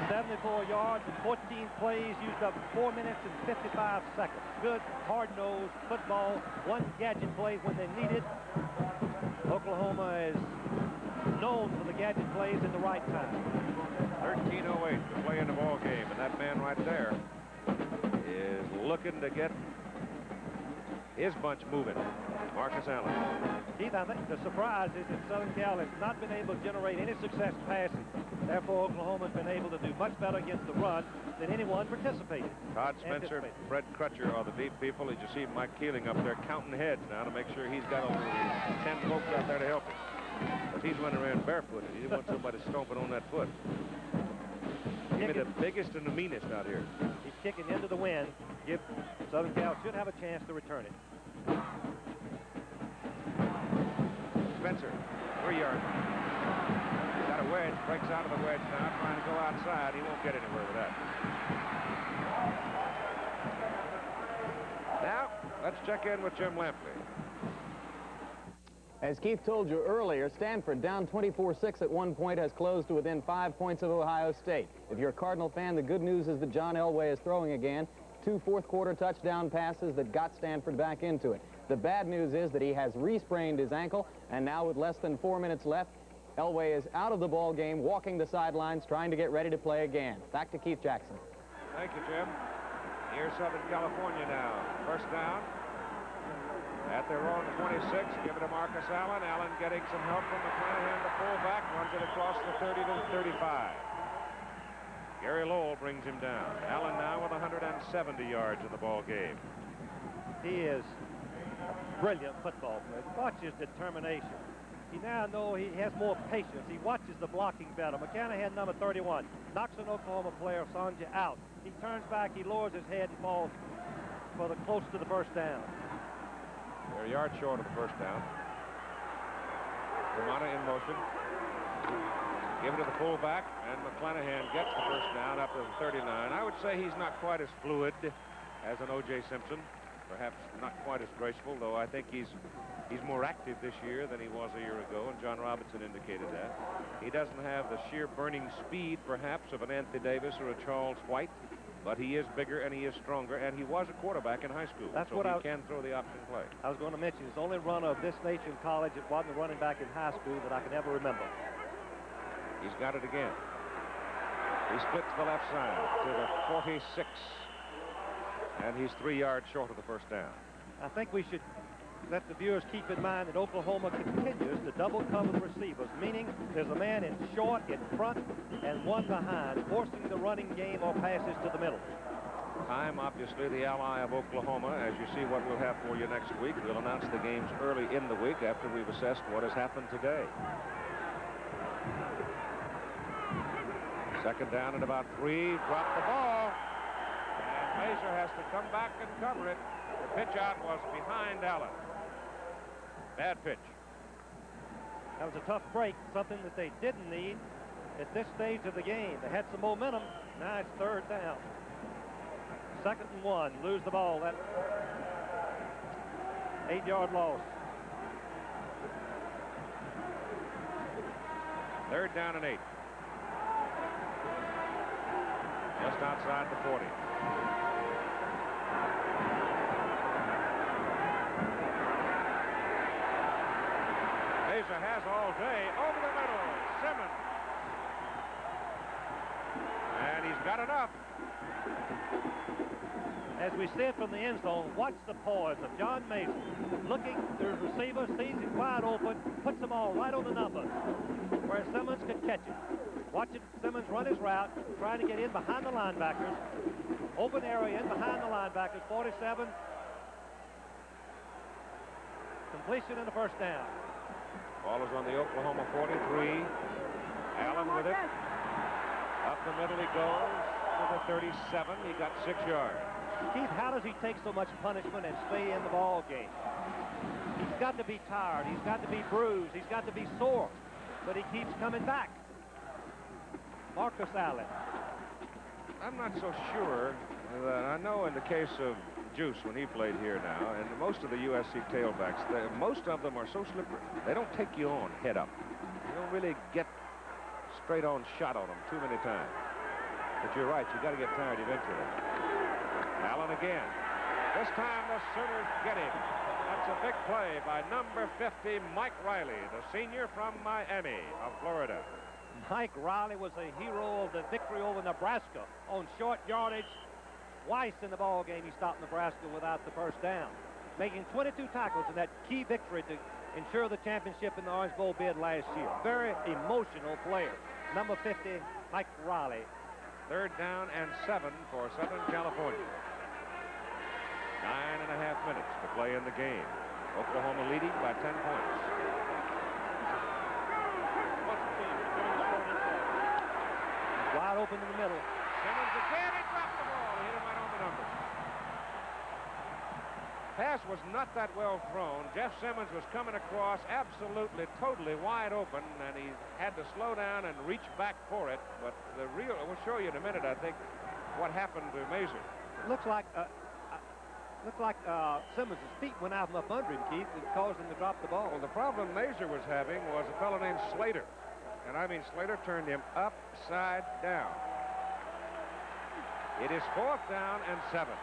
Speaker 2: 74 yards and 14 plays, used up 4 minutes and 55 seconds. Good, hard-nosed football. One gadget play when they need it. Oklahoma is known for the gadget plays in the right time.
Speaker 1: 13:08 to play in the ball game, and that man right there is looking to get his bunch moving. Marcus Allen.
Speaker 2: Keith, I think the surprise is that Southern Cal has not been able to generate any success passing. Therefore, Oklahoma's been able to do much better against the run than anyone participated.
Speaker 1: Todd Spencer, Fred Crutcher are the deep people. As you see Mike Keeling up there counting heads now to make sure he's got over 10 folks out there to help him. But he's running around barefooted. He didn't want somebody stomping on that foot. Give me the biggest and the meanest out here.
Speaker 2: He's kicking into the wind. Give Southern Cal should have a chance to return it.
Speaker 1: Spencer, 3 yards. He's got a wedge, breaks out of the wedge now, trying to go outside. He won't get anywhere with that. Now, let's check in with Jim Lampley.
Speaker 5: As Keith told you earlier, Stanford, down 24-6 at one point, has closed to within 5 points of Ohio State. If you're a Cardinal fan, the good news is that John Elway is throwing again. 2 fourth-quarter touchdown passes that got Stanford back into it. The bad news is that he has re-sprained his ankle, and now with less than 4 minutes left, Elway is out of the ball game, walking the sidelines, trying to get ready to play again. Back to Keith Jackson.
Speaker 1: Thank you, Jim. Here's Southern California now. First down. At their own 26, give it to Marcus Allen. Allen getting some help from McClanahan, the fullback, runs it across the 30 to the 35. Gary Lowell brings him down. Allen now with 170 yards in the ball game.
Speaker 2: He is a brilliant football player. Watch his determination. He now knows he has more patience. He watches the blocking better. McClanahan, number 31, knocks an Oklahoma player, Sonja, out. He turns back, he lowers his head and falls for the close to the first down.
Speaker 1: They're a yard short of the first down. Romana in motion. Give it to the fullback, and McClanahan gets the first down up to the 39. I would say he's not quite as fluid as an O.J. Simpson. Perhaps not quite as graceful, though I think he's more active this year than he was a year ago, and John Robinson indicated that. He doesn't have the sheer burning speed, perhaps, of an Anthony Davis or a Charles White, but he is bigger and he is stronger, and he was a quarterback in high school.
Speaker 2: That's
Speaker 1: so
Speaker 2: what
Speaker 1: he can throw the option play.
Speaker 2: I was going to mention, he's the only runner of this nature in college that wasn't a running back in high school that I can ever remember.
Speaker 1: He's got it again. He splits the left side to the 46. And he's 3 yards short of the first down.
Speaker 2: I think we should let the viewers keep in mind that Oklahoma continues to double cover the receivers, meaning there's a man in short in front and one behind, forcing the running game or passes to the middle.
Speaker 1: Time, obviously, the ally of Oklahoma. As you see what we'll have for you next week, we'll announce the games early in the week after we've assessed what has happened today. Second down at about 3. Drop the ball. And Mazur has to come back and cover it. The pitch out was behind Allen. Bad pitch.
Speaker 2: That was a tough break, something that they didn't need at this stage of the game. They had some momentum. Now it's third down. 2nd and 1. Lose the ball. That 8-yard loss.
Speaker 1: Third down and 8. Just outside the 40. Mazur has all day. Over the middle. Simmons. And he's got enough.
Speaker 2: As we see it from the end zone, watch the poise of John Mason. Looking to his receiver, sees it wide open, puts them all right on the numbers where Simmons could catch it. Watching Simmons run his route, trying to get in behind the linebackers. Open area in behind the linebackers, 47. Completion in the first down.
Speaker 1: Ball is on the Oklahoma 43. Allen with it. Up the middle he goes to the 37. He got 6 yards.
Speaker 2: Keith, how does he take so much punishment and stay in the ball game? He's got to be tired. He's got to be bruised. He's got to be sore. But he keeps coming back. Marcus Allen.
Speaker 1: I'm not so sure that I know in the case of Juice when he played here now, and most of the USC tailbacks, most of them are so slippery. They don't take you on head up. You don't really get straight on shot on them too many times. But you're right, you got to get tired eventually. Allen again. This time the Sooners get him. That's a big play by number 50, Mike Riley, the senior from Miami of Florida.
Speaker 2: Mike Riley was a hero of the victory over Nebraska on short yardage. Twice in the ball game he stopped Nebraska without the first down. making 22 tackles in that key victory to ensure the championship in the Orange Bowl bid last year. Very emotional player. Number 50, Mike Riley.
Speaker 1: 3rd down and 7 for Southern California. 9.5 minutes to play in the game. Oklahoma leading by 10 points.
Speaker 2: Wide open in the middle.
Speaker 1: Simmons again, he dropped the ball. He hit him right on the numbers. Pass was not that well thrown. Jeff Simmons was coming across absolutely, totally wide open, and he had to slow down and reach back for it. But we'll show you in a minute, I think, what happened to Mazur.
Speaker 2: Looks like Simmons' feet went out from up under him, Keith, and caused him to drop the ball.
Speaker 1: Well, the problem Mazur was having was a fellow named Slater. And I mean, Slater turned him upside down. It is 4th down and 7.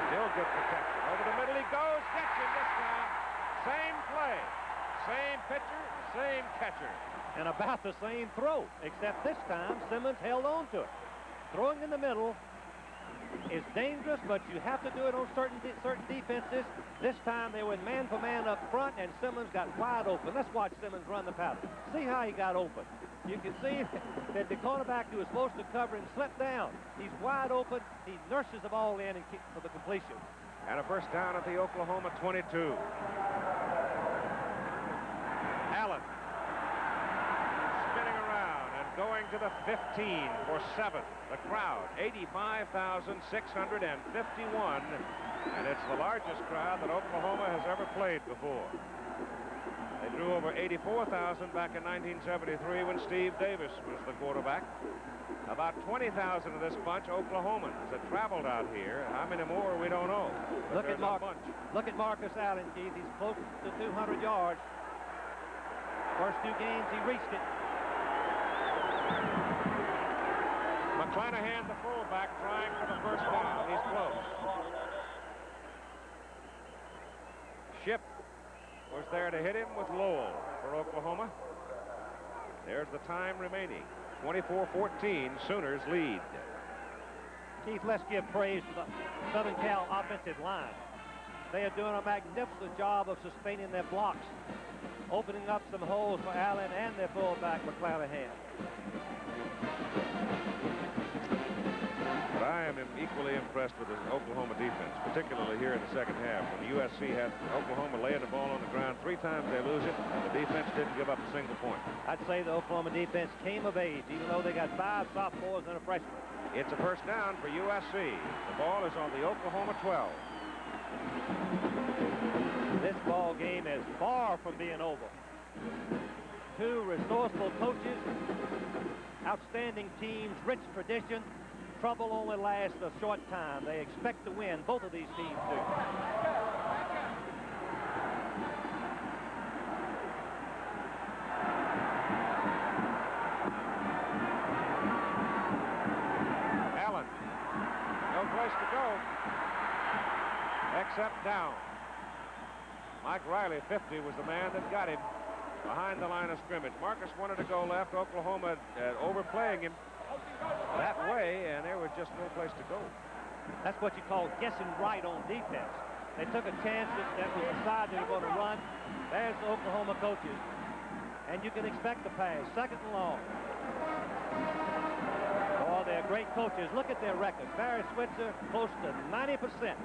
Speaker 1: Still good protection. Over the middle he goes. Gets him this time. Same play. Same pitcher, same catcher.
Speaker 2: And about the same throw, except this time Simmons held on to it. Throwing in the middle is dangerous, but you have to do it on certain defenses. This time they went man for man up front, and Simmons got wide open. Let's watch Simmons run the pattern. See how he got open. You can see that the cornerback who was supposed to cover him slipped down. He's wide open. He nurses the ball in and kicks for the completion.
Speaker 1: And a first down at the Oklahoma 22. Allen spinning around and going to the 15 for 7. The crowd, 85,651, and it's the largest crowd that Oklahoma has ever played before. They drew over 84,000 back in 1973 when Steve Davis was the quarterback. About 20,000 of this bunch Oklahomans that traveled out here. How many more, we don't know.
Speaker 2: Look at Marcus Allen, Keith. He's close to 200 yards. First 2 games, he reached it.
Speaker 1: McClanahan, the fullback, trying for the first down. He's close. Shipp was there to hit him with Lowell for Oklahoma. There's the time remaining. 24-14, Sooners lead.
Speaker 2: Keith, let's give praise to the Southern Cal offensive line. They are doing a magnificent job of sustaining their blocks, opening up some holes for Allen and their fullback, McClanahan.
Speaker 1: But I am equally impressed with the Oklahoma defense, particularly here in the second half. When USC had Oklahoma laying the ball on the ground 3 times, they lose it, and the defense didn't give up a single point.
Speaker 2: I'd say the Oklahoma defense came of age, even though they got 5 sophomores and a freshman.
Speaker 1: It's a first down for USC. The ball is on the Oklahoma 12.
Speaker 2: This ball game is far from being over. 2 resourceful coaches, outstanding teams, rich tradition. Trouble only lasts a short time. They expect to win. Both of these teams do.
Speaker 1: Allen, no place to go except down. Mike Riley, 50, was the man that got him behind the line of scrimmage. Marcus wanted to go left. Oklahoma overplaying him that way, and there was just no place to go.
Speaker 2: That's what you call guessing right on defense. They took a chance that was the side they were going to run. There's the Oklahoma coaches. And you can expect the pass. 2nd and long. Oh, they're great coaches. Look at their record. Barry Switzer, close to 90%.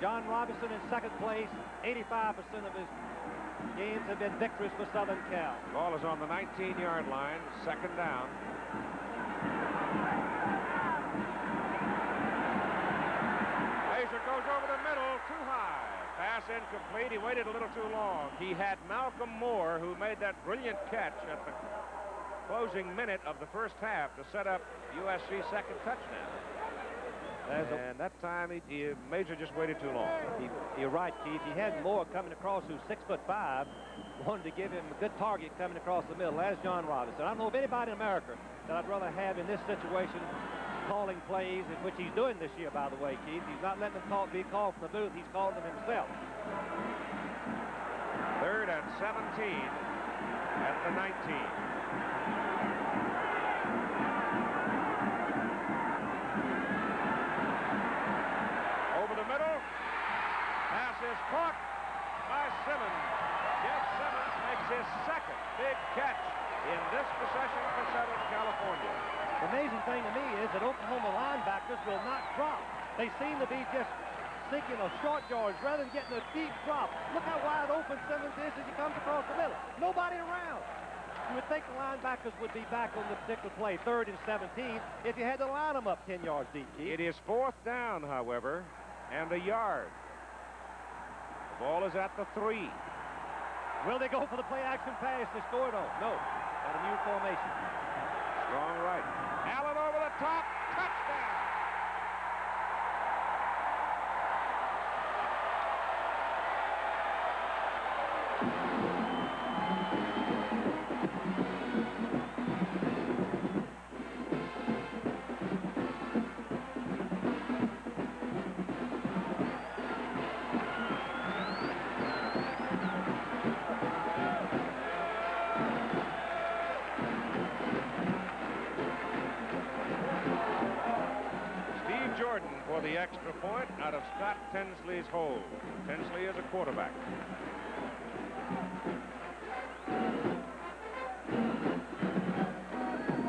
Speaker 2: John Robinson in 2nd place. 85% of his games have been victories for Southern Cal.
Speaker 1: Ball is on the 19-yard line. 2nd down. Mazur goes over the middle, too high. Pass incomplete. He waited a little too long. He had Malcolm Moore, who made that brilliant catch at the closing minute of the first half to set up USC's 2nd touchdown. And that time, Mazur just waited too long.
Speaker 2: You're right, Keith. He had Moore coming across, who's 6'5", wanted to give him a good target coming across the middle. That's John Robinson. I don't know of anybody in America that I'd rather have in this situation calling plays, in which he's doing this year, by the way, Keith. He's not letting them be called from the booth. He's calling them himself.
Speaker 1: 3rd and 17 at the 19. is caught by Simmons. Jeff Simmons makes his second big catch in this possession for Southern California.
Speaker 2: The amazing thing to me is that Oklahoma linebackers will not drop. They seem to be just seeking a short yards rather than getting a deep drop. Look how wide open Simmons is as he comes across the middle. Nobody around. You would think the linebackers would be back on the particular play, 3rd and 17, if you had to line them up 10 yards deep.
Speaker 1: It is 4th down, however, and a yard. The ball is at the 3.
Speaker 2: Will they go for the play-action pass to score? No. Got a new formation.
Speaker 1: Strong right. Allen over the top. Touchdown. Jordan for the extra point out of Scott Tinsley's hold. Tinsley is a quarterback.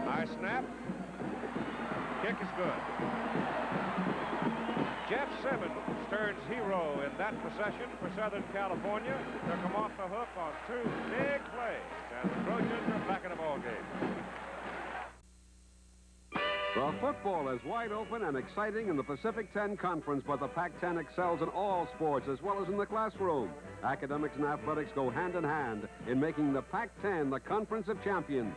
Speaker 1: High snap. Kick is good. Jeff Simmons, Stern's hero in that possession for Southern California, took him off the hook on 2 big plays, and the Trojans are back in the ball game.
Speaker 6: The football is wide open and exciting in the Pacific 10 Conference, but the Pac-10 excels in all sports as well as in the classroom. Academics and athletics go hand in hand in making the Pac-10 the Conference of Champions.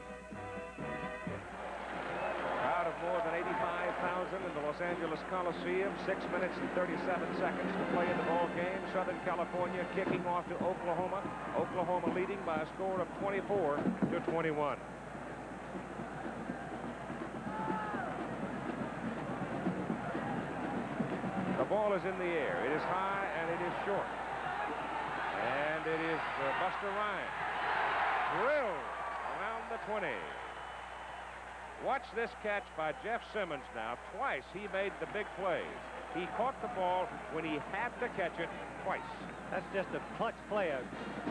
Speaker 1: Crowd of more than 85,000 in the Los Angeles Coliseum. 6 minutes and 37 seconds to play in the ball game. Southern California kicking off to Oklahoma. Oklahoma leading by a score of 24-21. The ball is in the air. It is high and it is short. And it is Buster Ryan. Drilled around the 20. Watch this catch by Jeff Simmons now. Twice he made the big plays. He caught the ball when he had to catch it twice.
Speaker 2: That's just a clutch player.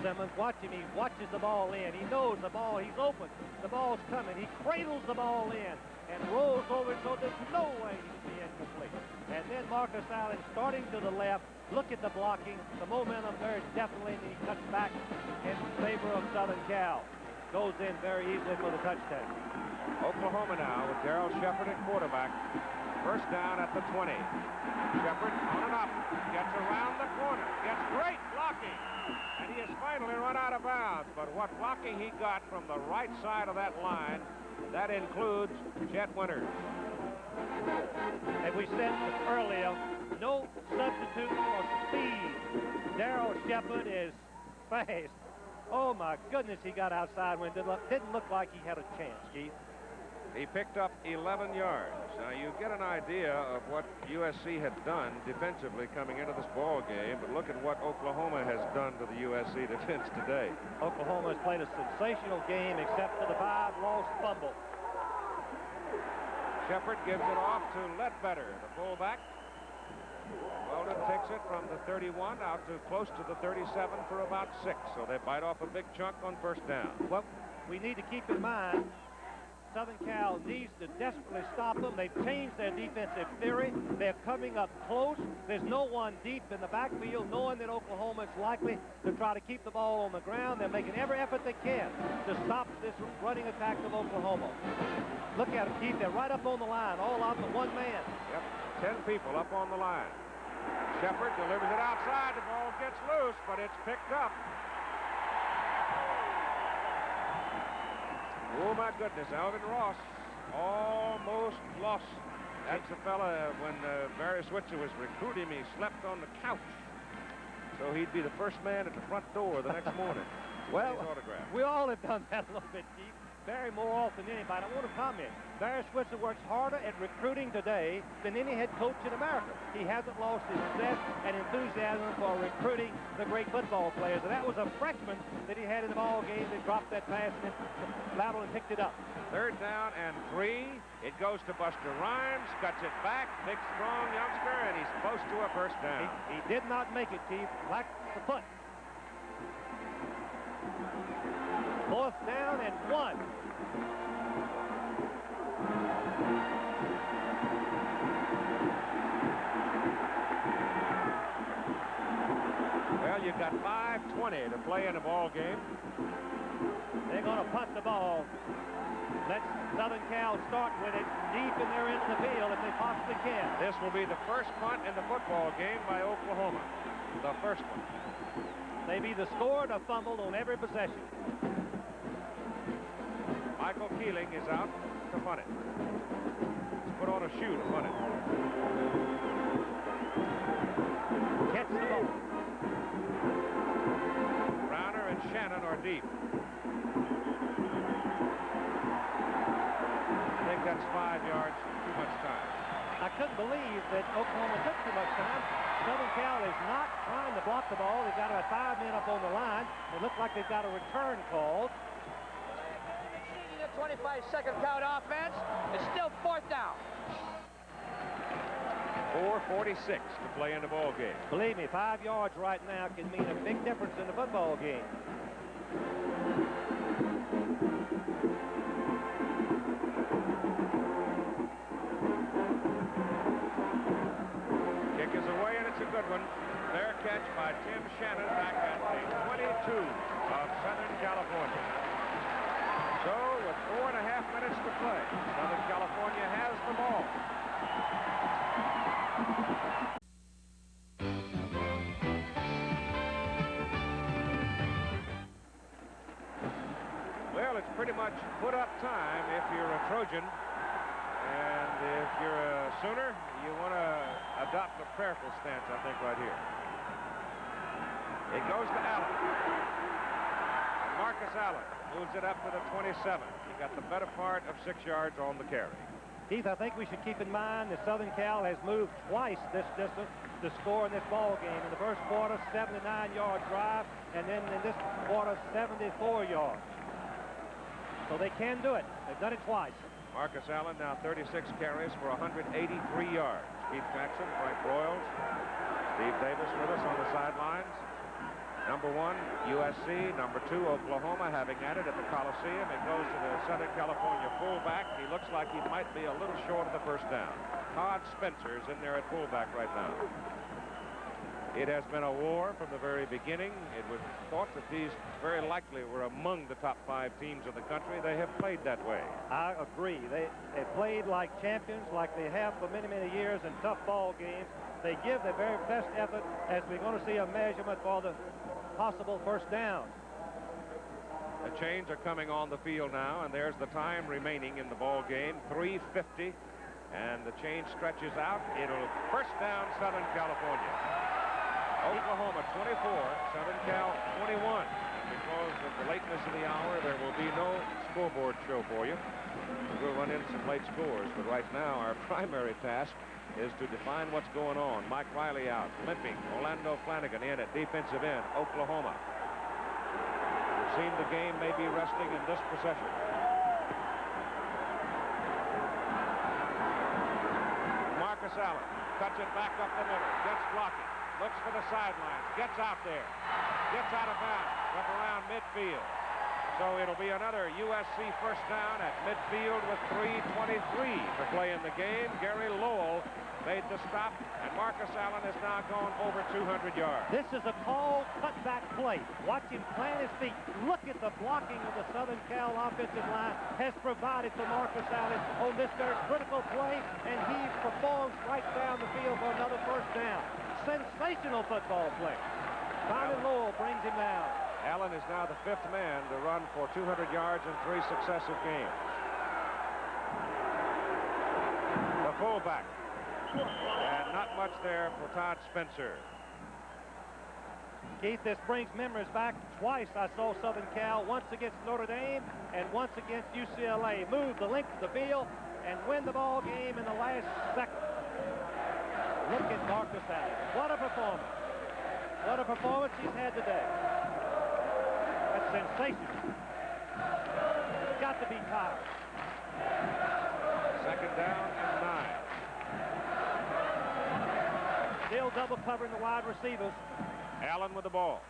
Speaker 2: Simmons, watch him. He watches the ball in. He knows the ball. He's open. The ball's coming. He cradles the ball in and rolls over so there's no way he can be incomplete. And then Marcus Allen starting to the left. Look at the blocking. The momentum there definitely, and he cuts back in favor of Southern Cal. Goes in very easily for the touchdown.
Speaker 1: Oklahoma now with Darrell Shepard at quarterback. First down at the 20. Shepard on and up. Gets around the corner. Gets great blocking. And he has finally run out of bounds. But what blocking he got from the right side of that line, that includes Chet Winters.
Speaker 2: As we said earlier, no substitute for speed. Darrell Shepard is fast. Oh, my goodness, he got outside when it didn't look like he had a chance, Keith.
Speaker 1: He picked up 11 yards. Now, you get an idea of what USC had done defensively coming into this ball game, but look at what Oklahoma has done to the USC defense today.
Speaker 2: Oklahoma has played a sensational game except for the 5-loss fumble.
Speaker 1: Shepard gives it off to Ledbetter, the fullback. Weldon takes it from the 31 out to close to the 37 for about 6. So they bite off a big chunk on first down.
Speaker 2: Well, we need to keep in mind Southern Cal needs to desperately stop them. They've changed their defensive theory. They're coming up close. There's no one deep in the backfield, knowing that Oklahoma is likely to try to keep the ball on the ground. They're making every effort they can to stop this running attack of Oklahoma. Look at them, Keith. They're right up on the line, all out to one man.
Speaker 1: Yep, 10 people up on the line. Shepard delivers it outside. The ball gets loose, but it's picked up. Oh, my goodness, Alvin Ross almost lost. That's the fella, when Barry Switzer was recruiting him, he slept on the couch. So he'd be the first man at the front door the next morning.
Speaker 2: Well, we all have done that a little bit, Keith. Barry more often than anybody. I want to comment. Barry Switzer works harder at recruiting today than any head coach in America. He hasn't lost his zest and enthusiasm for recruiting the great football players. And that was a freshman that he had in the ball game that dropped that pass and Loudoun picked it up.
Speaker 1: 3rd down and 3. It goes to Buster Rhymes, cuts it back, big, strong youngster, and he's close to a first down.
Speaker 2: He did not make it, Chief. Lacked the foot. 4th down and 1.
Speaker 1: Well, you've got 5:20 to play in the ball game.
Speaker 2: They're going to punt the ball. Let Southern Cal start with it deep in their end of the field if they possibly can.
Speaker 1: This will be the first punt in the football game by Oklahoma. The first one.
Speaker 2: They've either scored or fumbled on every possession.
Speaker 1: Michael Keeling is out to punt it. He's put on a shoe to punt it.
Speaker 2: Catch the ball.
Speaker 1: Browner and Shannon are deep. I think that's 5 yards too much time.
Speaker 2: I couldn't believe that Oklahoma took too much time. Southern Cal is not trying to block the ball. They've got about 5 men up on the line. It looks like they've got a return called.
Speaker 4: 25-second count offense. It's still 4th down.
Speaker 1: 4:46 to play in the ball game.
Speaker 2: Believe me, 5 yards right now can mean a big difference in the football game.
Speaker 1: Kick is away, and it's a good one. Fair catch by Tim Shannon back at the 22 of Southern California. So, with 4.5 minutes to play, Southern California has the ball. Well, it's pretty much put up time if you're a Trojan. And if you're a Sooner, you want to adopt a prayerful stance, I think, right here. It goes to Allen. Marcus Allen moves it up to the 27. He got the better part of 6 yards on the carry.
Speaker 2: Keith, I think we should keep in mind that Southern Cal has moved twice this distance to score in this ball game. In the first quarter, 79-yard drive, and then in this quarter, 74 yards. So they can do it. They've done it twice.
Speaker 1: Marcus Allen now 36 carries for 183 yards. Keith Jackson, Frank Broyles, Steve Davis with us on the sidelines. Number 1, USC. Number 2, Oklahoma, having at it at the Coliseum. It goes to the Southern California fullback. He looks like he might be a little short of the first down. Todd Spencer's in there at fullback right now. It has been a war from the very beginning. It was thought that these very likely were among the top 5 teams in the country. They have played that way.
Speaker 2: I agree. They played like champions, like they have for many, many years in tough ball games. They give their very best effort, as we're going to see a measurement for the possible first down.
Speaker 1: The chains are coming on the field now, and there's the time remaining in the ball game, 3:50, and the chain stretches out. It'll first down Southern California. Oklahoma 24, Southern Cal 21. Because of the lateness of the hour, there will be no scoreboard show for you. We'll run in some late scores, but right now our primary task is to define what's going on. Mike Riley out, limping. Orlando Flanagan in at defensive end, Oklahoma. We've seen the game may be resting in this possession. Marcus Allen cuts it back up the middle, gets blocking, looks for the sidelines, gets out there, gets out of bounds, up around midfield. So it'll be another USC first down at midfield with 3:23 to play in the game. Gary Lowell made the stop, and Marcus Allen has now gone over 200 yards.
Speaker 2: This is a called cutback play. Watch him plant his feet. Look at the blocking of the Southern Cal offensive line has provided for Marcus Allen on this very critical play, and he performs right down the field for another first down. Sensational football play. Tommy Lowell brings him down.
Speaker 1: Allen is now the 5th man to run for 200 yards in 3 successive games. The fullback. And not much there for Todd Spencer.
Speaker 2: Keith, this brings memories back. Twice I saw Southern Cal, once against Notre Dame and once against UCLA, move the length of the field and win the ball game in the last second. Look at Marcus Allen. What a performance. What a performance he's had today. That's sensational. Got to be tied.
Speaker 1: Second down and 9.
Speaker 2: Still double covering the wide receivers.
Speaker 1: Allen with the ball.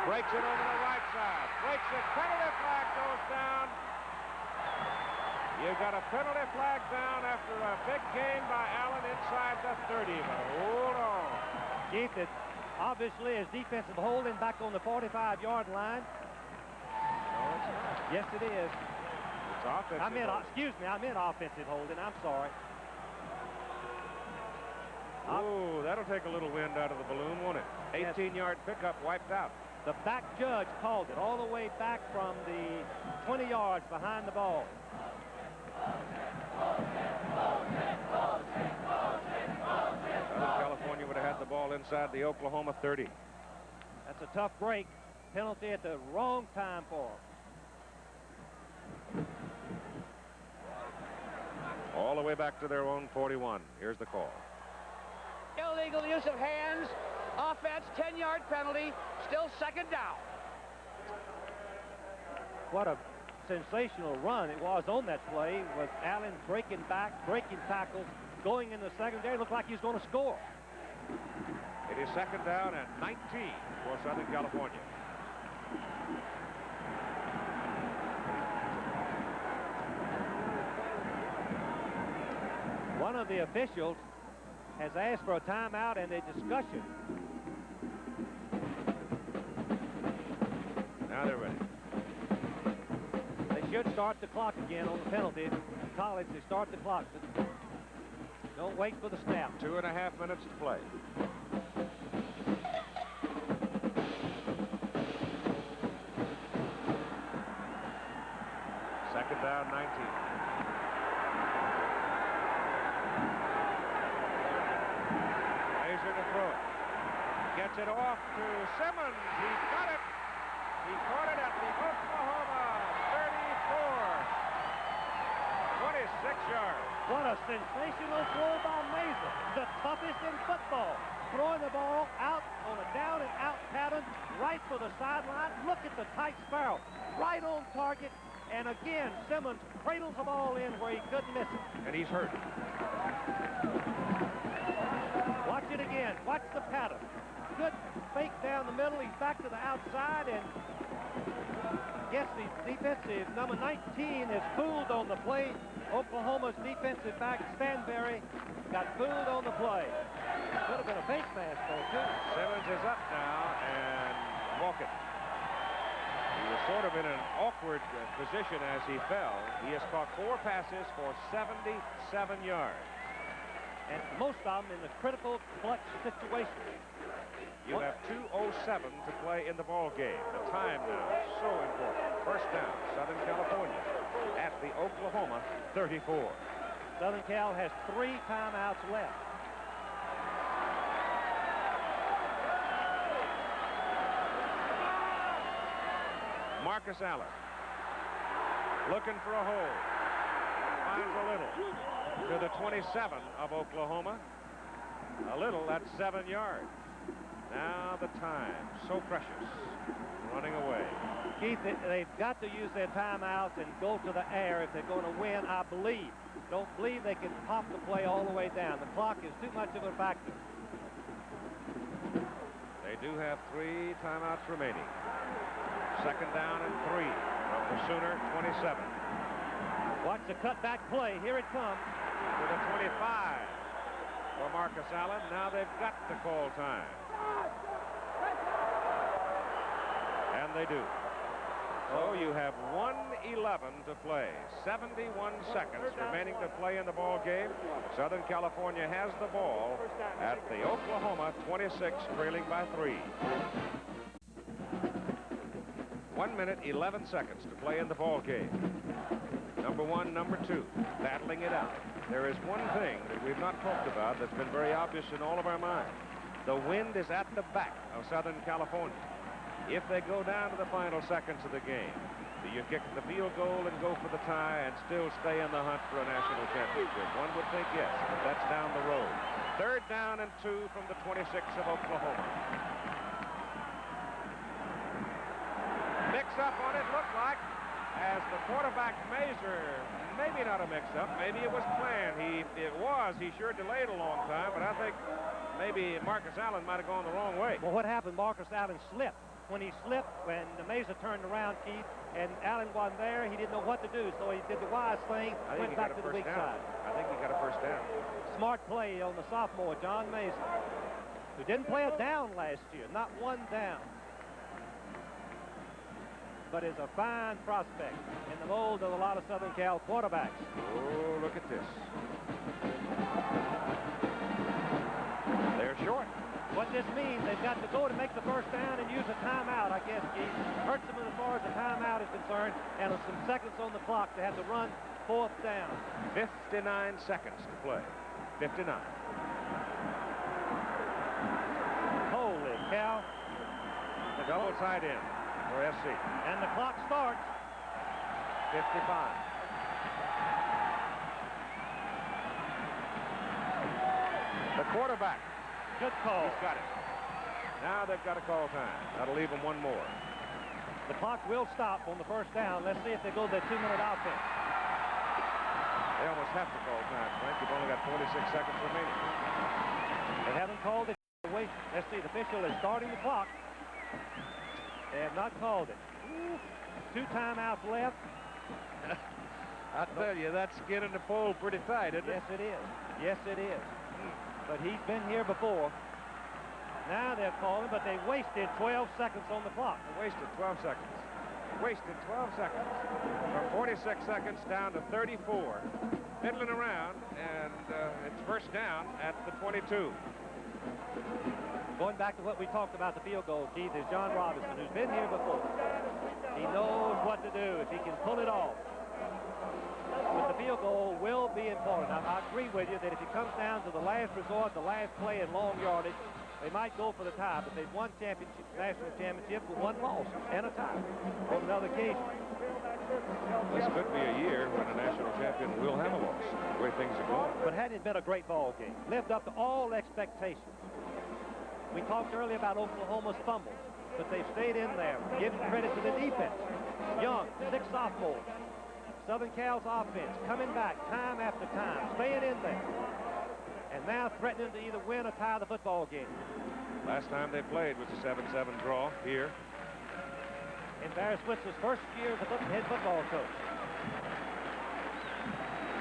Speaker 1: Breaks it over the right side. Breaks it. Penalty flag goes down. You got a penalty flag down after a big gain by Allen inside the 30. But hold on.
Speaker 2: Keith, it obviously is defensive holding back on the 45-yard line.
Speaker 1: No, it's not.
Speaker 2: Yes, it is.
Speaker 1: It's offensive holding.
Speaker 2: Excuse me, I meant offensive holding. I'm sorry.
Speaker 1: Ooh, that'll take a little wind out of the balloon, won't it? 18-yard pickup wiped out.
Speaker 2: The back judge called it all the way back from the 20 yards behind the ball.
Speaker 1: Southern California would have had the ball inside the Oklahoma 30.
Speaker 2: That's a tough break. Penalty at the wrong time for them.
Speaker 1: All the way back to their own 41. Here's the call.
Speaker 4: Illegal use of hands. Offense, 10-yard penalty. Still second down.
Speaker 2: What a sensational run it was on that play with Allen breaking back, breaking tackles, going in the secondary. Looked like he was going to score.
Speaker 1: It is second down and 19 for Southern California.
Speaker 2: One of the officials has asked for a timeout and a discussion.
Speaker 1: Now they're ready.
Speaker 2: They should start the clock again on the penalty. College, they start the clock. Don't wait for the snap.
Speaker 1: 2.5 minutes to play. Second down, 19. Laser to throw it. Gets it off to Simmons. He's got it. He caught it at the Oklahoma 34. 26 yards.
Speaker 2: What a sensational throw by Mason. The toughest in football. Throwing the ball out on a down and out pattern right for the sideline. Look at the tight spiral. Right on target. And again, Simmons cradles the ball in where he couldn't miss it.
Speaker 1: And he's hurt.
Speaker 2: Watch it again. Watch the pattern. Good fake down the middle. He's back to the outside, and yes, the defensive number 19 is fooled on the play. Oklahoma's defensive back, Stanberry, got fooled on the play. Could have been a face mask there, too.
Speaker 1: Simmons is up now and walking. He was sort of in an awkward position as he fell. He has caught 4 passes for 77 yards.
Speaker 2: And most of them in the critical clutch situation.
Speaker 1: You have 2:07 to play in the ball game. The time now, so important. First down, Southern California at the Oklahoma 34.
Speaker 2: Southern Cal has 3 timeouts left.
Speaker 1: Marcus Allen looking for a hole. Finds a little to the 27 of Oklahoma. A little, that's 7 yards. Now the time, so precious, running away.
Speaker 2: Keith, they've got to use their timeouts and go to the air if they're going to win, I believe. Don't believe they can pop the play all the way down. The clock is too much of a factor.
Speaker 1: They do have 3 timeouts remaining. Second down and 3 from the Sooner 27.
Speaker 2: Watch the cutback play. Here it comes.
Speaker 1: To the 25 for Marcus Allen. Now they've got to call time. And they do. So you have 1:11 to play. 71 seconds remaining to play in the ball game. Southern California has the ball at the Oklahoma 26, trailing by 3. 1 minute, 11 seconds to play in the ball game. Number 1, number 2, battling it out. There is one thing that we've not talked about that's been very obvious in all of our minds. The wind is at the back of Southern California. If they go down to the final seconds of the game, do you kick the field goal and go for the tie and still stay in the hunt for a national championship? One would think yes, but that's down the road. 3rd down and 2 from the 26 of Oklahoma. Mix-up on it looked like, as the quarterback Mazur, maybe not a mix-up, maybe it was planned. He sure delayed a long time, but I think maybe Marcus Allen might have gone the wrong way.
Speaker 2: Well, what happened, Marcus Allen slipped. When he slipped, when Mazur turned around, Keith, and Allen wasn't there, he didn't know what to do, so he did the wise thing, went back to the weak side.
Speaker 1: I think he got a first down.
Speaker 2: Smart play on the sophomore, John Mazur, who didn't play a down last year, not one down, but is a fine prospect in the mold of a lot of Southern Cal quarterbacks.
Speaker 1: Oh, look at this. They're short.
Speaker 2: What this means, they've got to go to make the first down and use a timeout, I guess, Keith. Hurts them as far as the timeout is concerned, and with some seconds on the clock, they have to run 4th down.
Speaker 1: 59 seconds to play. 59.
Speaker 2: Holy cow.
Speaker 1: The double tight end for SC.
Speaker 2: And the clock starts.
Speaker 1: 55. The quarterback.
Speaker 2: Good call.
Speaker 1: He's got it. Now they've got to call time. That'll leave them one more.
Speaker 2: The clock will stop on the first down. Let's see if they go their 2-minute offense.
Speaker 1: They almost have to call time, Frank. You've only got 46 seconds remaining.
Speaker 2: They haven't called it. Wait, let's see. The official is starting the clock. They have not called it. 2 timeouts left.
Speaker 1: I tell you, that's skinning the pole pretty tight, isn't it?
Speaker 2: Yes, it is. Yes, it is. But he's been here before. Now they're calling, but they wasted 12 seconds on the clock.
Speaker 1: They wasted 12 seconds. Wasted 12 seconds. From 46 seconds down to 34. Fiddling around, and it's first down at the 22.
Speaker 2: Going back to what we talked about the field goal, Keith, is John Robinson, who's been here before. He knows what to do if he can pull it off. But the field goal will be important. Now, I agree with you that if it comes down to the last resort, the last play in long yardage, they might go for the tie, but they've won national championship with 1 loss and a tie on another occasion.
Speaker 1: This could be a year when a national champion will have a loss, the way things are going.
Speaker 2: But hadn't it been a great ball game? Lived up to all expectations. We talked earlier about Oklahoma's fumbles, but they've stayed in there, giving credit to the defense. Young, 6 sophomores. Southern Cal's offense coming back time after time, staying in there, and now threatening to either win or tie the football game.
Speaker 1: Last time they played was a 7-7 draw here.
Speaker 2: In Barry Switzer's first year as a head football coach.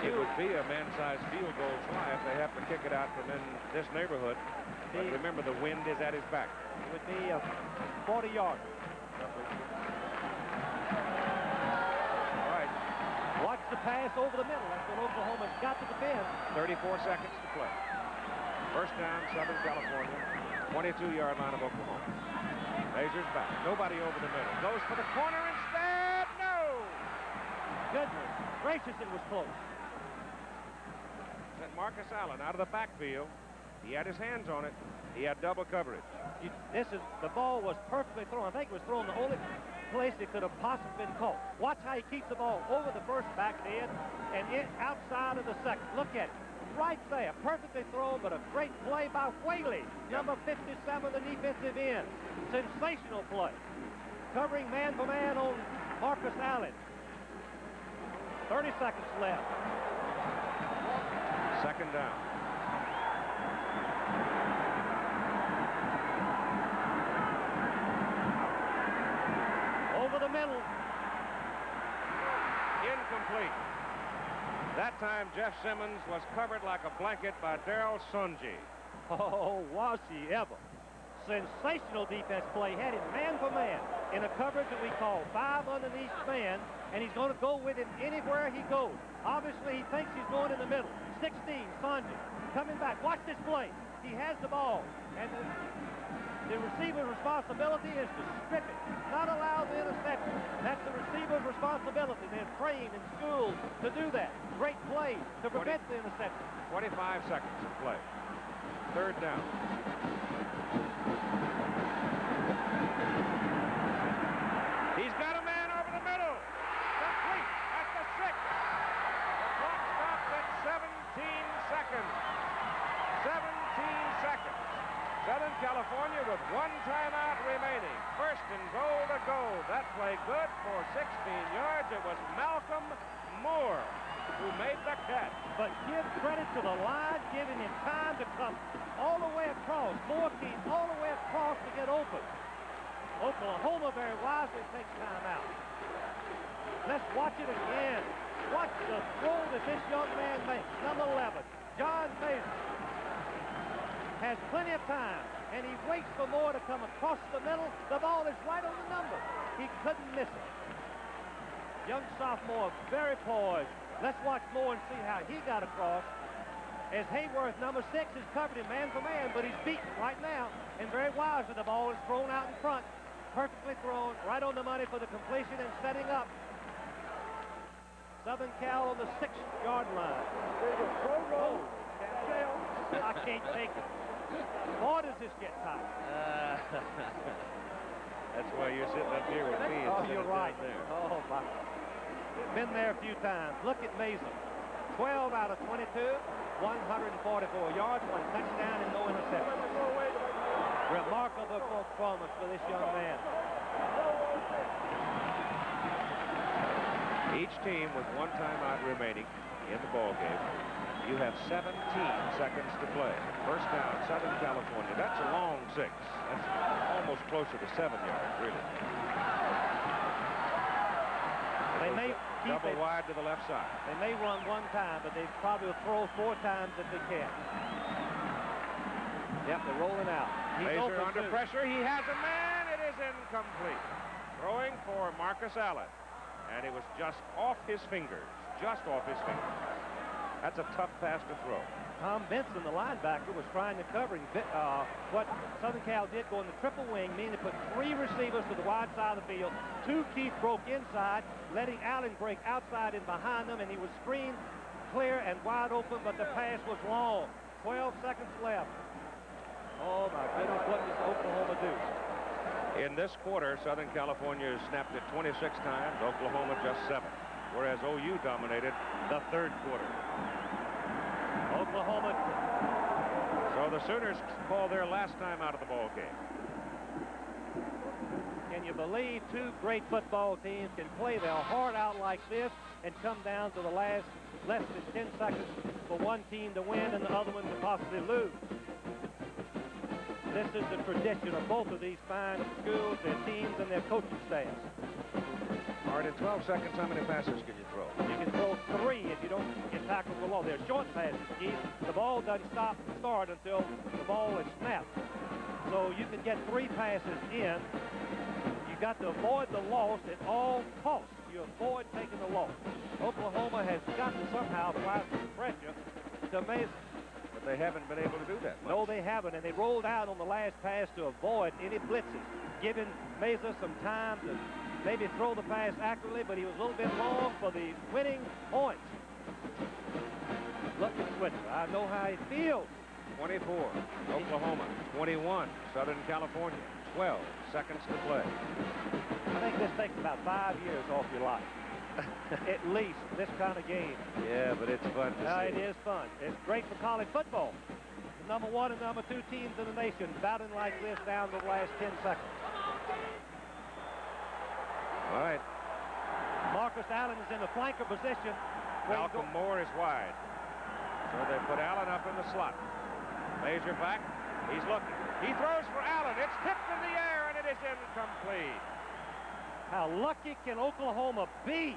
Speaker 1: It would be a man-sized field goal try if they have to kick it out from in this neighborhood. But remember, the wind is at his back.
Speaker 2: It would be a 40-yard. Watch the pass over the middle. That's what Oklahoma's got to defend.
Speaker 1: 34 seconds to play. First down, Southern California. 22-yard line of Oklahoma. Mazur's back. Nobody over the middle. Goes for the corner instead. No!
Speaker 2: Goodness gracious, it was close.
Speaker 1: Sent Marcus Allen out of the backfield. He had his hands on it. He had double coverage.
Speaker 2: The ball was perfectly thrown. I think it was thrown the only place it could have possibly been caught. Watch how he keeps the ball over the first back head and outside of the second. Look at it. Right there. Perfectly thrown, but a great play by Whaley. Number 57, the defensive end. Sensational play. Covering man for man on Marcus Allen. 30 seconds left.
Speaker 1: Second down.
Speaker 2: Over the middle.
Speaker 1: Incomplete. That time, Jeff Simmons was covered like a blanket by Darrell Sunji.
Speaker 2: Oh, was he ever. Sensational defense play. Had him man for man in a coverage that we call 5 underneath man, and he's going to go with him anywhere he goes. Obviously, he thinks he's going in the middle. 16, Sunji coming back. Watch this play. He has the ball, and the receiver's responsibility is to strip it, not allow the interception. That's the receiver's responsibility. They're trained in schools to do that. Great play to prevent the interception.
Speaker 1: 25 seconds to play. Third down. He's got a man over the middle. Complete at the 6. The clock stopped at 17 seconds. 17 seconds. Southern California with 1 timeout remaining. First and goal to go. That play good for 16 yards. It was Malcolm Moore who made the catch.
Speaker 2: But give credit to the line, giving him time to come all the way across. Moore came all the way across to get open. Oklahoma very wisely takes time out. Let's watch it again. Watch the throw that this young man makes. Number 11, John Mason, has plenty of time, and he waits for Moore to come across the middle. The ball is right on the number. He couldn't miss it. Young sophomore, very poised. Let's watch Moore and see how he got across. As Hayworth, number 6, is covered him man for man, but he's beaten right now. And very wisely, the ball is thrown out in front. Perfectly thrown, right on the money for the completion and setting up. Southern Cal on the 6-yard line. Oh, I can't take it. Boy, does this get tight.
Speaker 1: That's why you're sitting up here with me.
Speaker 2: Oh, you're right.
Speaker 1: There.
Speaker 2: Oh, my. Been there a few times. Look at Mason. 12 out of 22, 144 yards, 1 touchdown, and no interception. Remarkable performance for this young man.
Speaker 1: Each team with 1 timeout remaining in the ball game. You have 17 seconds to play. First down, Southern California. That's a long 6. That's almost closer to 7 yards, really.
Speaker 2: They may keep
Speaker 1: double
Speaker 2: it
Speaker 1: wide to the left side.
Speaker 2: They may run 1 time, but they probably will throw 4 times if they can. Yep, they're rolling out.
Speaker 1: Mazer under pressure. He has a man. It is incomplete. Throwing for Marcus Allen. And it was just off his fingers. Just off his fingers. That's a tough pass to throw.
Speaker 2: Tom Benson, the linebacker, was trying to cover him. What Southern Cal did, go in the triple wing, meaning they put 3 receivers to the wide side of the field. 2 Keith broke inside, letting Allen break outside and behind them, and he was screened clear and wide open, but the pass was long. 12 seconds left. Oh, my goodness, what does Oklahoma do?
Speaker 1: In this quarter, Southern California has snapped it 26 times, Oklahoma just 7, whereas OU dominated the 3rd quarter.
Speaker 2: Oklahoma.
Speaker 1: So the Sooners call their last time out of the ball game.
Speaker 2: Can you believe 2 great football teams can play their heart out like this and come down to the last less than 10 seconds for one team to win and the other one to possibly lose? This is the tradition of both of these fine schools, their teams, and their coaching staffs.
Speaker 1: All right, in 12 seconds, how many passes can you throw?
Speaker 2: You can throw 3 if you don't get tackled below. They're short passes, Keith. The ball doesn't stop and start until the ball is snapped. So you can get 3 passes in. You got to avoid the loss at all costs. You avoid taking the loss. Oklahoma has got to somehow apply some pressure to Mason.
Speaker 1: But they haven't been able to do that much.
Speaker 2: No, they haven't, and they rolled out on the last pass to avoid any blitzes, giving Mesa some time to maybe throw the pass accurately, but he was a little bit long for the winning points. Look at Switzer. I know how he feels.
Speaker 1: 24, Oklahoma. 21, Southern California. 12 seconds to play.
Speaker 2: I think this takes about 5 years off your life. At least, this kind of game.
Speaker 1: Yeah, but it's fun to see.
Speaker 2: It is fun. It's great for college football. The number 1 and number 2 teams in the nation battling like this down to the last 10 seconds.
Speaker 1: All right.
Speaker 2: Marcus Allen is in the flanker position.
Speaker 1: Malcolm Moore is wide. So they put Allen up in the slot. Mazer back. He's looking. He throws for Allen. It's tipped in the air, and it is incomplete.
Speaker 2: How lucky can Oklahoma be?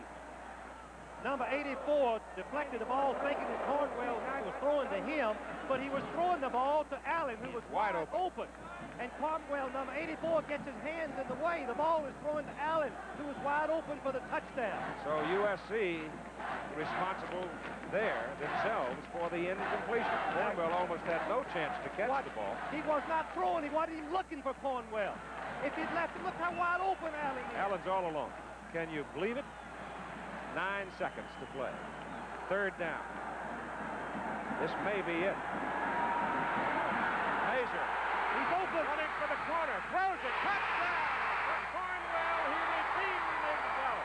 Speaker 2: Number 84 deflected the ball, thinking that Cornwell was throwing to him, but he was throwing the ball to Allen, who was wide open. And Cornwell, number 84, gets his hands in the way. The ball is thrown to Allen, who was wide open for the touchdown.
Speaker 1: So USC responsible there themselves for the incompletion. Cornwell almost had no chance to catch the ball.
Speaker 2: He was not throwing. He wasn't even looking for Cornwell. If he'd left him, look how wide open Allen is.
Speaker 1: Allen's all alone. Can you believe it? 9 seconds to play. 3rd down. This may be it. Mazer.
Speaker 2: He's open.
Speaker 1: Running for the corner. Throws it. Touchdown. For Cornwell. He redeemed himself.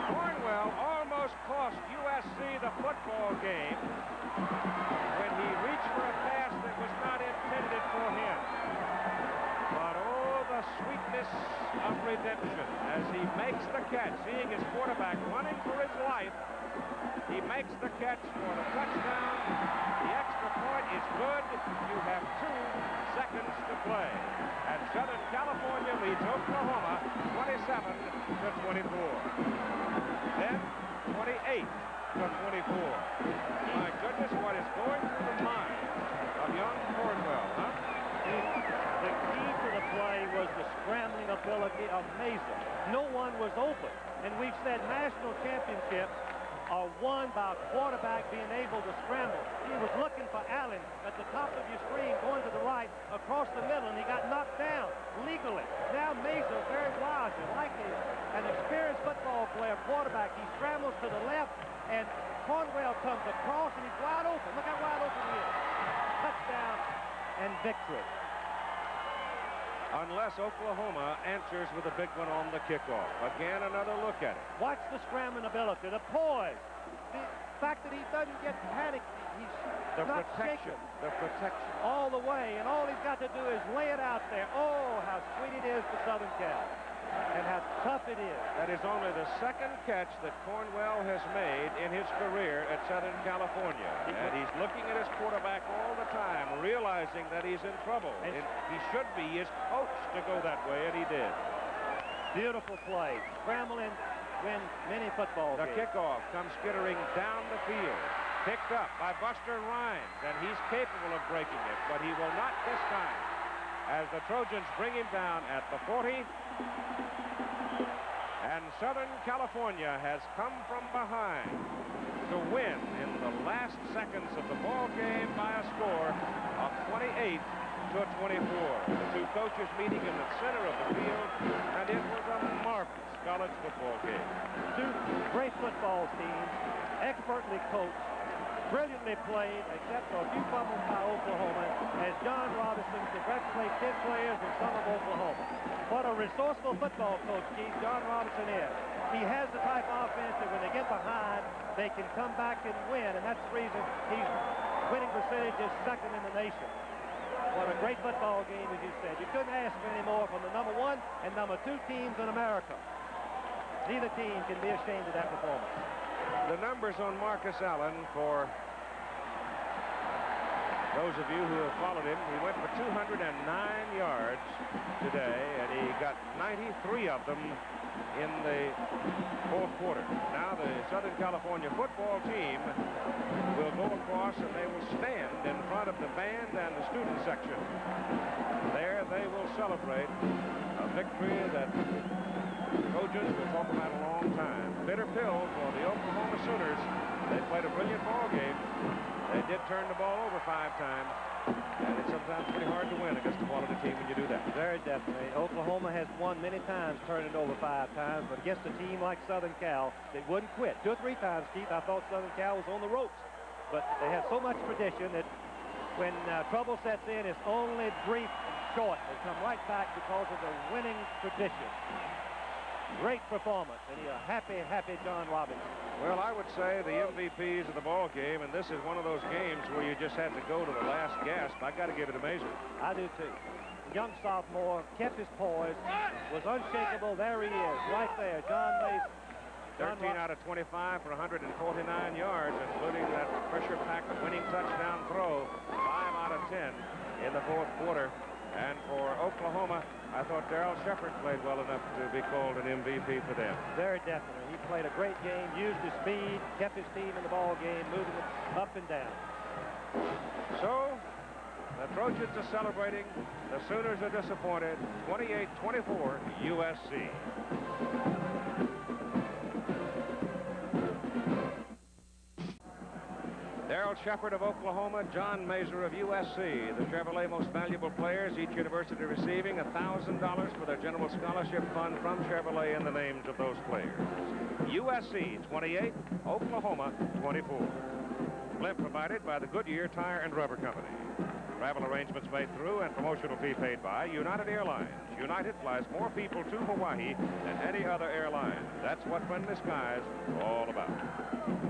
Speaker 1: Cornwell almost cost USC the football game when he reached for a pass that was not intended for him. But oh, the sweetness of redemption as he makes the catch, seeing his quarterback running for his life. He makes the catch for the touchdown. The extra point is good. You have 2 seconds to play. And Southern California leads Oklahoma 27-24. Then 28-24. My goodness, what is going through the mind of young Cornwell, huh?
Speaker 2: The key to the play was the scrambling ability of Mazer. No one was open. And we've said national championships are won by a quarterback being able to scramble. He was looking for Allen at the top of your screen, going to the right, across the middle, and he got knocked down legally. Now Mazer, very wisely, like an experienced football player, quarterback, he scrambles to the left, and Cornwell comes across, and he's wide open. Look how wide open he is. Touchdown and victory.
Speaker 1: Unless Oklahoma answers with a big one on the kickoff. Again, another look at it.
Speaker 2: Watch the scrambling ability, the poise, the fact that he doesn't get panicked. He's not shaken.
Speaker 1: The protection.
Speaker 2: All the way, and all he's got to do is lay it out there. Oh, how sweet it is for Southern Cal, and how tough it is.
Speaker 1: That is only the second catch that Cornwell has made in his career at Southern California. And he's looking at his quarterback all the time, realizing that he's in trouble. And he should be. He is coached to go that way, and he did.
Speaker 2: Beautiful play. Scrambling, win many football games.
Speaker 1: The kickoff comes skittering down the field. Picked up by Buster Rhymes, and he's capable of breaking it, but he will not this time. As the Trojans bring him down at the 40. And Southern California has come from behind to win in the last seconds of the ball game by a score of 28-24. The two coaches meeting in the center of the field, and it was a marvelous college football game.
Speaker 2: Two great football teams, expertly coached, brilliantly played, except for a few fumbles by Oklahoma, as John Robinson congratulates his players and some of Oklahoma. What a resourceful football coach, Keith, John Robinson is. He has the type of offense that when they get behind, they can come back and win, and that's the reason his winning percentage is second in the nation. What a great football game, as you said. You couldn't ask for any more from the number 1 and number 2 teams in America. Neither team can be ashamed of that performance.
Speaker 1: The numbers on Marcus Allen, for those of you who have followed him, he went for 209 yards today, and he got 93 of them in the 4th quarter. Now the Southern California football team will go across, and they will stand in front of the band and the student section. There they will celebrate a victory that Trojans will talk about a long time. Bitter pill for the Oklahoma Sooners. They played a brilliant ball game. They did turn the ball over 5 times, and it's sometimes pretty hard to win against a quality team when you do that.
Speaker 2: Very definitely. Oklahoma has won many times, turning it over 5 times, but against a team like Southern Cal, they wouldn't quit. 2 or 3 times, Keith, I thought Southern Cal was on the ropes, but they have so much tradition that when trouble sets in, it's only brief and short. They come right back because of the winning tradition. Great performance, and a happy, happy John Robinson.
Speaker 1: Well, I would say the MVPs of the ball game, and this is one of those games where you just had to go to the last gasp. I got to give it to Mazer.
Speaker 2: I do too. Young sophomore kept his poise, was unshakable. There he is, right there, John Mason.
Speaker 1: 13 out of 25 for 149 yards, including that pressure-packed winning touchdown throw. 5 out of 10 in the 4th quarter. And for Oklahoma, I thought Darrell Shepard played well enough to be called an MVP for them.
Speaker 2: Very definitely. He played a great game, used his speed, kept his team in the ball game, moving it up and down.
Speaker 1: So, the Trojans are celebrating. The Sooners are disappointed. 28-24, USC. Darrell Shepard of Oklahoma, John Mazur of USC, the Chevrolet Most Valuable Players, each university receiving $1,000 for their general scholarship fund from Chevrolet in the names of those players. USC 28, Oklahoma 24. Blimp provided by the Goodyear Tire and Rubber Company. Travel arrangements made through and promotional fee paid by United Airlines. United flies more people to Hawaii than any other airline. That's what Friendly Skies are all about.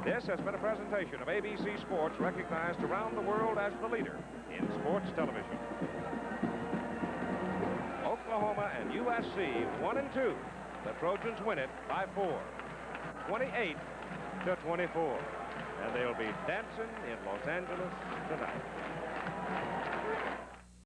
Speaker 1: This has been a presentation of ABC Sports, recognized around the world as the leader in sports television. Oklahoma and USC 1-2. The Trojans win it by 4, 28-24. And they'll be dancing in Los Angeles tonight.